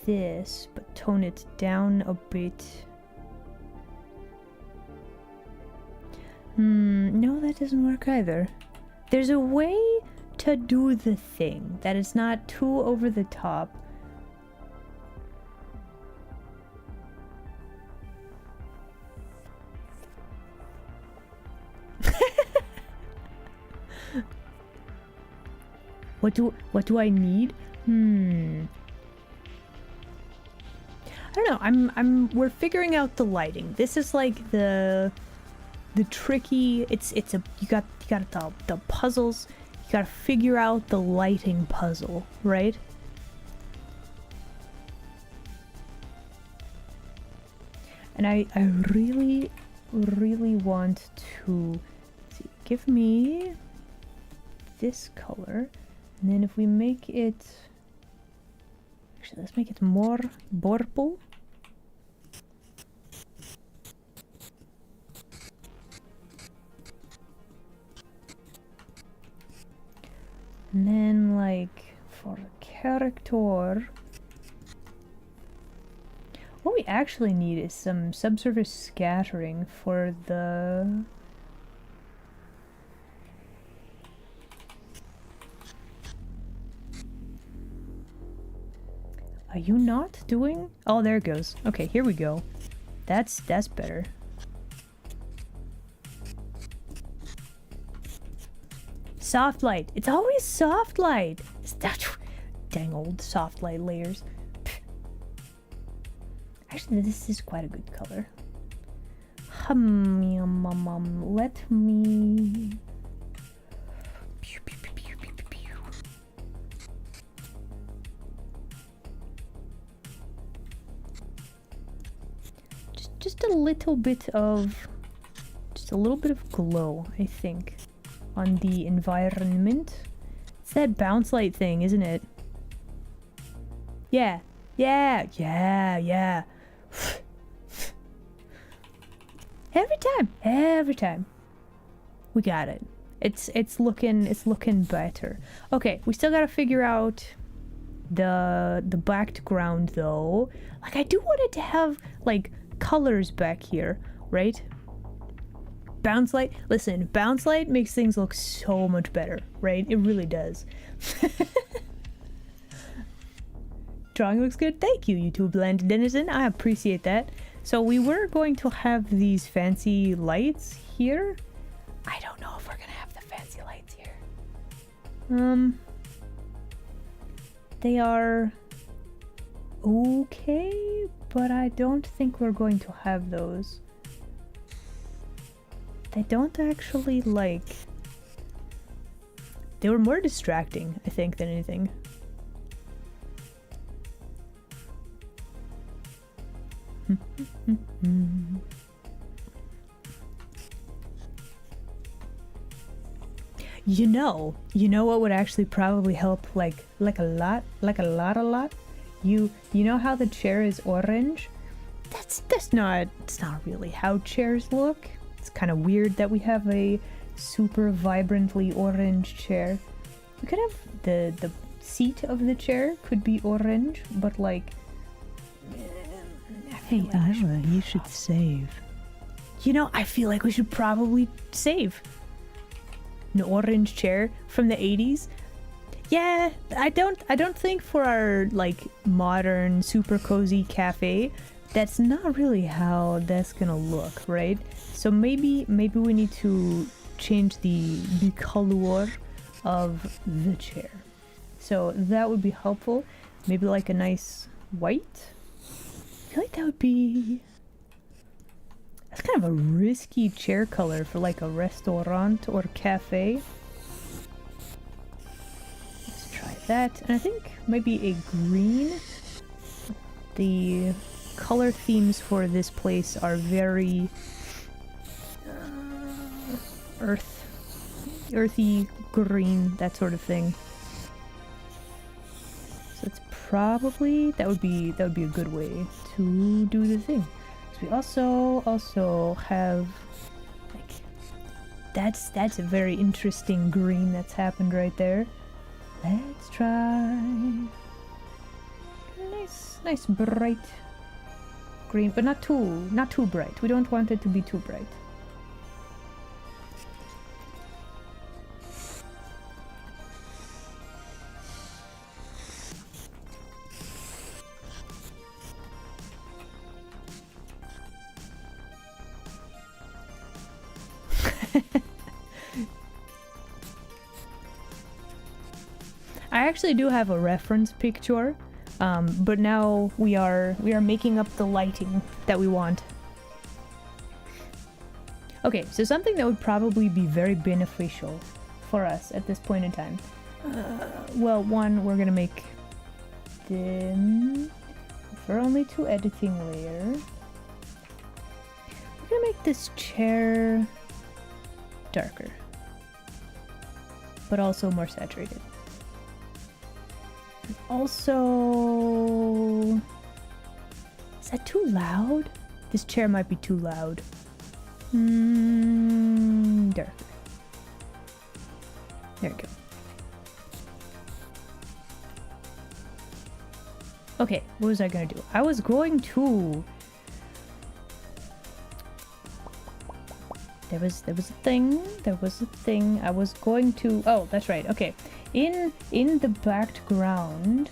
S1: this, but tone it down a bit. No, that doesn't work either. There's a way to do the thing that is not too over the top. What do I need? I don't know. We're figuring out the lighting. This is like the tricky. You got the puzzles. You gotta figure out the lighting puzzle, right? And I really want to see, give me this color. And then if we make it... Actually, let's make it more purple. And then, like, for character... What we actually need is some subsurface scattering for the... Are you not doing? Oh, there it goes. Okay, here we go. That's better. Soft light. It's always soft light. Dang old soft light layers. Actually, this is quite a good color. Let me... Just a little bit of... Just a little bit of glow, I think, on the environment. It's that bounce light thing, isn't it? Yeah. Yeah. Every time. We got it. It's looking better. Okay, we still gotta figure out the background though. Like, I do want it to have like colors back here, right? Bounce light. Listen, bounce light makes things look so much better, right? It really does. Drawing looks good. Thank you, YouTube Land Denizen. I appreciate that. So we were going to have these fancy lights here. I don't know if we're gonna have the fancy lights here. They are okay, but I don't think we're going to have those. They don't actually like... They were more distracting, I think, than anything. You know what would actually probably help like a lot? You know how the chair is orange? It's not really how chairs look. It's kind of weird that we have a super vibrantly orange chair. We could have the seat of the chair could be orange, but like...
S2: Hey, Ira, you should save.
S1: You know, I feel like we should probably save. An orange chair from the 80s. Yeah, I don't think for our like modern super cozy cafe, that's not really how that's gonna look, right? So maybe we need to change the color of the chair. So that would be helpful. Maybe like a nice white. I feel like that would be... That's kind of a risky chair color for like a restaurant or cafe. Let's try that. And I think maybe a green. The color themes for this place are very earthy, green, that sort of thing. So it's probably that would be a good way to do the thing. So we also have like that's a very interesting green that's happened right there. Let's try nice bright green, but not too bright. We don't want it to be too bright. I actually do have a reference picture, but now we are making up the lighting that we want. Okay, so something that would probably be very beneficial for us at this point in time. Well, one, we're gonna make them for only 2 editing layers. We're gonna make this chair darker, but also more saturated. Also, is that too loud? This chair might be too loud. Darker. There we go. Okay, what was I gonna do? I was going to... There was a thing. I was going to... Oh, that's right. Okay. In the background,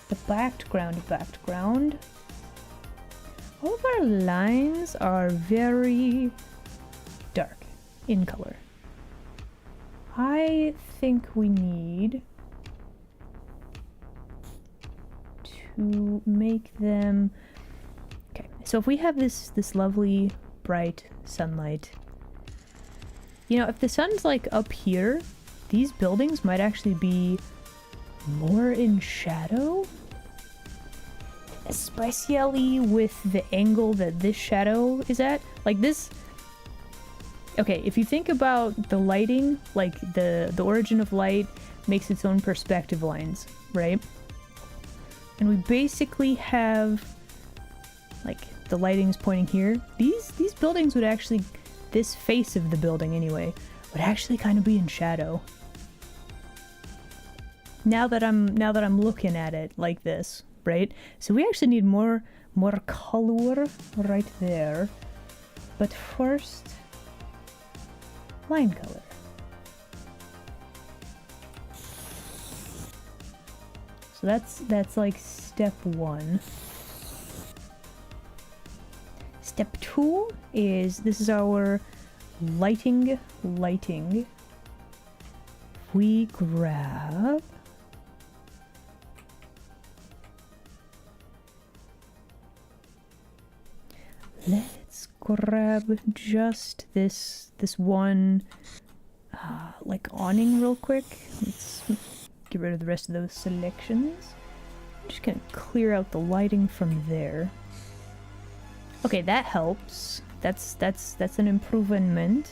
S1: The background. All of our lines are very dark in color. I think we need to make them... Okay, so if we have this lovely bright sunlight, you know, if the sun's like up here, these buildings might actually be more in shadow, especially with the angle that this shadow is at. Like this... Okay, if you think about the lighting, like the origin of light makes its own perspective lines, right? And we basically have, like, the lighting's pointing here. These buildings would actually, this face of the building anyway, would actually kind of be in shadow. Now that I'm looking at it like this, right? So we actually need more color right there. But first, line color. So that's like step 1. Step 2 is, this is our lighting. We grab let's grab just this one like awning real quick. Let's get rid of the rest of those selections. I'm just gonna clear out the lighting from there. Okay, that helps. That's an improvement.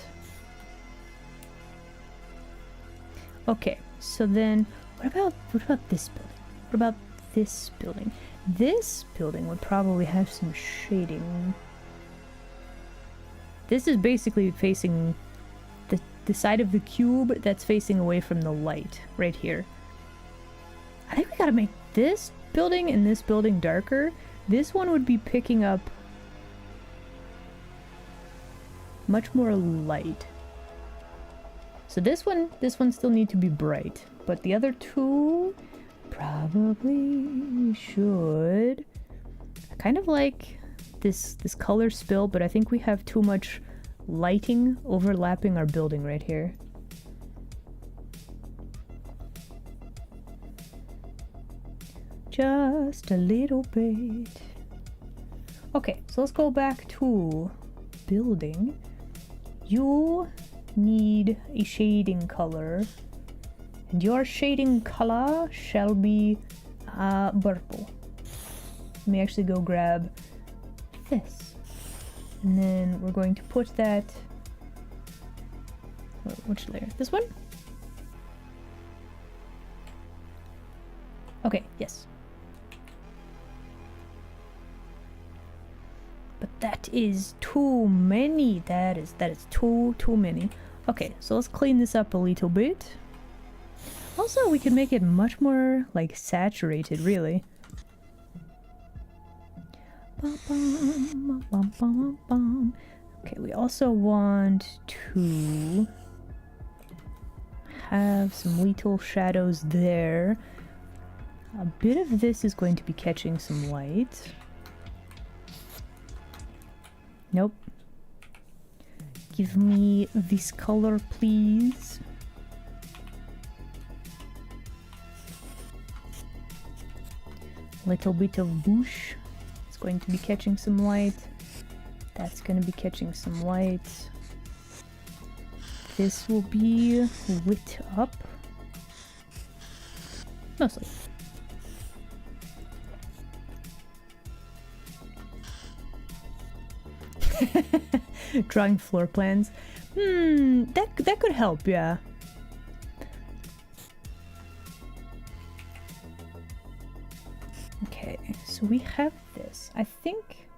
S1: Okay, so then what about this building? What about this building? This building would probably have some shading. This is basically facing the side of the cube that's facing away from the light, right here. I think we gotta make this building and this building darker. This one would be picking up much more light. So this one still need to be bright, but the other two probably should. I kind of like this color spill, but I think we have too much lighting overlapping our building right here. Just a little bit. Okay, so let's go back to building. You need a shading color, and your shading color shall be purple. Let me actually go grab this, and then we're going to put that, which layer? This one? Okay, yes. But that is too many. That is too many. Okay, so let's clean this up a little bit. Also, we can make it much more like saturated, really. Okay, we also want to have some little shadows there. A bit of this is going to be catching some light. Nope. Give me this color, please. Little bit of bush. It's going to be catching some light. That's going to be catching some light. This will be lit up. Mostly. Drawing floor plans. That could help, yeah. Okay, so we have this. I think...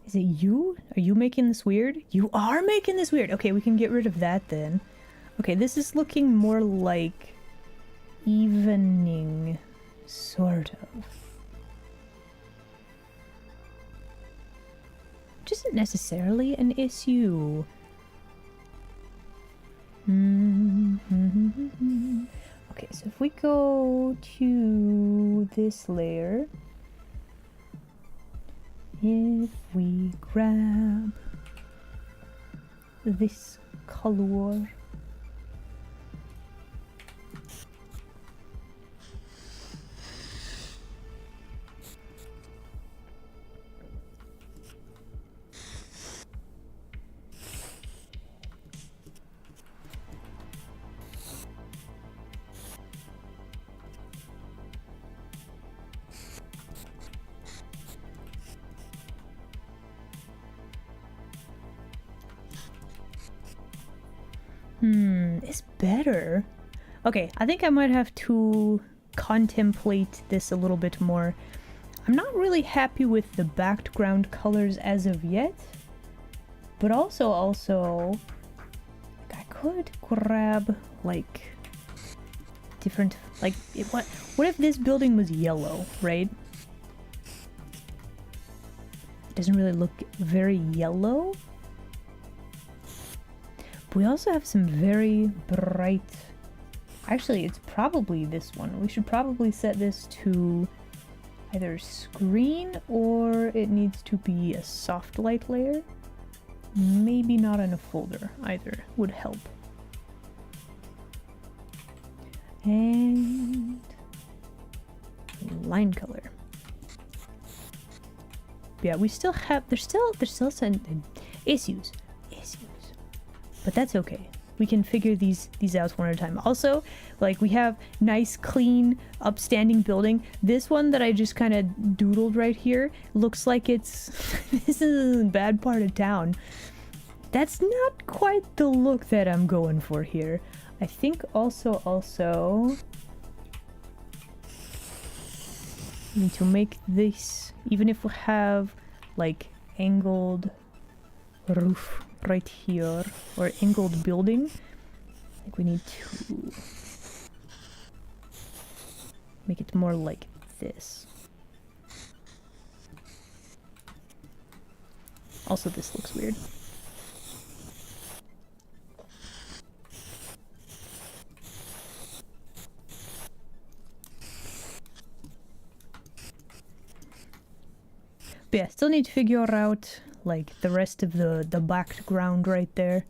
S1: Is it you? Are you making this weird? You are making this weird! Okay, we can get rid of that then. Okay, this is looking more like evening, sort of. Which isn't necessarily an issue. So if we go to this layer, if we grab this color, it's better. Okay, I think I might have to contemplate this a little bit more. I'm not really happy with the background colors as of yet, but also like I could grab like different, like what if this building was yellow, right? It doesn't really look very yellow. We also have some very bright... Actually, it's probably this one. We should probably set this to either screen or it needs to be a soft light layer. Maybe not in a folder either would help. And line color. Yeah, we still have... There's still some issues. But that's okay. We can figure these out one at a time. Also, like, we have nice, clean, upstanding building. This one that I just kind of doodled right here looks like it's... this is a bad part of town. That's not quite the look that I'm going for here. I think also... need to make this... Even if we have, like, angled roof right here, or angled building, I think we need to make it more like this. Also, this looks weird. But yeah, still need to figure out like the rest of the background right there.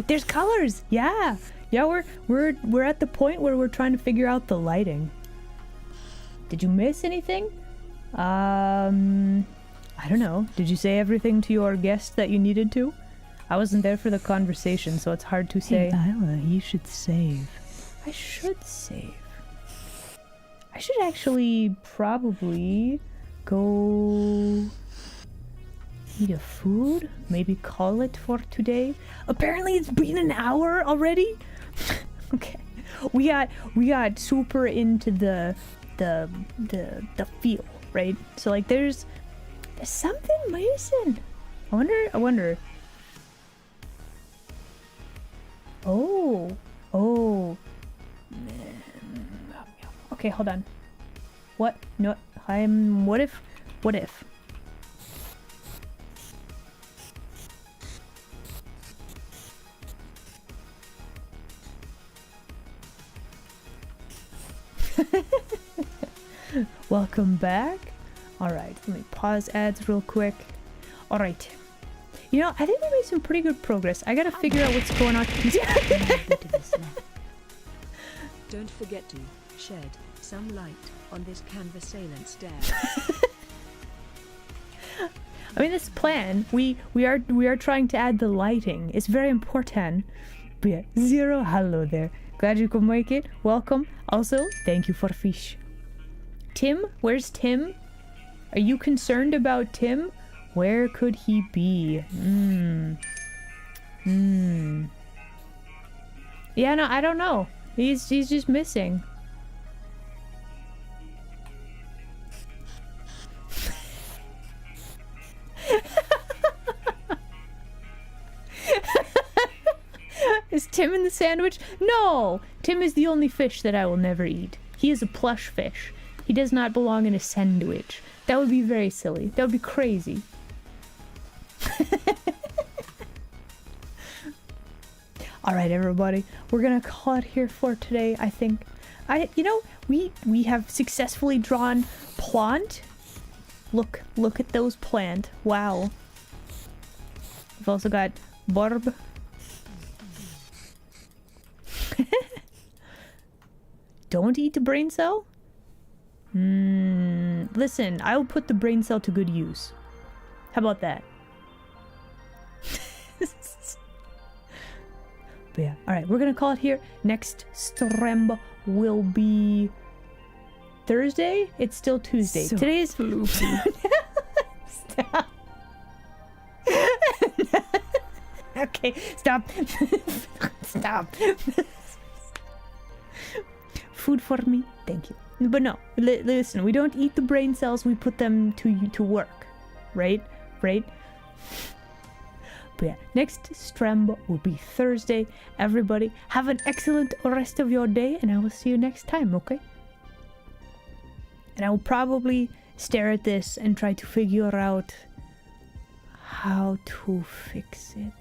S1: There's colors. Yeah, we're at the point where we're trying to figure out the lighting. Did you miss anything? I don't know. Did you say everything to your guest that you needed to? I wasn't there for the conversation, so it's hard to say.
S2: Hey, Isla, you should save.
S1: I should save. I should actually probably go eat a food, maybe call it for today. Apparently it's been an hour already. Okay, we got super into the feel, right? So like there's something missing. I wonder. Oh. Okay, hold on. What? No, what if? Welcome back. Alright, let me pause ads real quick. Alright. You know, I think we made some pretty good progress. I gotta figure out what's going on.
S3: Don't forget to shed some light on this canvas-salient stair.
S1: I mean, this plan, we are trying to add the lighting. It's very important. But yeah, Zero, hello there. Glad you could make it. Welcome. Also, thank you for fish. Tim? Where's Tim? Are you concerned about Tim? Where could he be? Yeah, no, I don't know. He's just missing. Is Tim in the sandwich? No! Tim is the only fish that I will never eat. He is a plush fish. He does not belong in a sandwich. That would be very silly. That would be crazy. All right, everybody, we're gonna call it here for today. I think, we have successfully drawn plant. Look at those plant. Wow. We've also got Barb. Don't eat the brain cell? Listen, I'll put the brain cell to good use. How about that? But yeah, alright, we're gonna call it here. Next stream will be Thursday? It's still Tuesday.
S2: So
S1: Today is... Stop. Okay, stop. Stop. Food for me, thank you. But no, listen, we don't eat the brain cells, we put them to work, right? But yeah, next stream will be Thursday. Everybody, have an excellent rest of your day, and I will see you next time, okay? And I will probably stare at this and try to figure out how to fix it.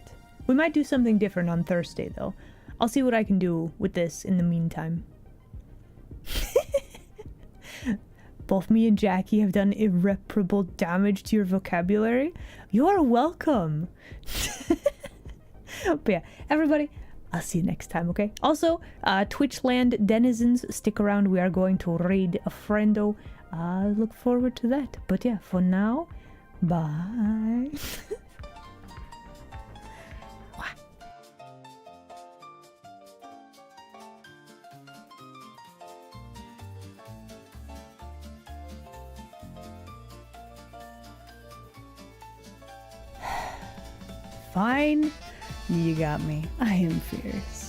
S1: We might do something different on Thursday, though. I'll see what I can do with this in the meantime. Both me and Jackie have done irreparable damage to your vocabulary. You're welcome. But yeah, everybody, I'll see you next time, okay? Also, Twitchland denizens, stick around. We are going to raid a friendo. I look forward to that. But yeah, for now, bye.
S2: Fine. You got me. I am fierce.